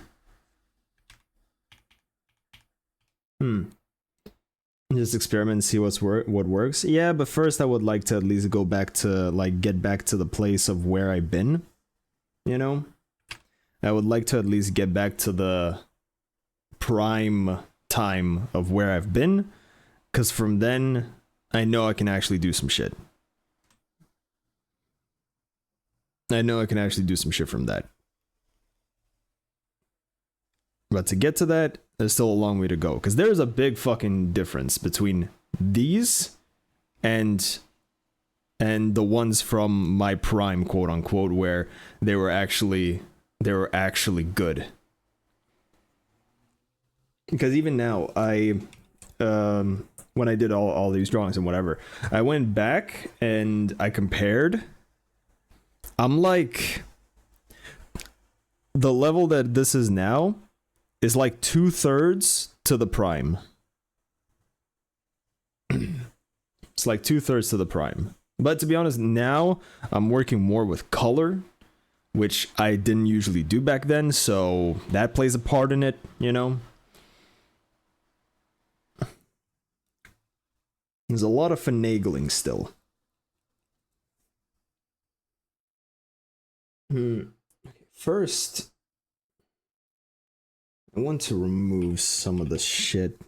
Just experiment and see what works. Yeah, but first I would like to at least go back to, like, get back to the place of where I've been. You know? I would like to at least get back to the prime time of where I've been. Because from then, I know I can actually do some shit. I know I can actually do some shit from that. But to get to that, there's still a long way to go. Because there's a big fucking difference between these and the ones from my prime, quote unquote, where they were actually good. Because even now, when I did all these drawings and whatever, I went back and I compared. I'm like, the level that this is now is like 2/3 to the prime. It's like 2/3 to the prime. But to be honest, now I'm working more with color. which I didn't usually do back then, so that plays a part in it, you know? There's a lot of finagling still. First, I want to remove some of the shit.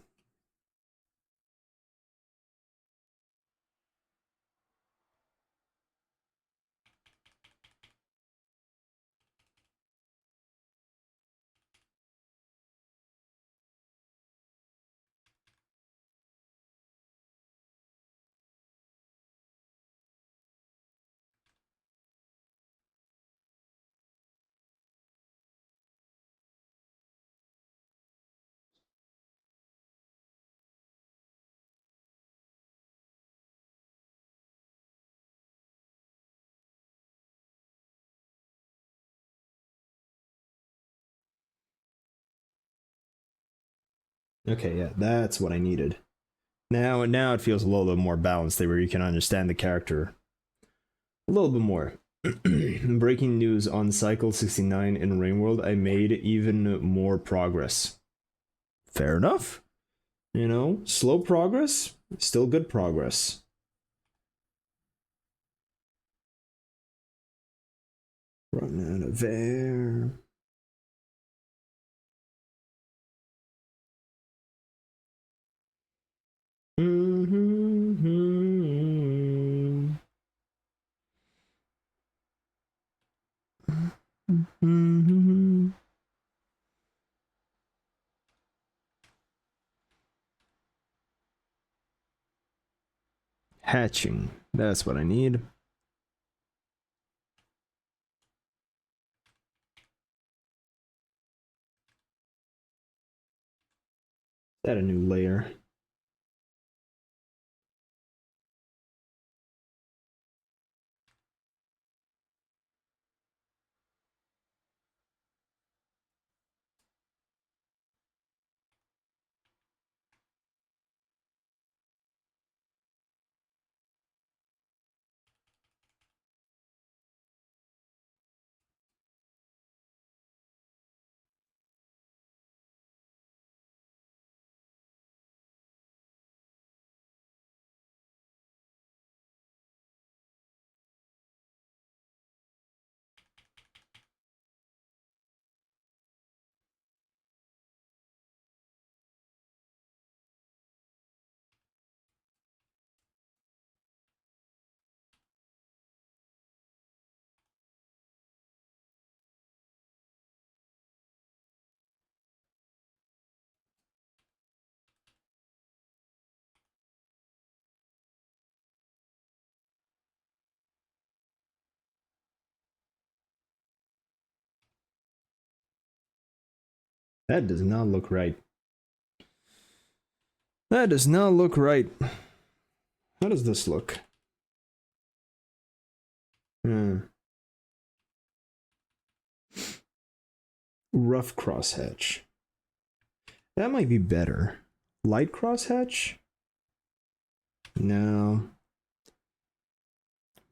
Okay, yeah, that's what I needed. Now it feels a little bit more balanced there, where you can understand the character a little bit more. Breaking news on Cycle 69 in Rainworld, I made even more progress. Fair enough. You know, slow progress, still good progress. Run out of air. Hatching. That's what I need. Add a new layer. That does not look right. That does not look right. How does this look? Rough crosshatch. That might be better. Light crosshatch? No.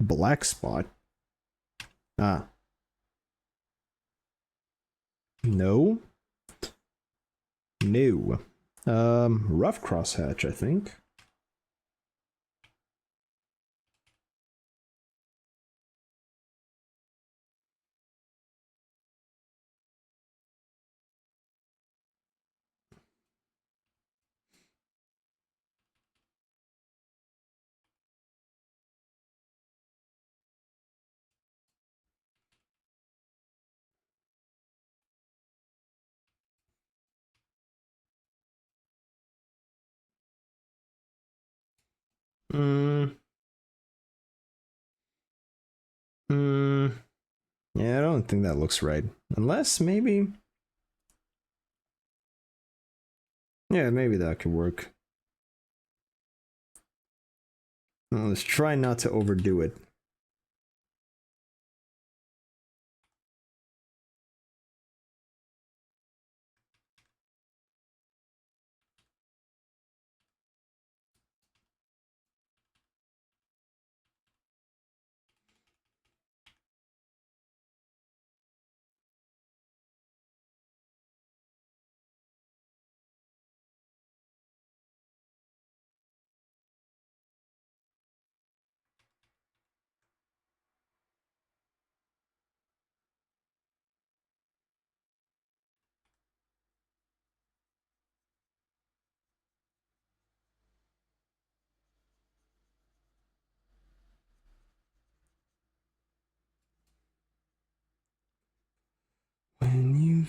Black spot? Ah. No. No. Rough crosshatch, I think. Yeah, I don't think that looks right. Unless, maybe... Yeah, maybe that could work. Well, let's try not to overdo it.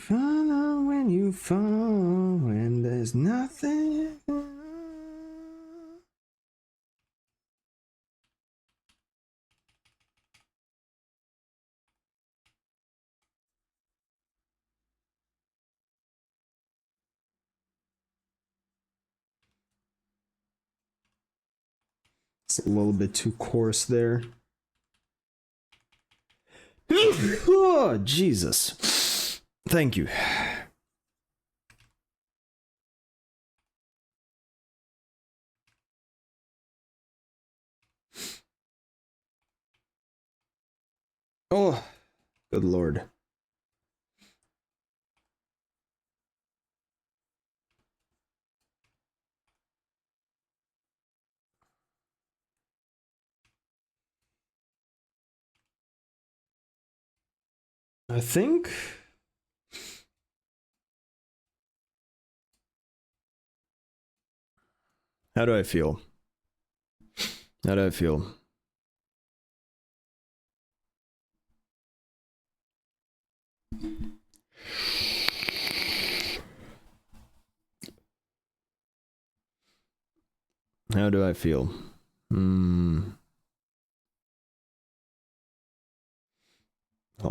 Follow when you fall, when there's nothing. It's a little bit too coarse there. Oh, Jesus. Thank you. Oh, good Lord. I think... How do I feel? How do I feel? How do I feel? Oh,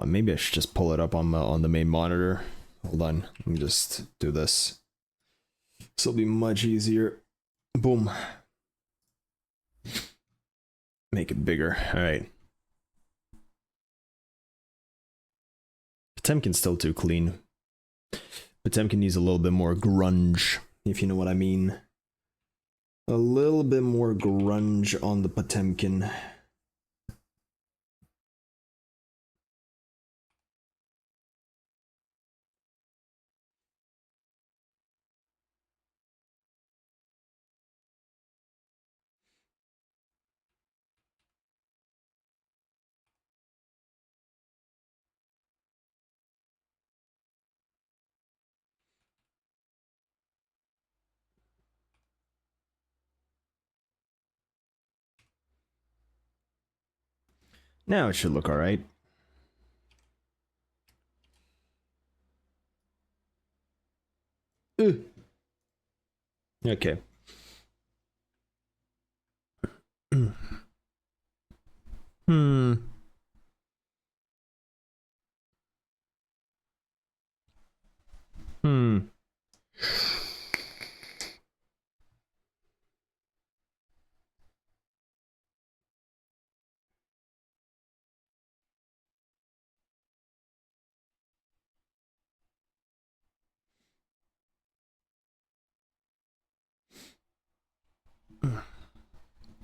maybe I should just pull it up on the main monitor. Hold on, let me just do this. This will be much easier. Boom. Make it bigger. All right. Potemkin's still too clean. Potemkin needs a little bit more grunge, if you know what I mean. A little bit more grunge on the Potemkin. Now it should look alright. Okay. Hmm.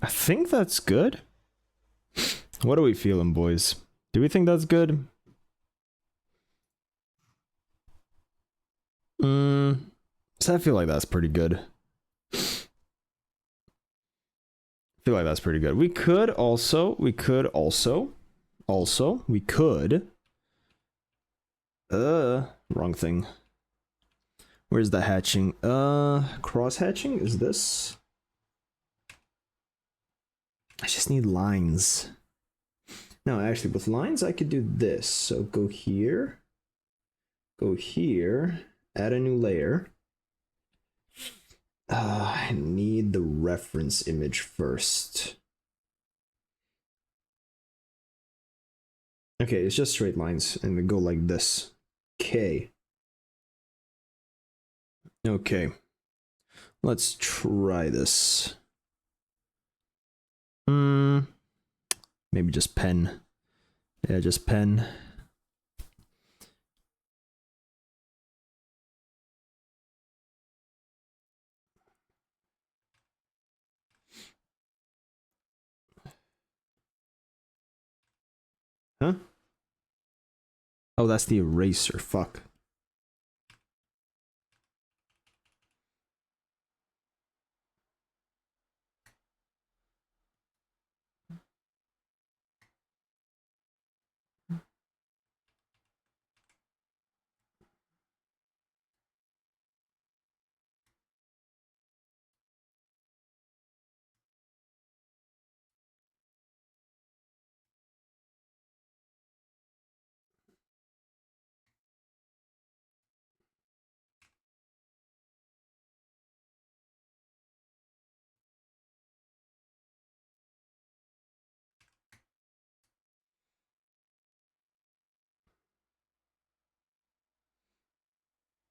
I think that's good. What are we feeling, boys? Do we think that's good? So I feel like that's pretty good. I feel like that's pretty good. We could also, wrong thing. Where's the hatching? Cross hatching? Is this? I just need lines. No, actually, with lines, I could do this. So go here, add a new layer. I need the reference image first. Okay, it's just straight lines, and we go like this. Okay. Okay. Let's try this. Maybe just pen. Yeah, just pen. Huh? Oh, that's the eraser. Fuck.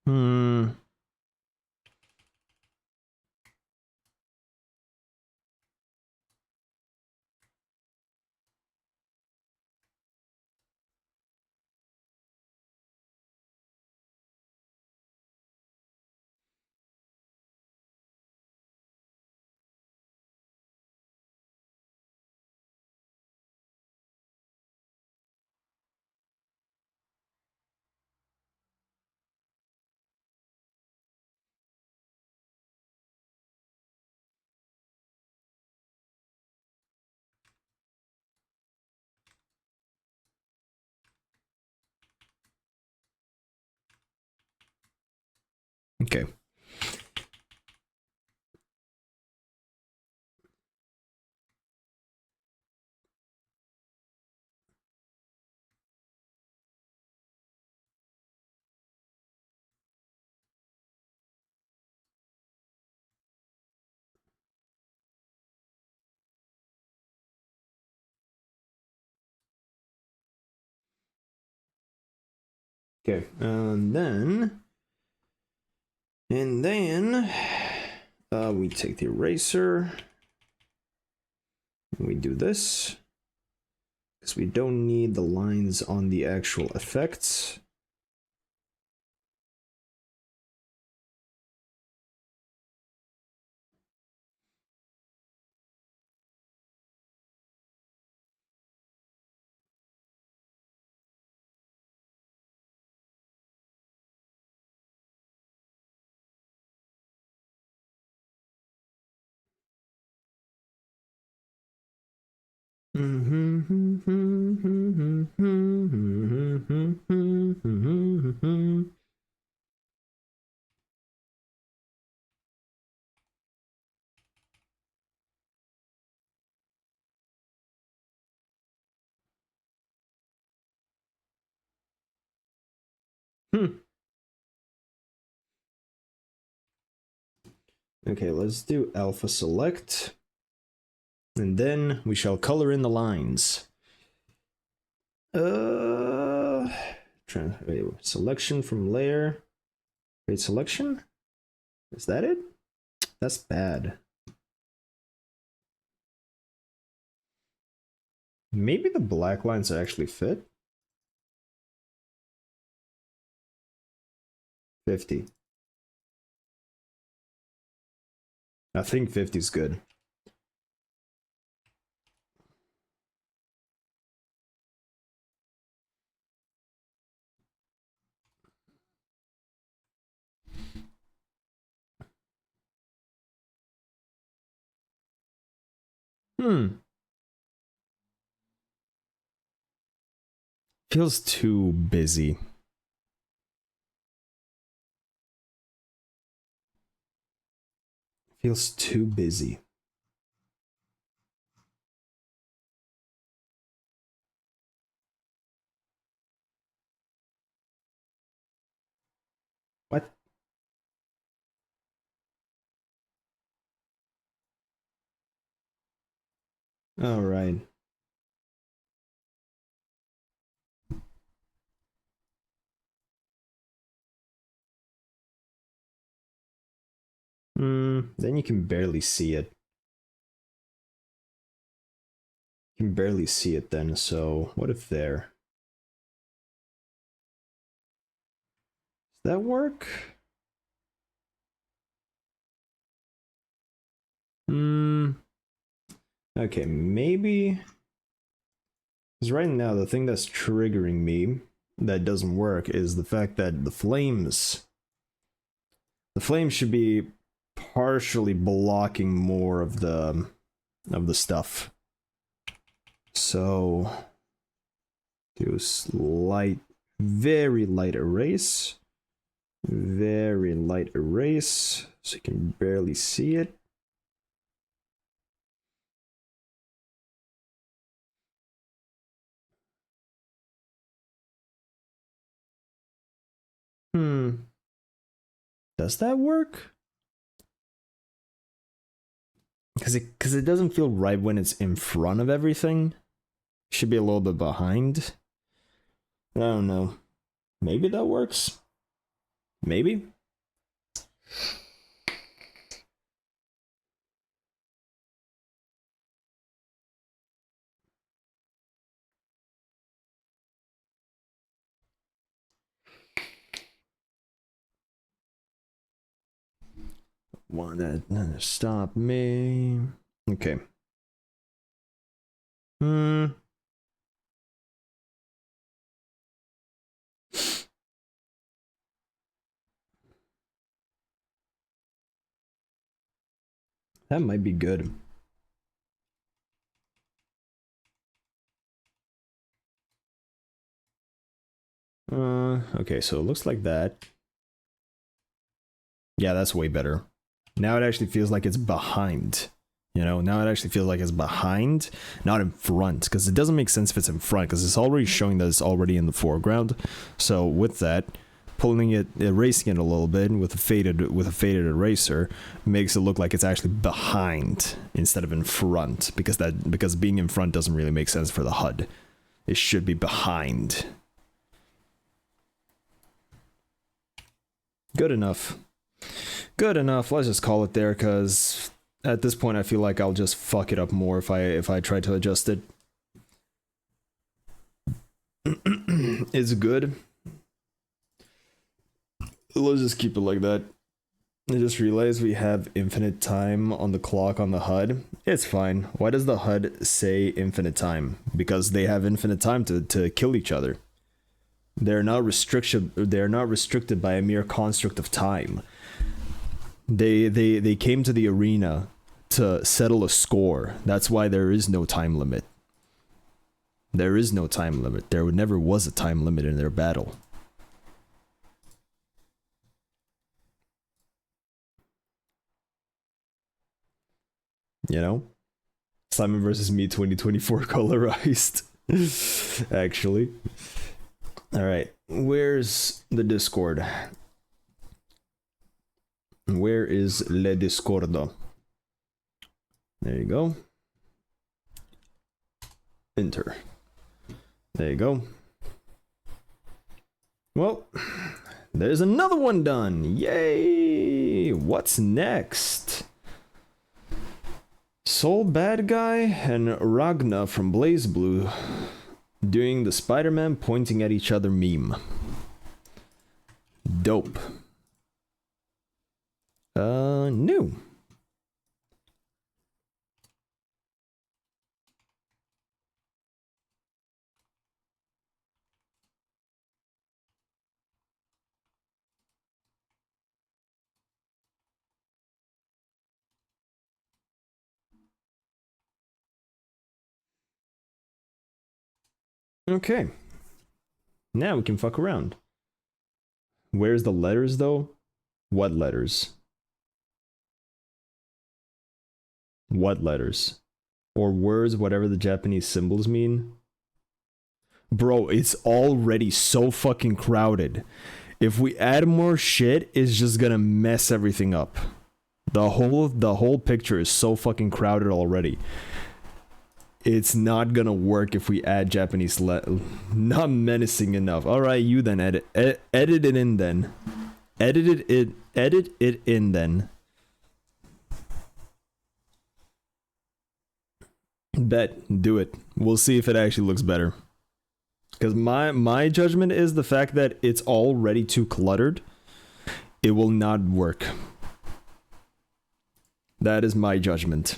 Hmm. Okay. Okay, and then we take the eraser and we do this because we don't need the lines on the actual effects. Okay, let's do alpha select. And then we shall color in the lines. Selection from layer. Wait, selection? Is that it? That's bad. Maybe the black lines actually fit. 50. I think 50 is good. Feels too busy. Feels too busy. What? All right. Then you can barely see it. You can barely see it then, so what if there? Does that work? Okay, maybe. Because right now, the thing that's triggering me that doesn't work is the fact that the flames should be partially blocking more of the stuff. So do light, very light erase, very light erase, so you can barely see it. Does that work? Because it doesn't feel right when it's in front of everything. Should be a little bit behind. I don't know. Maybe that works. Maybe? Wanna stop me? Okay. That might be good. Okay, so it looks like that. Yeah, that's way better. Now it actually feels like it's behind. You know, now it actually feels like it's behind, not in front, because it doesn't make sense if it's in front, because it's already showing that it's already in the foreground. So with that, pulling it, erasing it a little bit with a faded eraser makes it look like it's actually behind instead of in front, because being in front doesn't really make sense for the HUD. It should be behind. Good enough. Good enough. Let's just call it there, because at this point I feel like I'll just fuck it up more if I try to adjust it. It's good. Let's just keep it like that. I just realized we have infinite time on the clock on the HUD. It's fine. Why does the HUD say infinite time? Because they have infinite time to kill each other. They're not restricted by a mere construct of time. They came to the arena to settle a score. That's why there is no time limit. There is no time limit. There never was a time limit in their battle. You know? Simon versus Me 2024 colorized. Actually. Alright. Where's the Discord? Where is Le Discordo? There you go. Enter. There you go. Well, there's another one done. Yay! What's next? Soul Bad Guy and Ragna from Blaze Blue doing the Spider-Man pointing at each other meme. Dope. New. Okay. Now we can fuck around. Where's the letters though? What letters? What letters? Or words, whatever the Japanese symbols mean? Bro, it's already so fucking crowded. If we add more shit, it's just gonna mess everything up. The whole picture is so fucking crowded already. It's not gonna work if we add Japanese not menacing enough. Alright, you then edit it in then. Edit it in then. Bet, do it. We'll see if it actually looks better. Because my judgment is the fact that it's already too cluttered. It will not work. That is my judgment.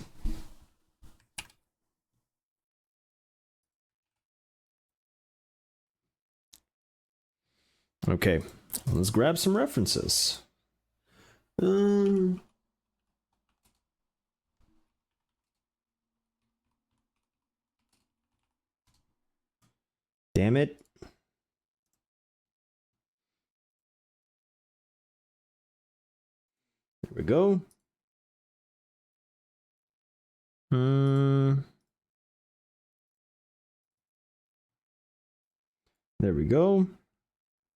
Okay, let's grab some references. Damn it. There we go. There we go.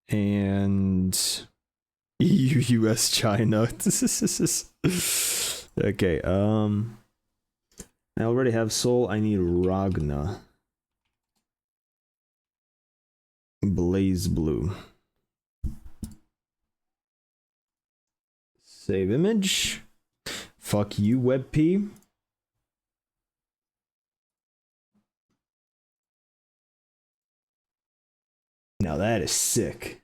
And EU, US, China. Okay, I already have Soul. I need Ragna. Blaze Blue. Save image. Fuck you, WebP. Now that is sick.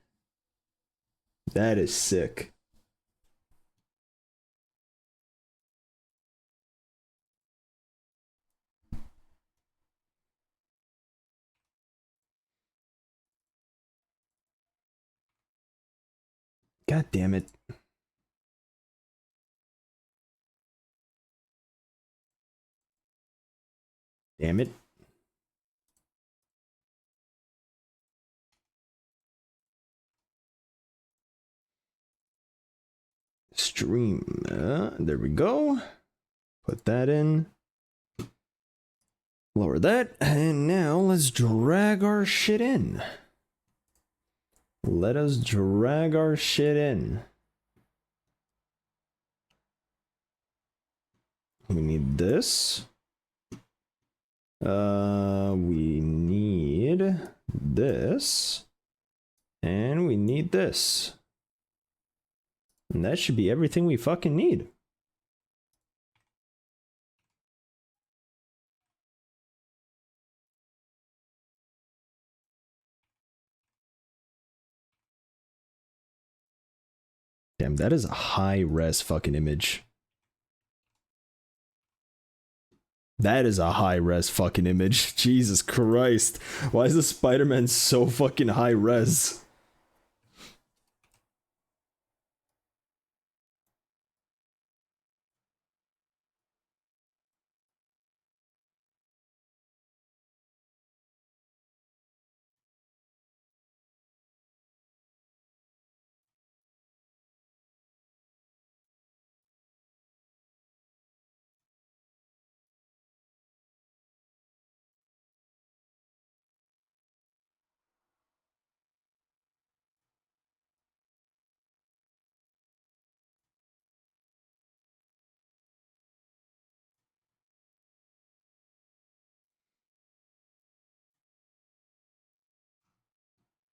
That is sick. God damn it. Damn it. Stream. There we go. Put that in. Lower that. And now let's drag our shit in. Let us drag our shit in. We need this. We need this. And we need this. And that should be everything we fucking need. Damn, that is a high-res fucking image. That is a high-res fucking image. Jesus Christ. Why is the Spider-Man so fucking high-res?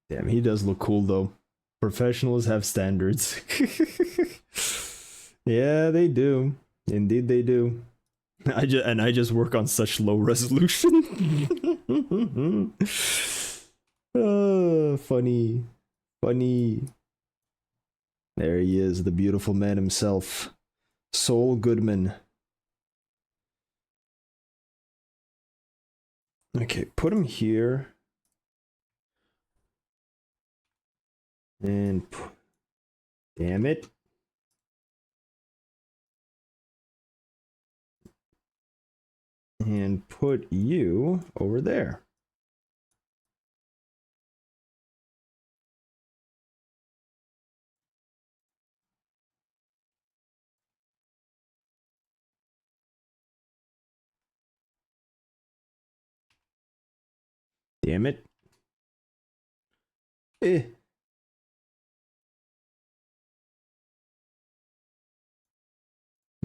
Damn, he does look cool though. Professionals have standards. Yeah, they do. Indeed they do. I just work on such low resolution. Funny. Funny. There he is, the beautiful man himself. Saul Goodman. Okay, put him here. And damn it. And put you over there. Damn it.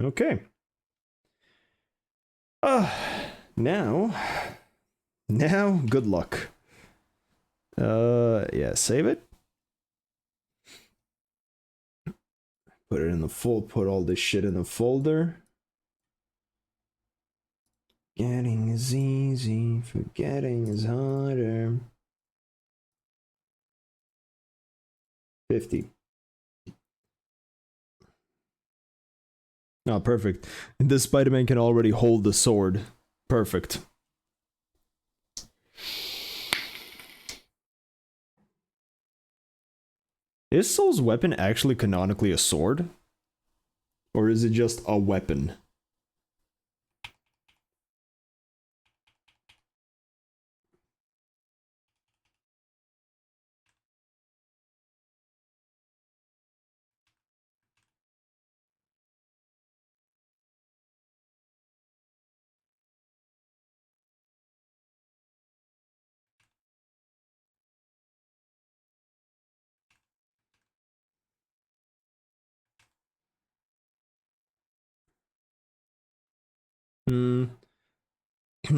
Okay. Now, good luck. Yeah, save it. Put it in the put all this shit in the folder. Getting is easy, forgetting is harder. 50. Oh, perfect. This Spider-Man can already hold the sword. Perfect. Is Soul's weapon actually canonically a sword? Or is it just a weapon?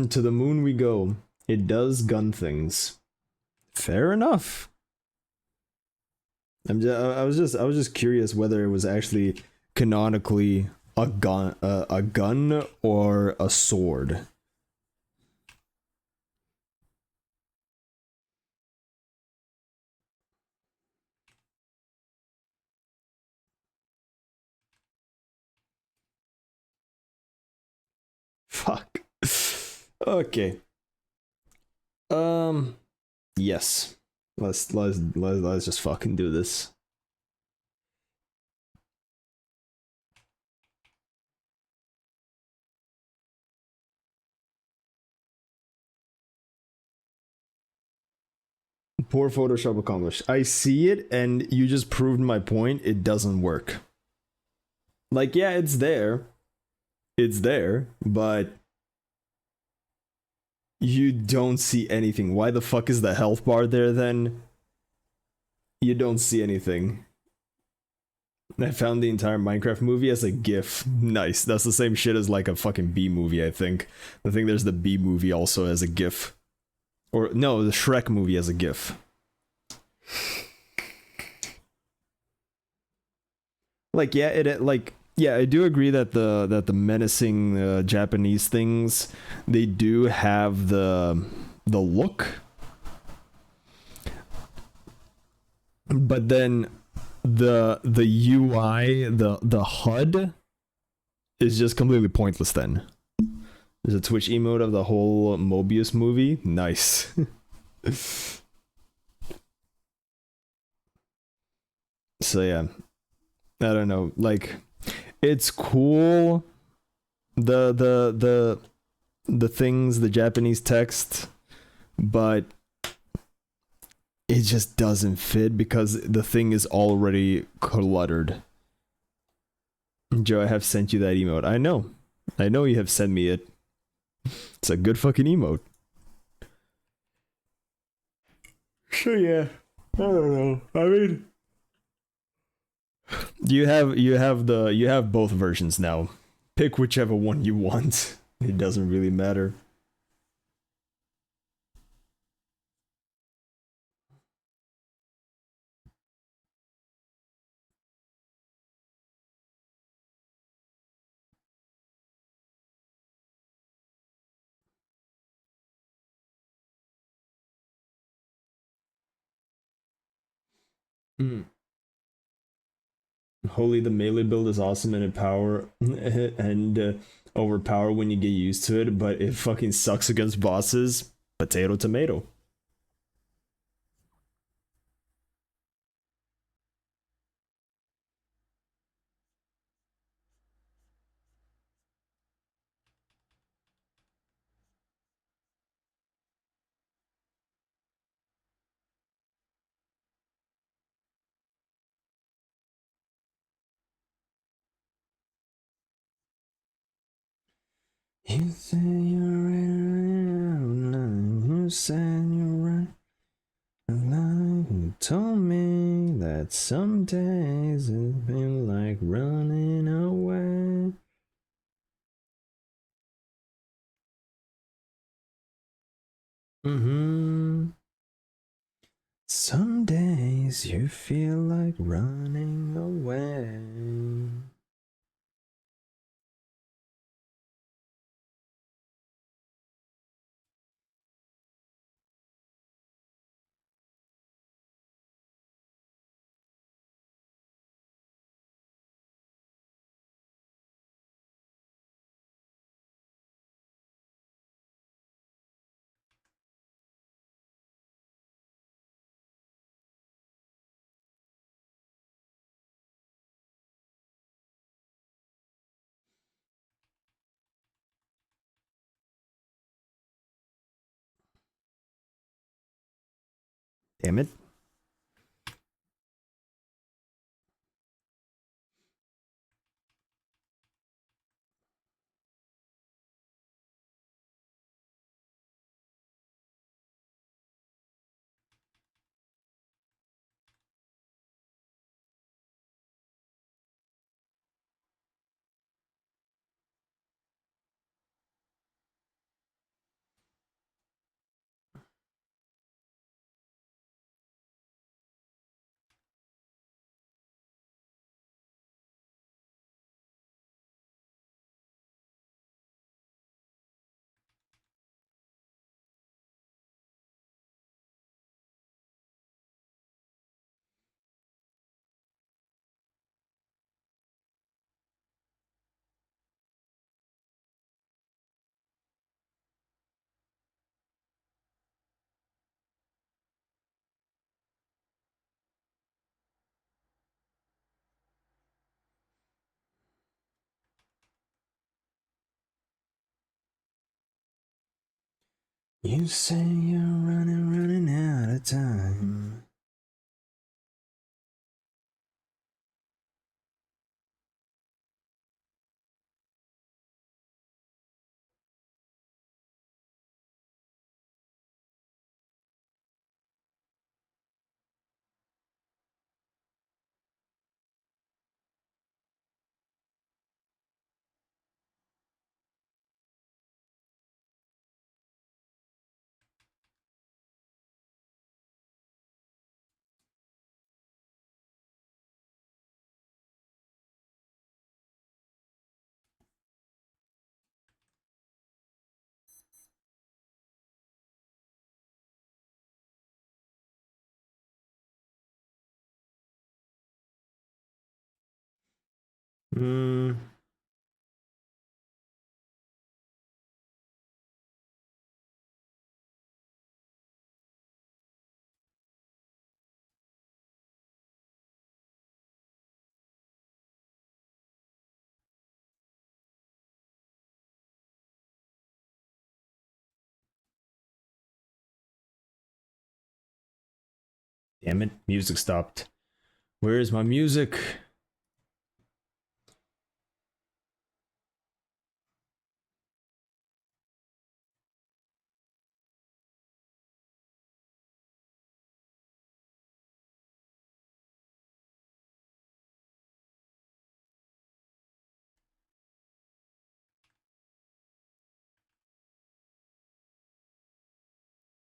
To the moon we go. It does gun things. Fair enough. I was just curious whether it was actually canonically a gun or a sword. Fuck. Okay. Yes. Let's just fucking do this. Poor Photoshop accomplished. I see it, and you just proved my point. It doesn't work. Like, yeah, it's there. It's there, but you don't see anything. Why the fuck is the health bar there then? You don't see anything. I found the entire Minecraft movie as a GIF. Nice. That's the same shit as like a fucking B movie, I think. I think there's the B movie also as a GIF. Or no, the Shrek movie as a GIF. Like, yeah, yeah, I do agree that the menacing Japanese things, they do have the look, but then the UI, the HUD is just completely pointless. Then there's a Twitch emote of the whole Mobius movie. Nice. So yeah, I don't know, like, it's cool, the things, the Japanese text, but it just doesn't fit because the thing is already cluttered. Joe, I have sent you that emote. I know you have sent me it. It's a good fucking emote. Sure, yeah. I don't know. I mean, you have both versions now. Pick whichever one you want. It doesn't really matter. Mm. Holy, the melee build is awesome and empower and overpower when you get used to it, but it fucking sucks against bosses. Potato tomato. You say you're right, you said you're right. You told me that some days it's been like running away. Some days you feel like running away. Damn it. You say you're running out of time. Hmm. Damn it, music stopped. Where is my music?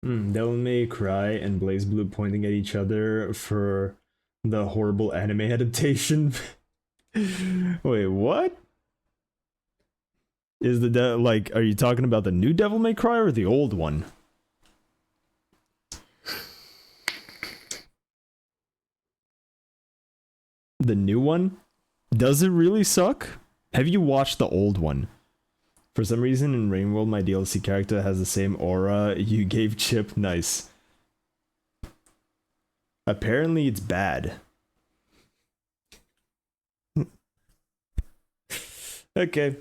Devil May Cry and Blaze Blue pointing at each other for the horrible anime adaptation. Wait, what? Is the like, are you talking about the new Devil May Cry or the old one? The new one? Does it really suck? Have you watched the old one? For some reason in Rainworld my DLC character has the same aura you gave Chip. Nice. Apparently it's bad. Okay.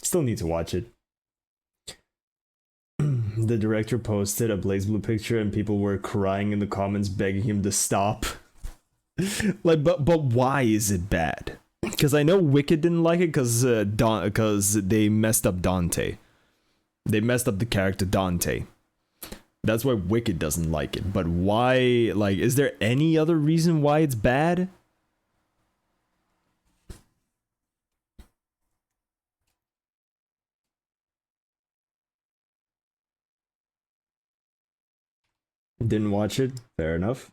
Still need to watch it. The director posted a Blaze Blue picture and people were crying in the comments begging him to stop. Like, but why is it bad? Because I know Wicked didn't like it because they messed up Dante. They messed up the character Dante. That's why Wicked doesn't like it. But why, like, is there any other reason why it's bad? Didn't watch it? Fair enough.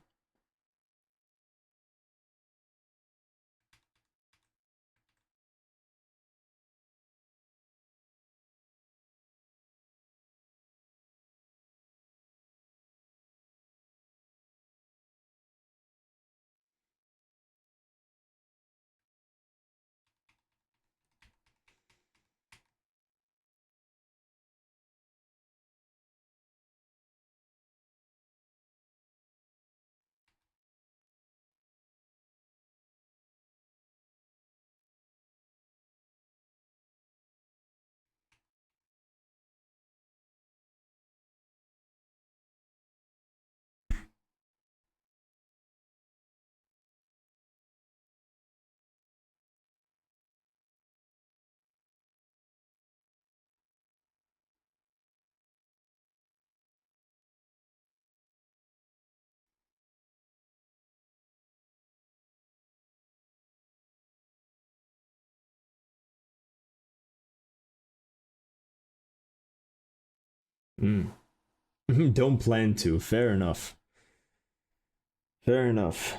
Don't plan to. Fair enough. Fair enough.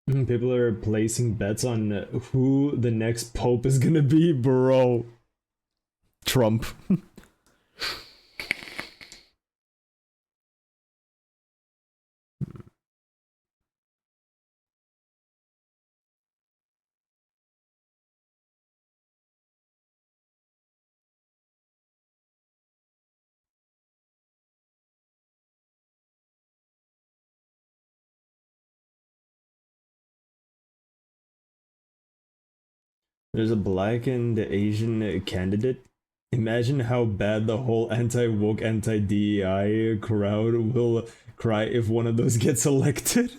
People are placing bets on who the next pope is gonna be, bro. Trump. There's a black and Asian candidate. Imagine how bad the whole anti-woke, anti-DEI crowd will cry if one of those gets elected.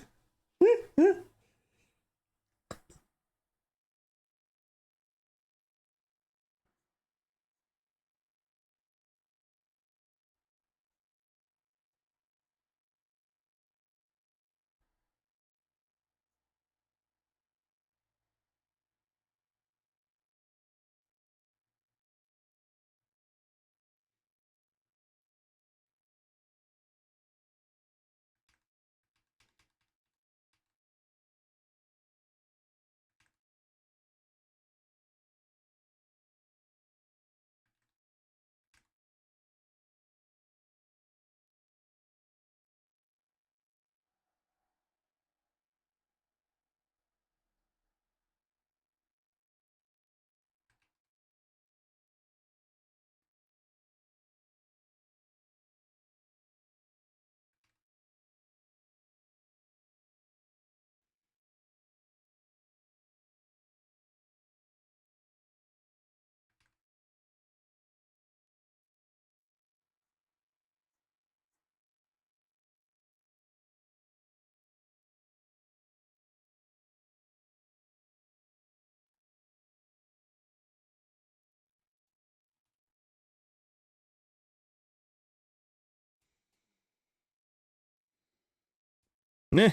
Nah.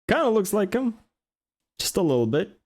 Kinda looks like him. Just a little bit.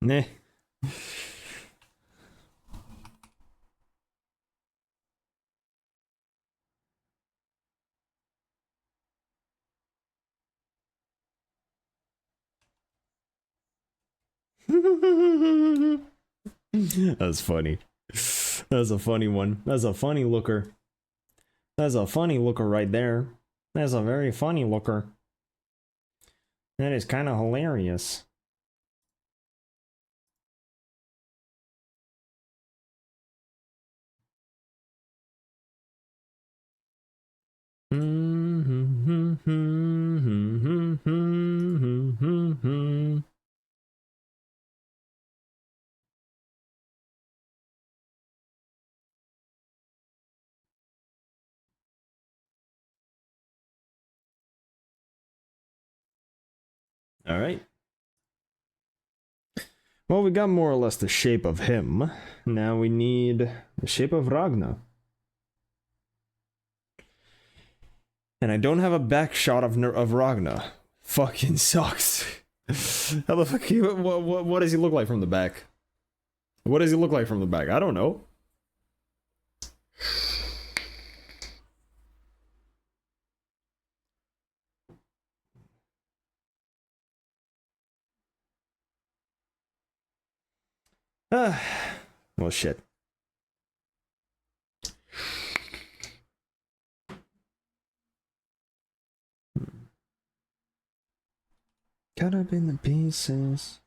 Nah. That's funny. That's a funny one. That's a funny looker. That's a funny looker right there. That's a very funny looker. That is kind of hilarious. All right. Well, we got more or less the shape of him. Now we need the shape of Ragna. And I don't have a back shot of Ragna. Fucking sucks. How the fuck? What does he look like from the back? What does he look like from the back? I don't know. Well, shit. Cut up in the pieces.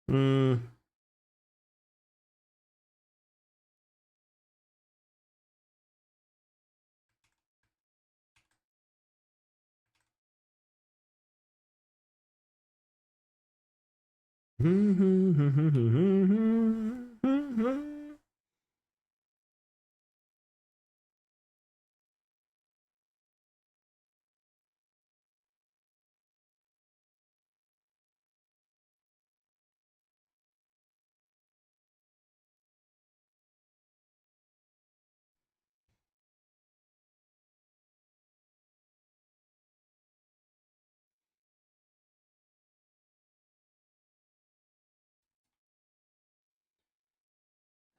Hmm.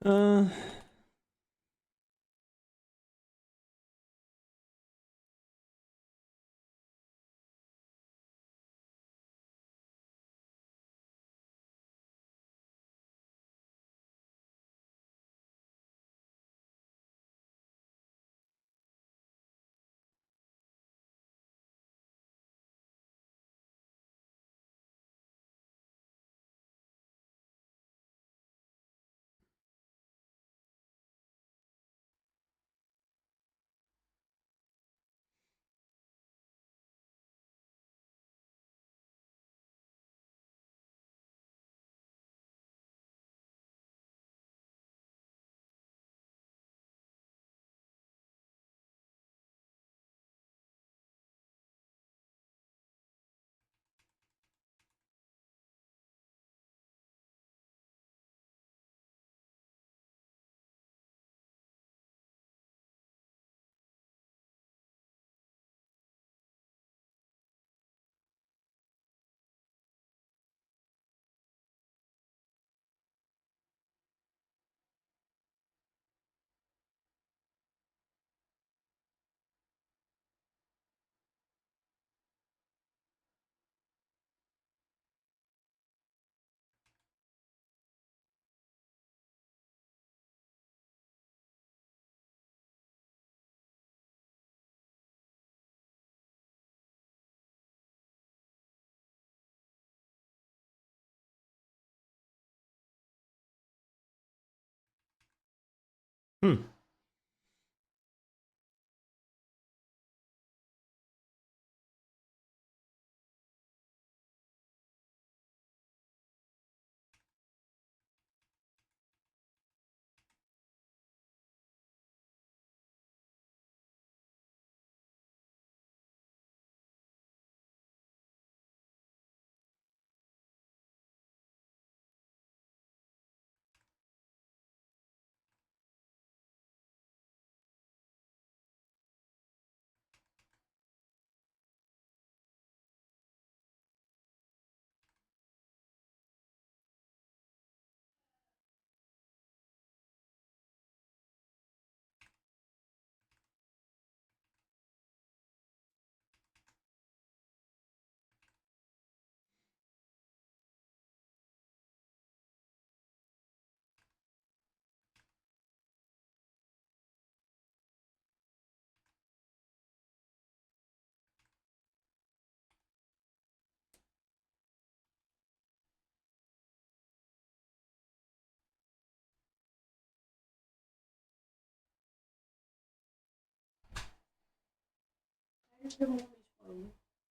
Uh. Hmm.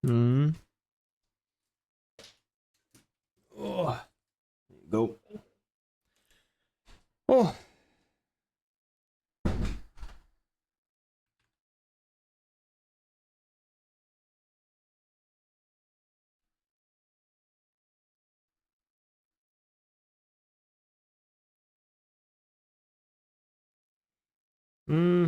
Hmm. Oh. There you go. Oh. Hmm.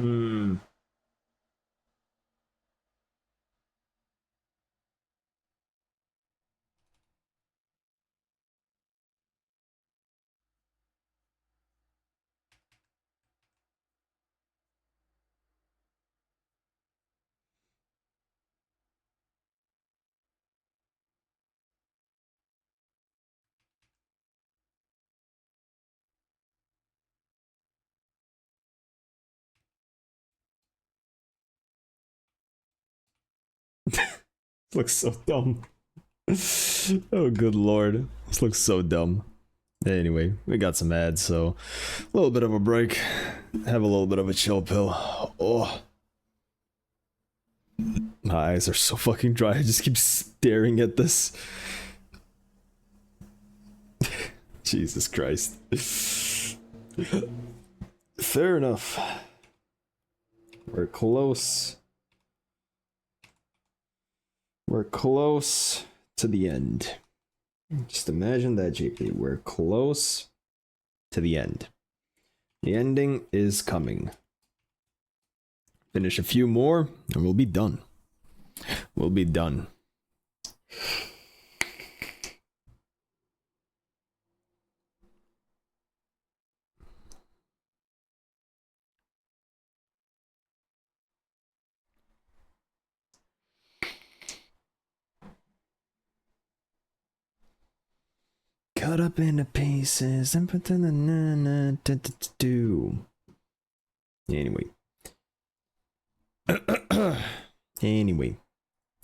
Hmm. Looks so dumb. Oh, good lord. This looks so dumb. Anyway, we got some ads, so a little bit of a break. Have a little bit of a chill pill. Oh. My eyes are so fucking dry. I just keep staring at this. Jesus Christ. Fair enough. We're close. We're close to the end. Just imagine that, JP. We're close to the end. The ending is coming. Finish a few more, and we'll be done. We'll be done. Cut up into pieces and put in the Anyway.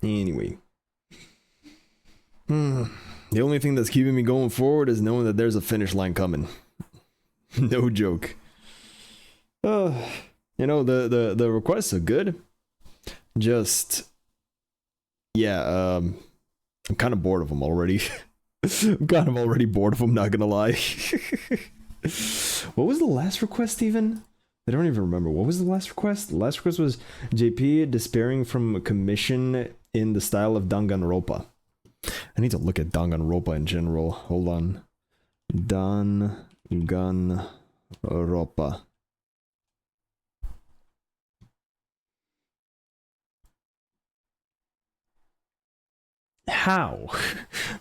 Anyway. The only thing that's keeping me going forward is knowing that there's a finish line coming. No joke. You know, the requests are good. Just, yeah, I'm kind of bored of them already. I'm kind of already bored of them, not gonna lie. What was the last request even? I don't even remember. What was the last request? The last request was JP despairing from a commission in the style of Danganronpa. I need to look at Danganronpa in general. Hold on. Danganronpa. How?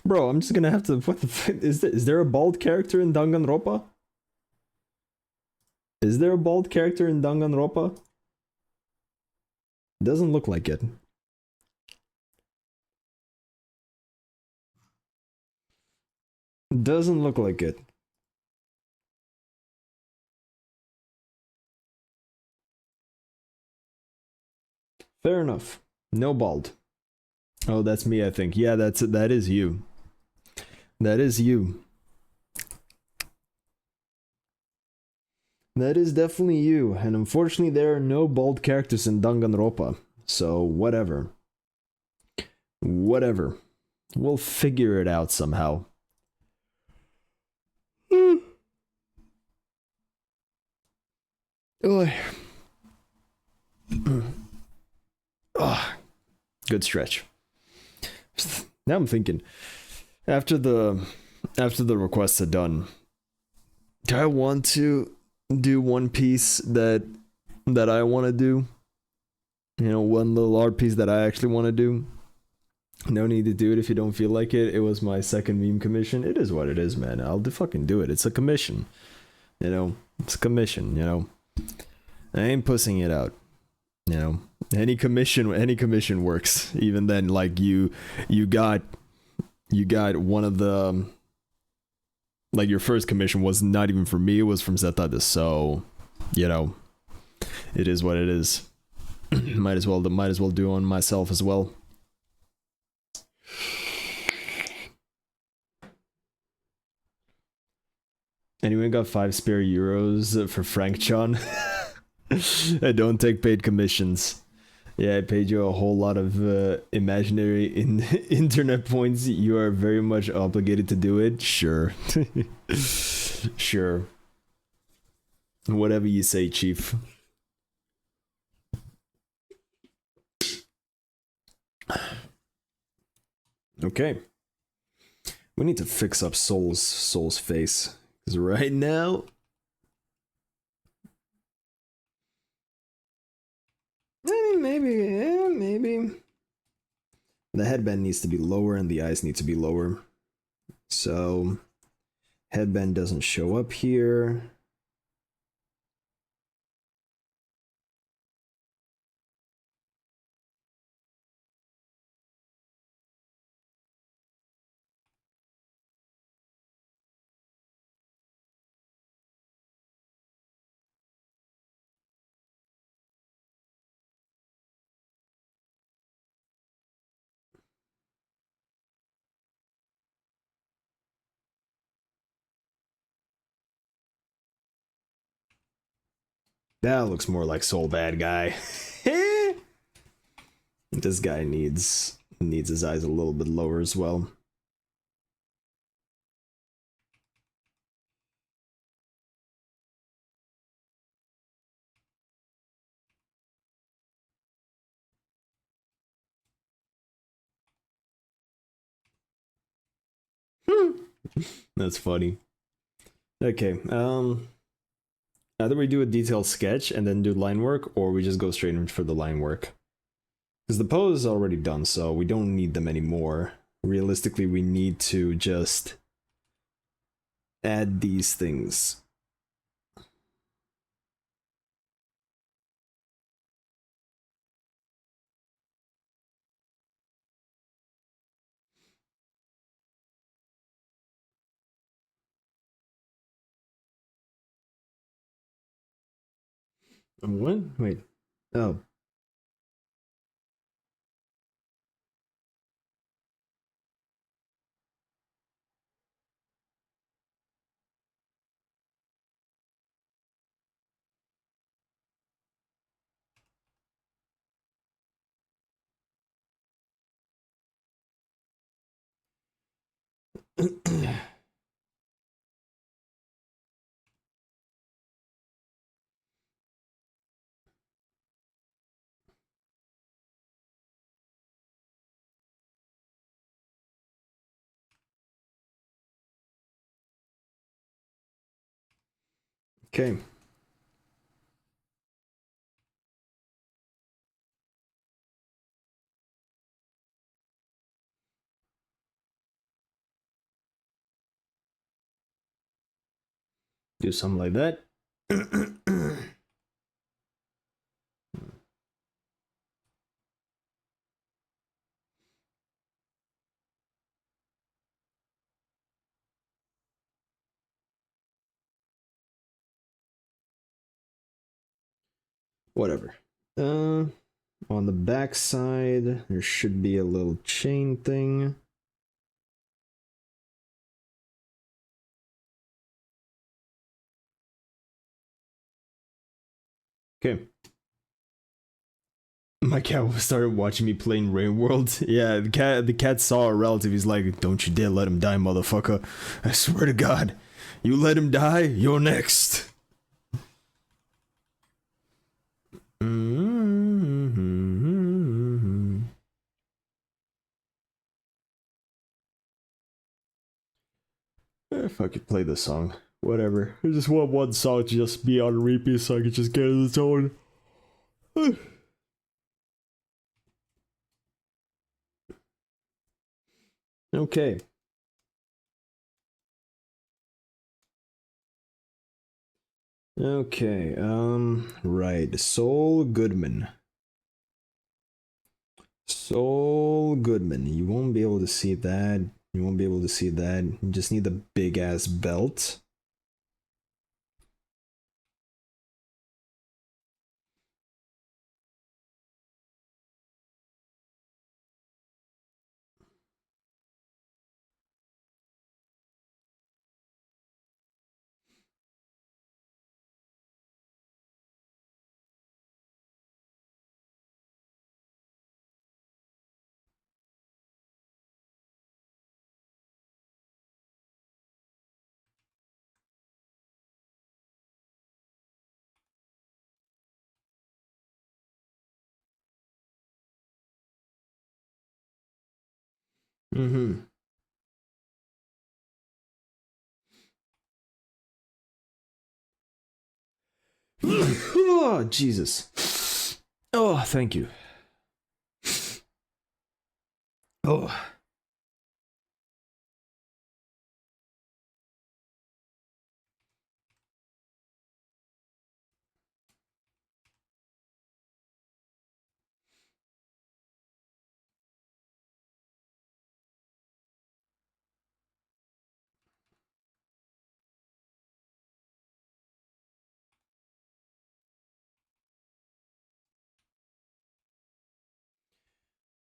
Bro, I'm just gonna have to... What the fuck? Is there a bald character in Danganronpa? Is there a bald character in Danganronpa? Doesn't look like it. Doesn't look like it. Fair enough. No bald. Oh, that's me, I think. Yeah, that is you. That is you. That is definitely you. And unfortunately, there are no bald characters in Danganronpa. So, whatever. Whatever. We'll figure it out somehow. Oh, good stretch. Now I'm thinking, after the requests are done, do I want to do one piece that I want to do? You know, one little art piece that I actually want to do. No need to do it if you don't feel like it. It was my second meme commission. It is what it is, man. I'll fucking do it. It's a commission. You know, it's a commission, you know. I ain't pussing it out. You know, any commission works. Even then, like you got one of the, like, your first commission was not even for me, it was from Zetadis, so, you know, it is what it is. might as well do on myself as well. Anyone got 5 spare euros for Frank Chan? I don't take paid commissions. Yeah, I paid you a whole lot of imaginary internet points. You are very much obligated to do it. Sure. Sure. Whatever you say, Chief. Okay. We need to fix up Soul's face. Because right now... Maybe. The headband needs to be lower and the eyes need to be lower. So, headband doesn't show up here. That looks more like Soul Bad Guy. This guy needs his eyes a little bit lower as well. That's funny. Okay, either we do a detailed sketch and then do line work, or we just go straight in for the line work. Because the pose is already done, so we don't need them anymore. Realistically, we need to just add these things. What? Wait. Oh. Okay. Do something like that. Whatever. On the back side, there should be a little chain thing. Okay. My cat started watching me playing Rain World. Yeah, the cat saw a relative. He's like, "Don't you dare let him die, motherfucker! I swear to God, you let him die, you're next." If I could play the song, whatever. I just want one song to just be on repeat so I could just get in the tone. Okay. Okay, right. Saul Goodman. Saul Goodman. You won't be able to see that. You won't be able to see that. You just need the big ass belt. Mm-hmm. Oh, Jesus. Oh, thank you. Oh.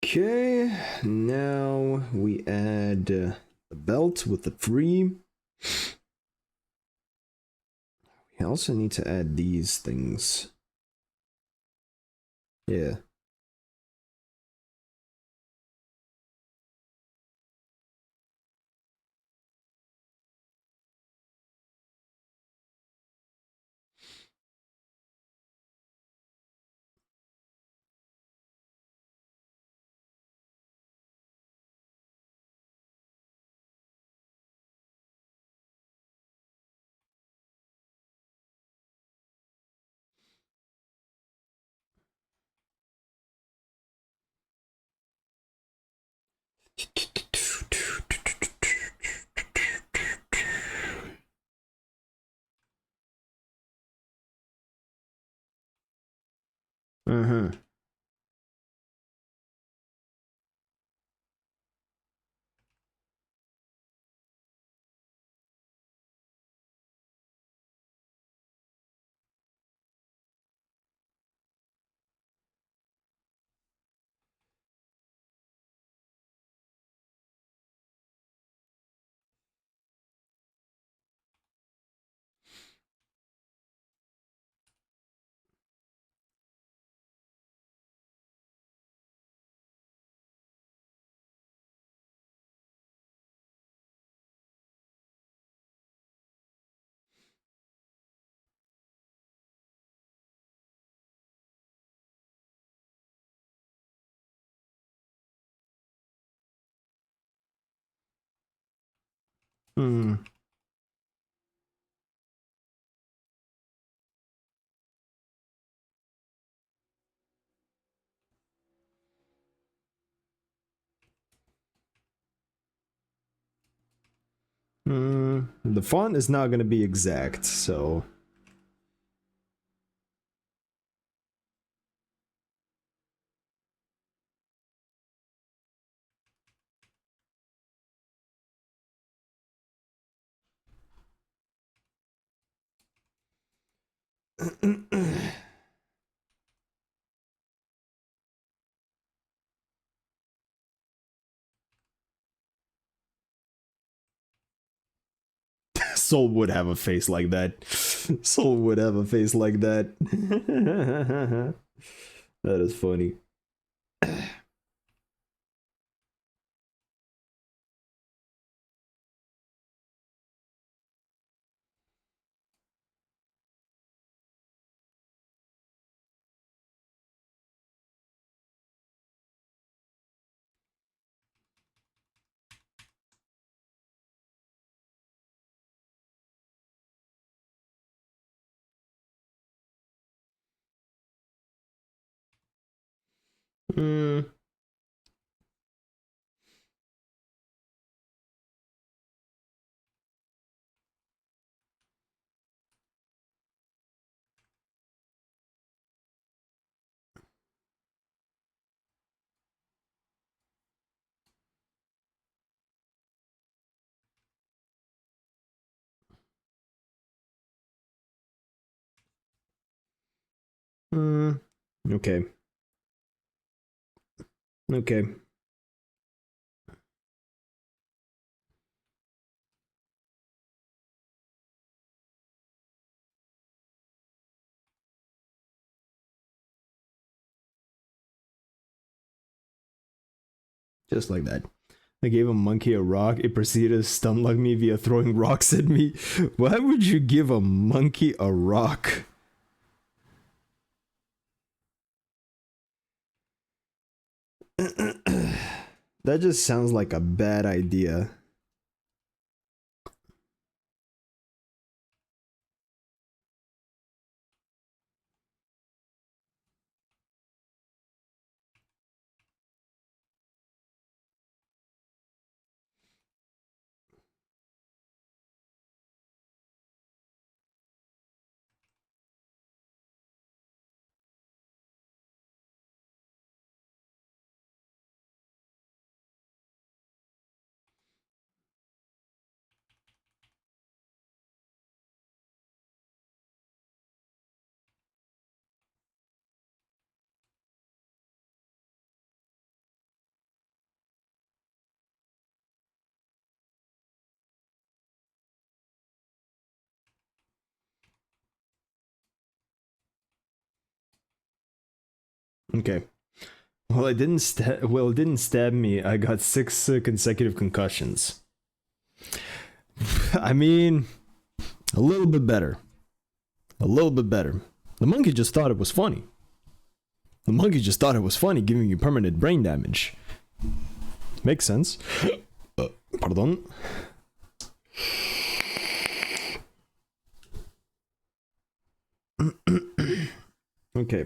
Okay, now we add the belt with the free. We I also need to add these things. Yeah. Mm-hmm. Hmm. The font is not gonna be exact, so Soul would have a face like that. Soul would have a face like that. That is funny. Hmm. Hmm. Okay. Okay. Just like that. I gave a monkey a rock. It proceeded to stunlock me via throwing rocks at me. Why would you give a monkey a rock? That just sounds like a bad idea. Okay. Well, it didn't stab me. I got 6 consecutive concussions. I mean, a little bit better. A little bit better. The monkey just thought it was funny. The monkey just thought it was funny giving you permanent brain damage. Makes sense. Pardon. Okay.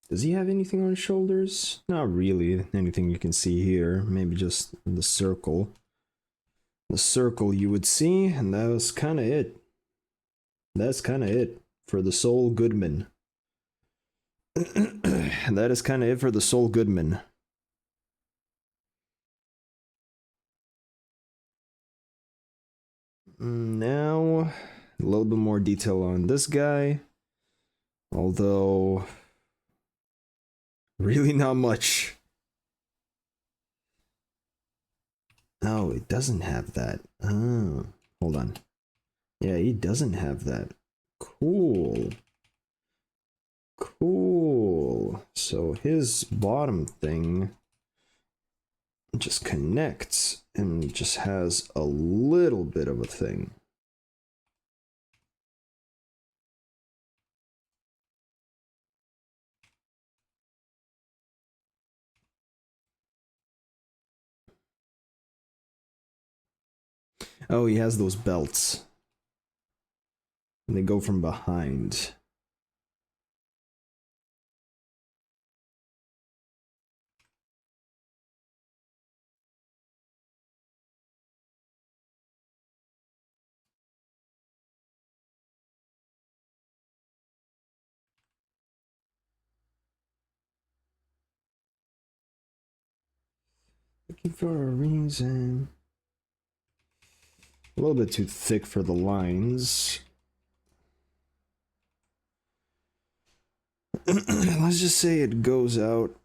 Does he have anything on his shoulders? Not really. Anything you can see here. Maybe just the circle. The circle you would see, and that was kind of it. That's kind of it for the Saul Goodman. That is kind of it for the Saul Goodman. Now, a little bit more detail on this guy. Although, really not much. Oh, it doesn't have that. Oh, hold on. Yeah, he doesn't have that. Cool. Cool. So his bottom thing just connects and just has a little bit of a thing. Oh, he has those belts. And they go from behind. Looking for a reason. A little bit too thick for the lines. Let's just say it goes out.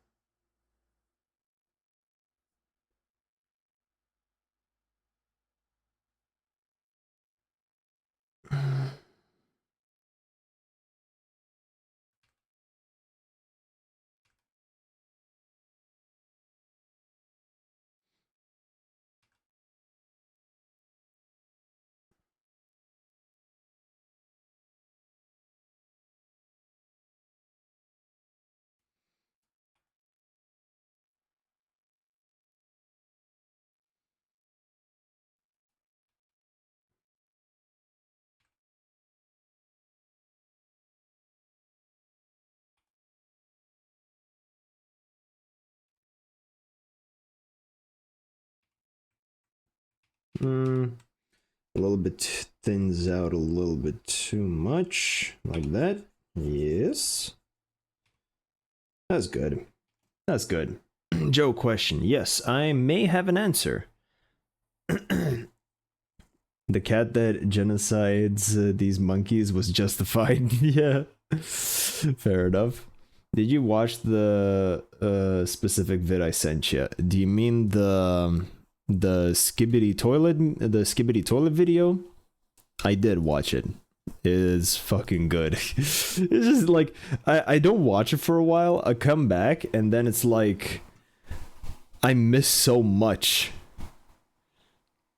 A little bit thins out a little bit too much, like that. Yes. That's good. That's good. Joe question. Yes, I may have an answer. The cat that genocides these monkeys was justified. Yeah. Fair enough. Did you watch the specific vid I sent you? Do you mean the Skibbity toilet video? I did watch it. It is fucking good. It's just like I don't watch it for a while. I come back and then it's like I miss so much.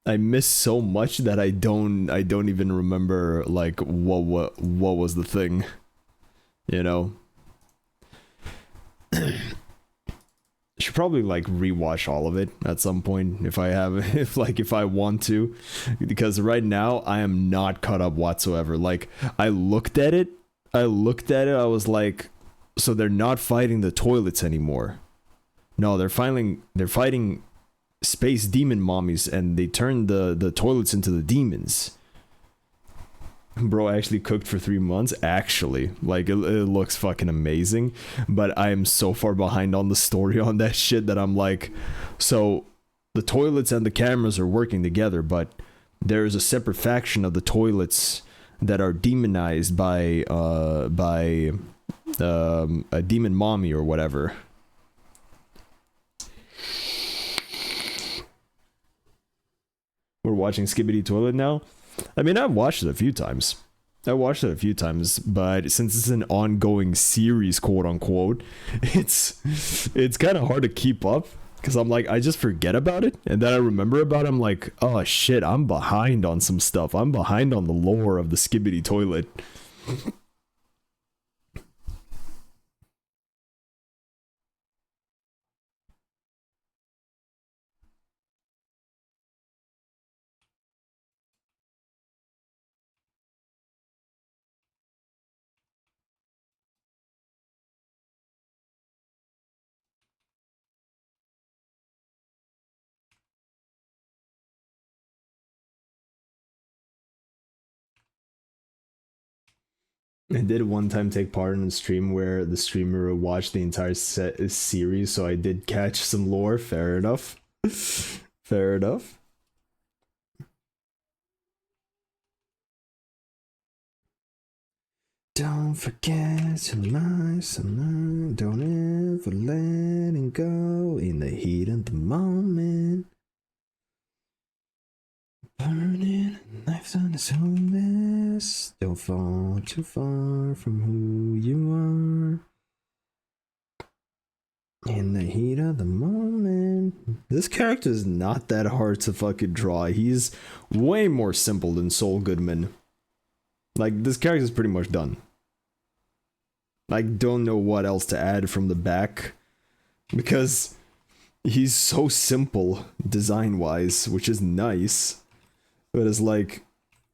I miss so much that I don't even remember like what was the thing, you know. Should probably like rewatch all of it at some point if I want to, because right now I am not caught up whatsoever. Like I looked at it, I was like, so they're not fighting the toilets anymore. No, they're fighting space demon mommies, and they turned the toilets into the demons. Bro actually cooked for 3 months. Actually, like it looks fucking amazing, but I am so far behind on the story on that shit that I'm like, so the toilets and the cameras are working together, but there is a separate faction of the toilets that are demonized by a demon mommy or whatever. We're watching Skibidi Toilet now. I mean, I've watched it a few times. But since it's an ongoing series, quote unquote, it's kind of hard to keep up because I'm like, I just forget about it, and then I remember about it. I'm like, oh shit, I'm behind on some stuff. I'm behind on the lore of the Skibidi Toilet. I did one time take part in a stream where the streamer watched the entire series, so I did catch some lore. Fair enough. Fair enough. Don't forget to lie someone. Don't ever let it go in the heat of the moment. Burning knives on his homeless. Don't fall too far from who you are. In the heat of the moment. This character is not that hard to fucking draw. He's way more simple than Saul Goodman. Like, this character is pretty much done. I don't know what else to add from the back. Because he's so simple design-wise, which is nice. But it's like,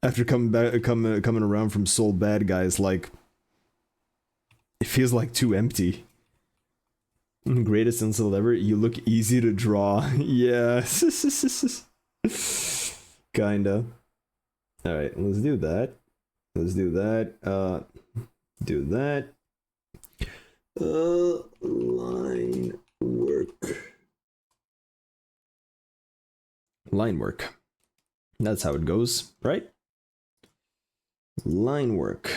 after coming around from Soul Bad Guys, like, it feels like too empty. Greatest insult ever. You look easy to draw. Yeah. Kinda. Alright, let's do that. Let's do that. Do that. Line work. Line work. That's how it goes, right? Line work.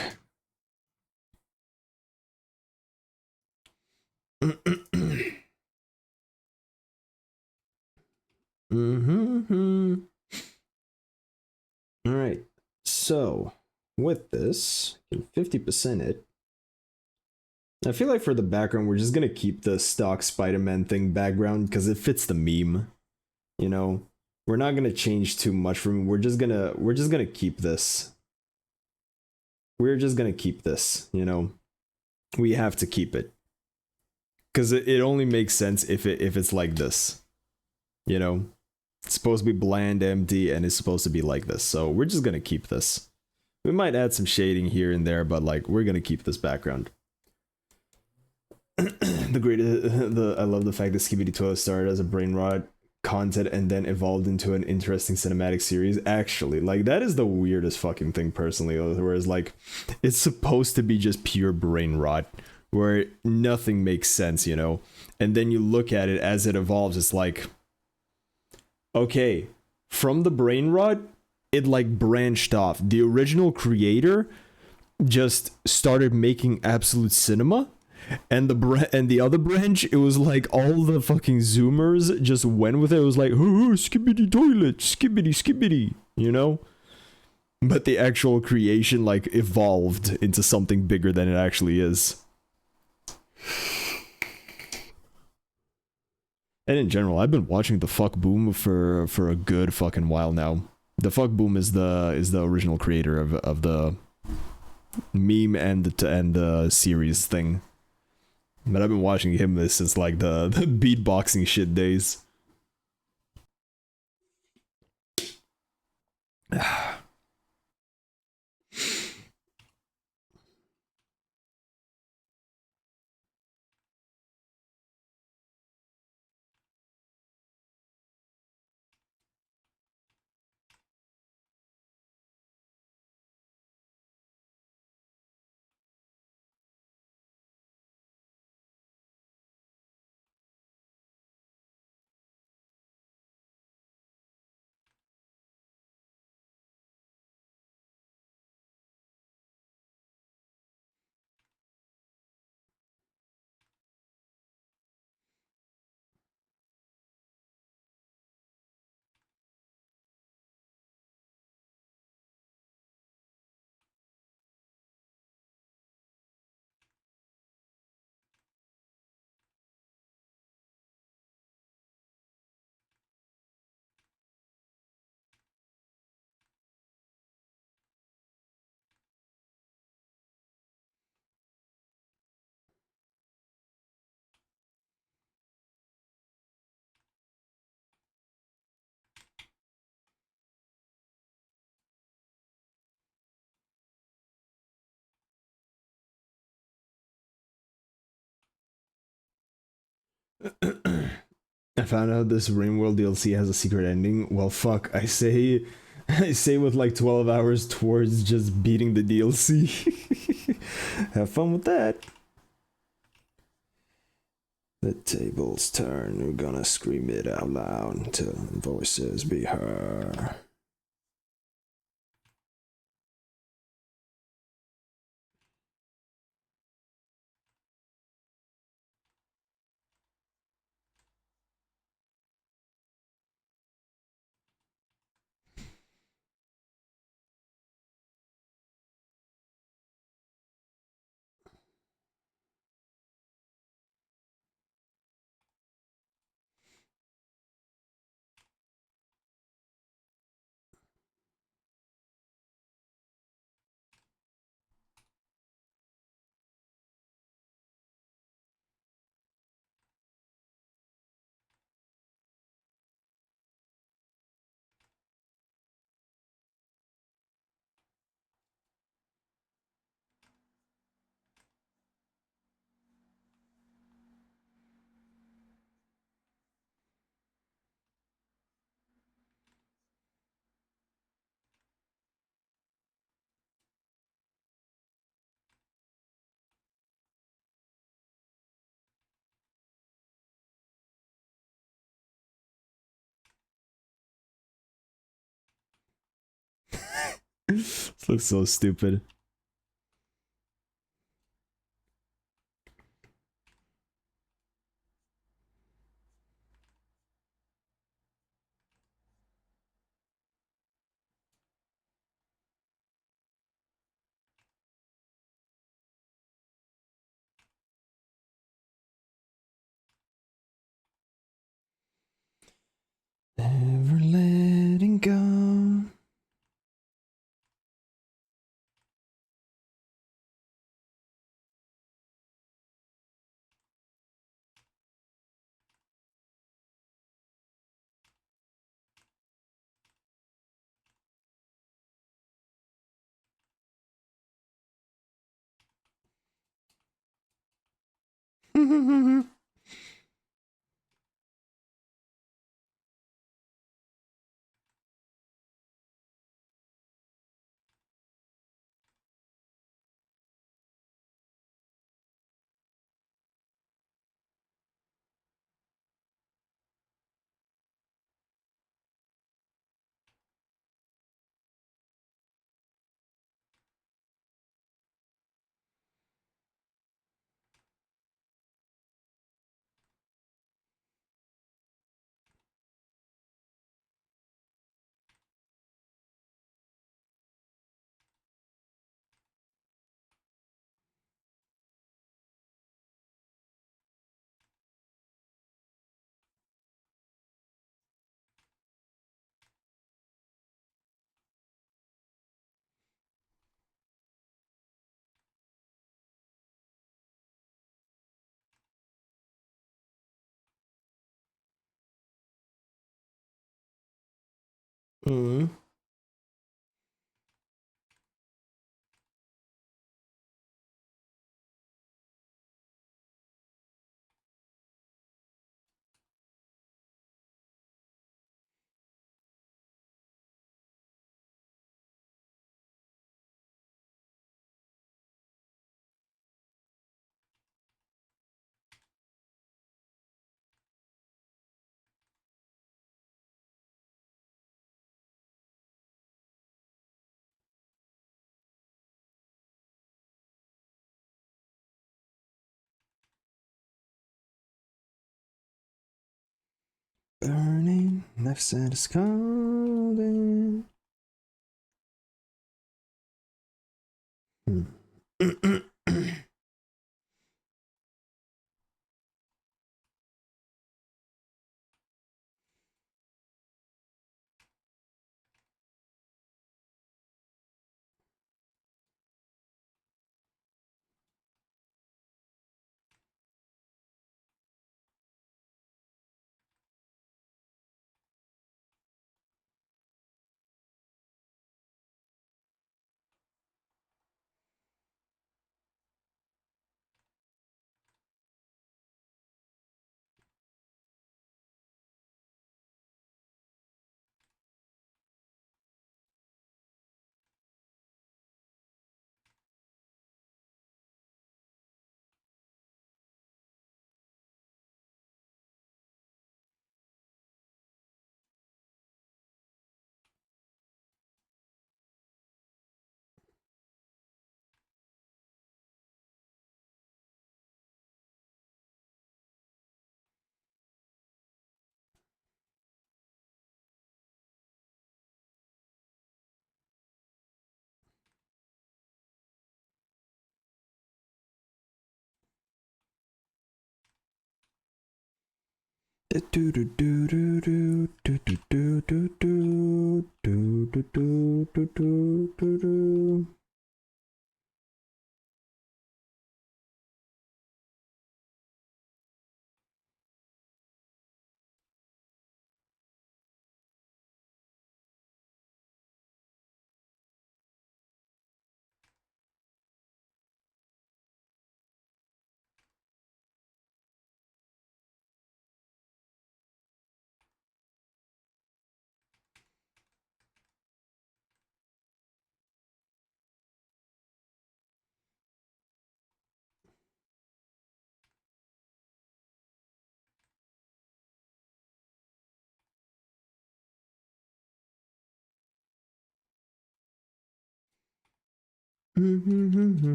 Alright, so with this, 50% it. I feel like for the background, we're just gonna keep the stock Spider-Man thing background because it fits the meme. You know, we're not gonna change too much from. We're just gonna keep this. We're just gonna keep this. You know, we have to keep it because it only makes sense if it's like this. You know, it's supposed to be bland, empty, and it's supposed to be like this. So we're just gonna keep this. We might add some shading here and there, but like we're gonna keep this background. I love the fact that Skibidi Toilet started as a brain rot content and then evolved into an interesting cinematic series. Actually, like that is the weirdest fucking thing personally. Whereas like it's supposed to be just pure brain rot where nothing makes sense, you know. And then you look at it as it evolves. It's like, okay, from the brain rot, it like branched off. The original creator just started making absolute cinema. And the other branch, it was like all the fucking Zoomers just went with it. It was like, oh, Skibidi Toilet, Skibidi, you know? But the actual creation like evolved into something bigger than it actually is. And in general, I've been watching the Fuck Boom for a good fucking while now. The Fuck Boom is the original creator of the meme and the series thing. But I've been watching him since like the beatboxing shit days. I found out this Rain World DLC has a secret ending. Well, fuck. I say with like 12 hours towards just beating the DLC. Have fun with that. The tables turn. We're gonna scream it out loud until voices be heard. This looks so stupid. Never letting go. Mm. Burning, left side is calling.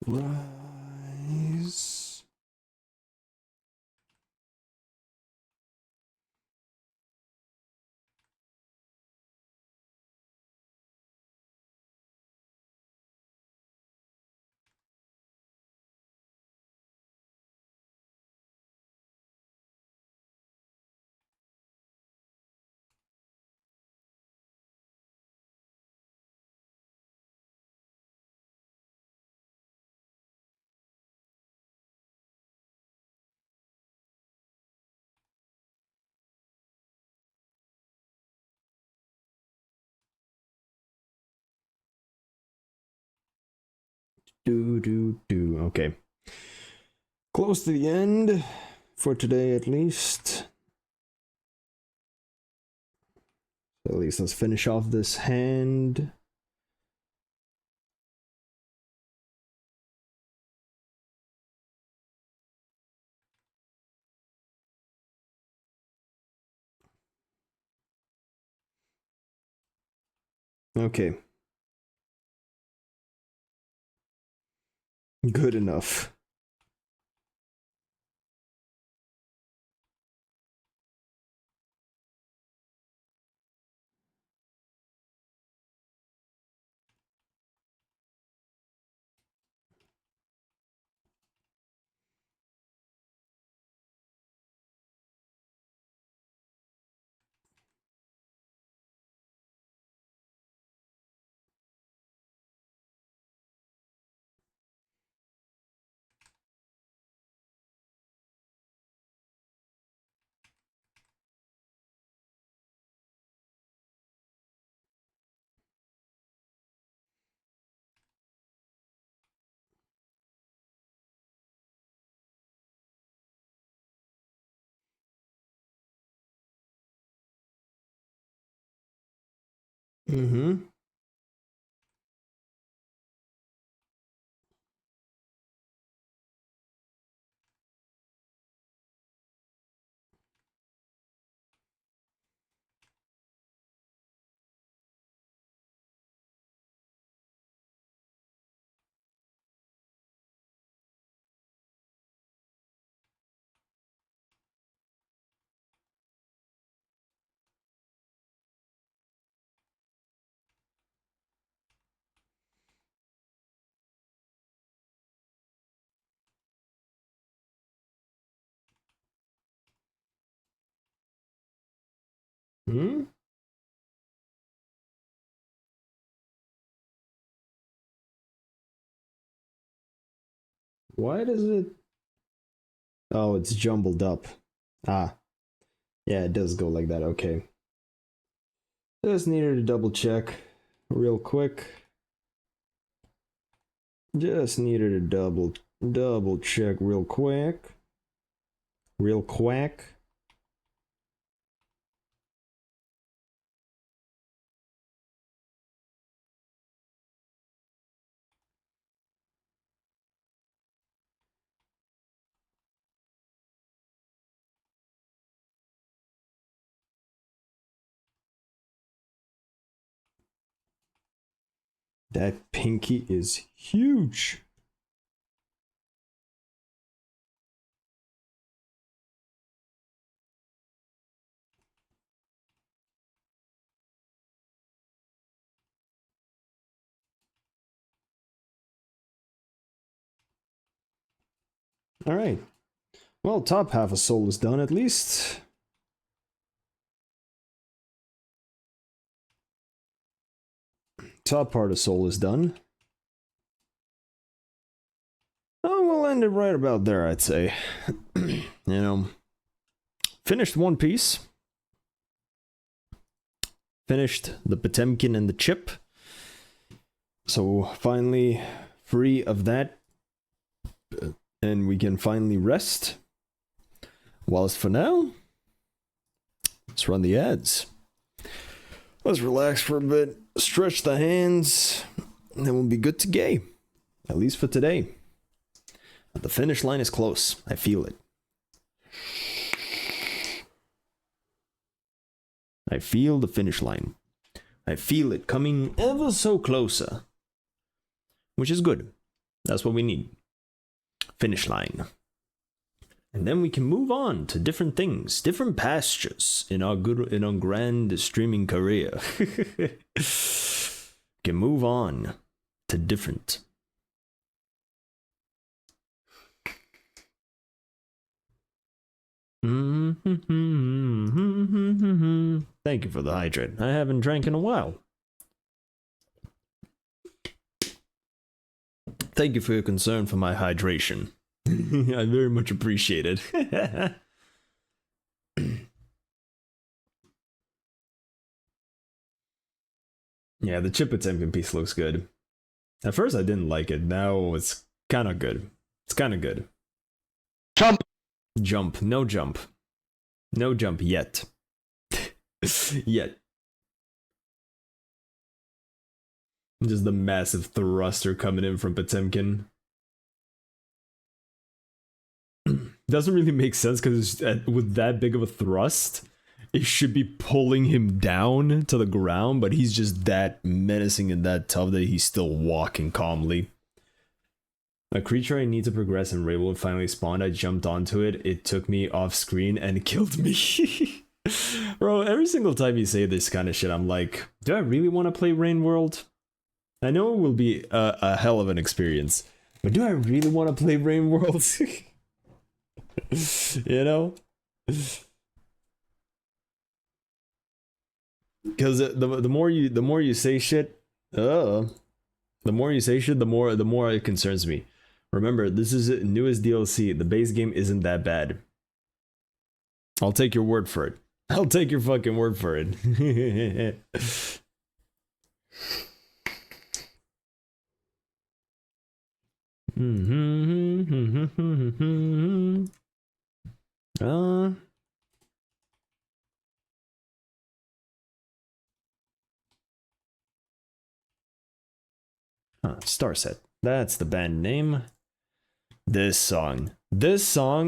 Rise. Okay. Close to the end for today, at least. So at least let's finish off this hand. Okay. Good enough. Mm-hmm. Hmm? Why does it... Oh, it's jumbled up. Ah. Yeah, it does go like that. Okay. Just needed to double check real quick. Just needed to double check real quick. Real quick. That pinky is huge. All right. Well, top half of Soul is done at least. Top part of Soul is done. Oh, we'll end it right about there, I'd say. You know, finished One Piece. Finished the Potemkin and the chip. So finally free of that. And we can finally rest. Whilst for now, let's run the ads. Let's relax for a bit, stretch the hands, and then we'll be good to go. At least for today. But the finish line is close. I feel it. I feel the finish line. I feel it coming ever so closer. Which is good. That's what we need. Finish line. And then we can move on to different things, different pastures in our grand streaming career. Can move on to different. Thank you for the hydrate. I haven't drank in a while. Thank you for your concern for my hydration. I very much appreciate it. Yeah, the chip Potemkin piece looks good. At first I didn't like it. Now it's kind of good. It's kind of good. Jump! Jump. No jump. No jump yet. Yet. Just the massive thruster coming in from Potemkin. Doesn't really make sense because with that big of a thrust, it should be pulling him down to the ground, but he's just that menacing and that tough that he's still walking calmly. A creature I need to progress and Rainbow finally spawned. I jumped onto it. It took me off screen and killed me. Bro, every single time you say this kind of shit, I'm like, do I really want to play Rain World? I know it will be a hell of an experience, but do I really want to play Rain World? You know? Because the more you say shit, the more you say shit, the more it concerns me. Remember, this is newest DLC. The base game isn't that bad. I'll take your word for it. I'll take your fucking word for it. Starset. That's the band name. This song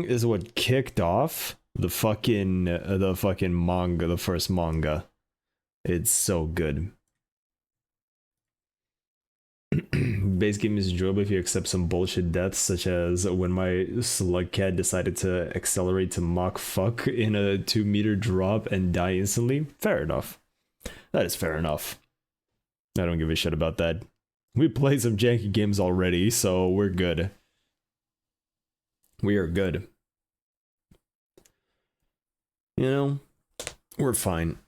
is what kicked off the fucking manga, the first manga. It's so good. Base game is enjoyable if you accept some bullshit deaths, such as when my slug cat decided to accelerate to Mach fuck in a 2-meter drop and die instantly. Fair enough. That is fair enough. I don't give a shit about that. We played some janky games already, so we're good. We are good. You know, we're fine.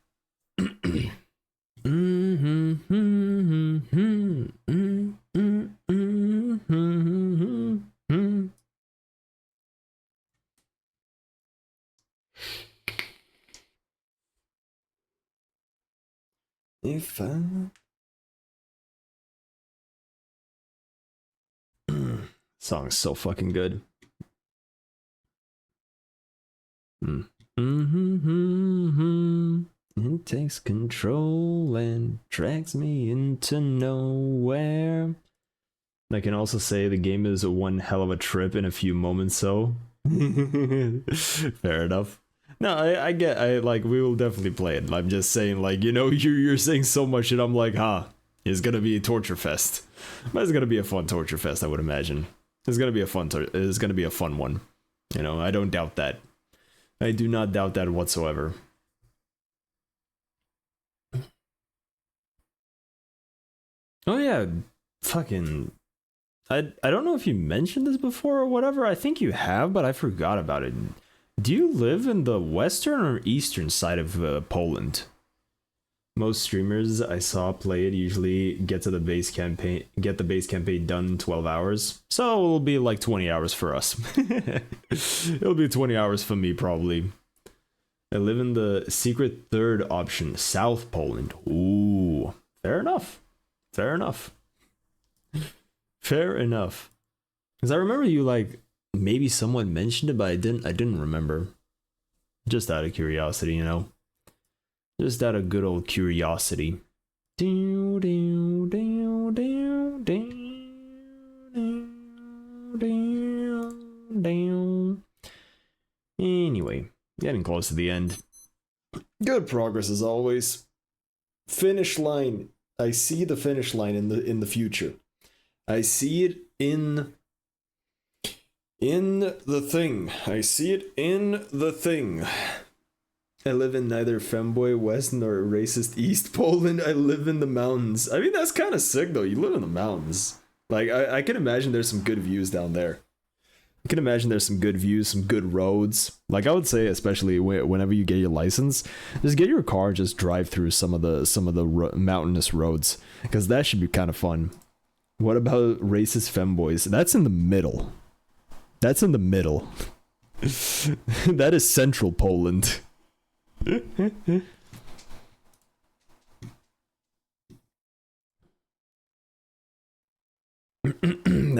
If I... Song's so fucking good. It takes control and drags me into nowhere. I can also say the game is one hell of a trip in a few moments, so fair enough. No, I like, we will definitely play it. I'm just saying, like, you know, you're saying so much and I'm like, it's gonna be a torture fest. But it's gonna be a fun torture fest, I would imagine. It's gonna be a fun one. You know, I don't doubt that. I do not doubt that whatsoever. Oh yeah, fucking... I don't know if you mentioned this before or whatever. I think you have, but I forgot about it. Do you live in the western or eastern side of Poland? Most streamers I saw play it usually get the base campaign done in 12 hours. So it'll be like 20 hours for us. It'll be 20 hours for me probably. I live in the secret third option, South Poland. Ooh, fair enough. Fair enough. Fair enough. Because I remember you, like, maybe someone mentioned it, but I didn't remember. Just out of curiosity, you know. Just out of good old curiosity. Anyway, getting close to the end. Good progress as always. Finish line. I see the finish line in the future. I see it in the thing. I see it in the thing. I live in neither femboy West nor racist East Poland. I live in the mountains. I mean, that's kind of sick though. You live in the mountains. Like, I can imagine there's some good views down there. I can imagine there's some good views, some good roads. Like, I would say, especially whenever you get your license, just get your car and just drive through some of the mountainous roads, because that should be kind of fun. What about racist femboys? That's in the middle. That's in the middle. That is central Poland. That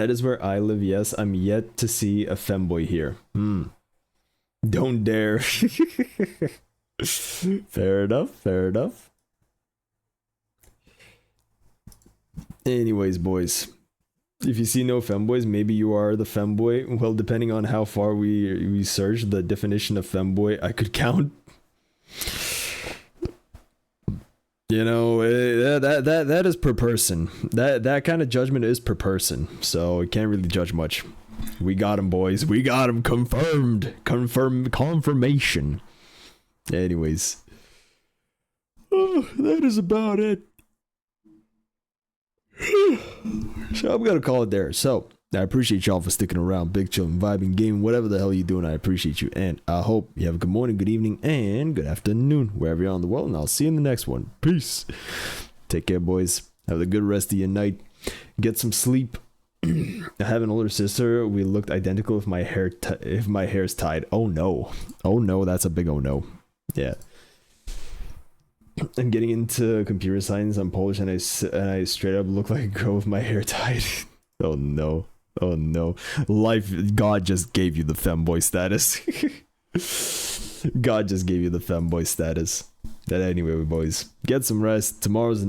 is where I live, yes. I'm yet to see a femboy here. Don't dare. Fair enough, fair enough. Anyways, boys. If you see no femboys, maybe you are the femboy. Well, depending on how far we search the definition of femboy, I could count. You know, that is per person. That kind of judgment is per person, so I can't really judge much. We got him, boys. We got him. Confirmation. Anyways, that is about it. So I'm gonna call it there. So I appreciate y'all for sticking around, big chillin', vibing, gaming, whatever the hell you doing. I appreciate you, and I hope you have a good morning, good evening, and good afternoon wherever you're on the world. And I'll see you in the next one. Peace. Take care, boys. Have a good rest of your night. Get some sleep. I have an older sister. We looked identical if my hair's tied. Oh no. Oh no. That's a big oh no. Yeah. I'm getting into computer science. I'm Polish, and I straight up look like a girl with my hair tied. Oh no. Oh no. Life, God just gave you the femboy status. God just gave you the femboy status. But anyway, boys, get some rest. Tomorrow's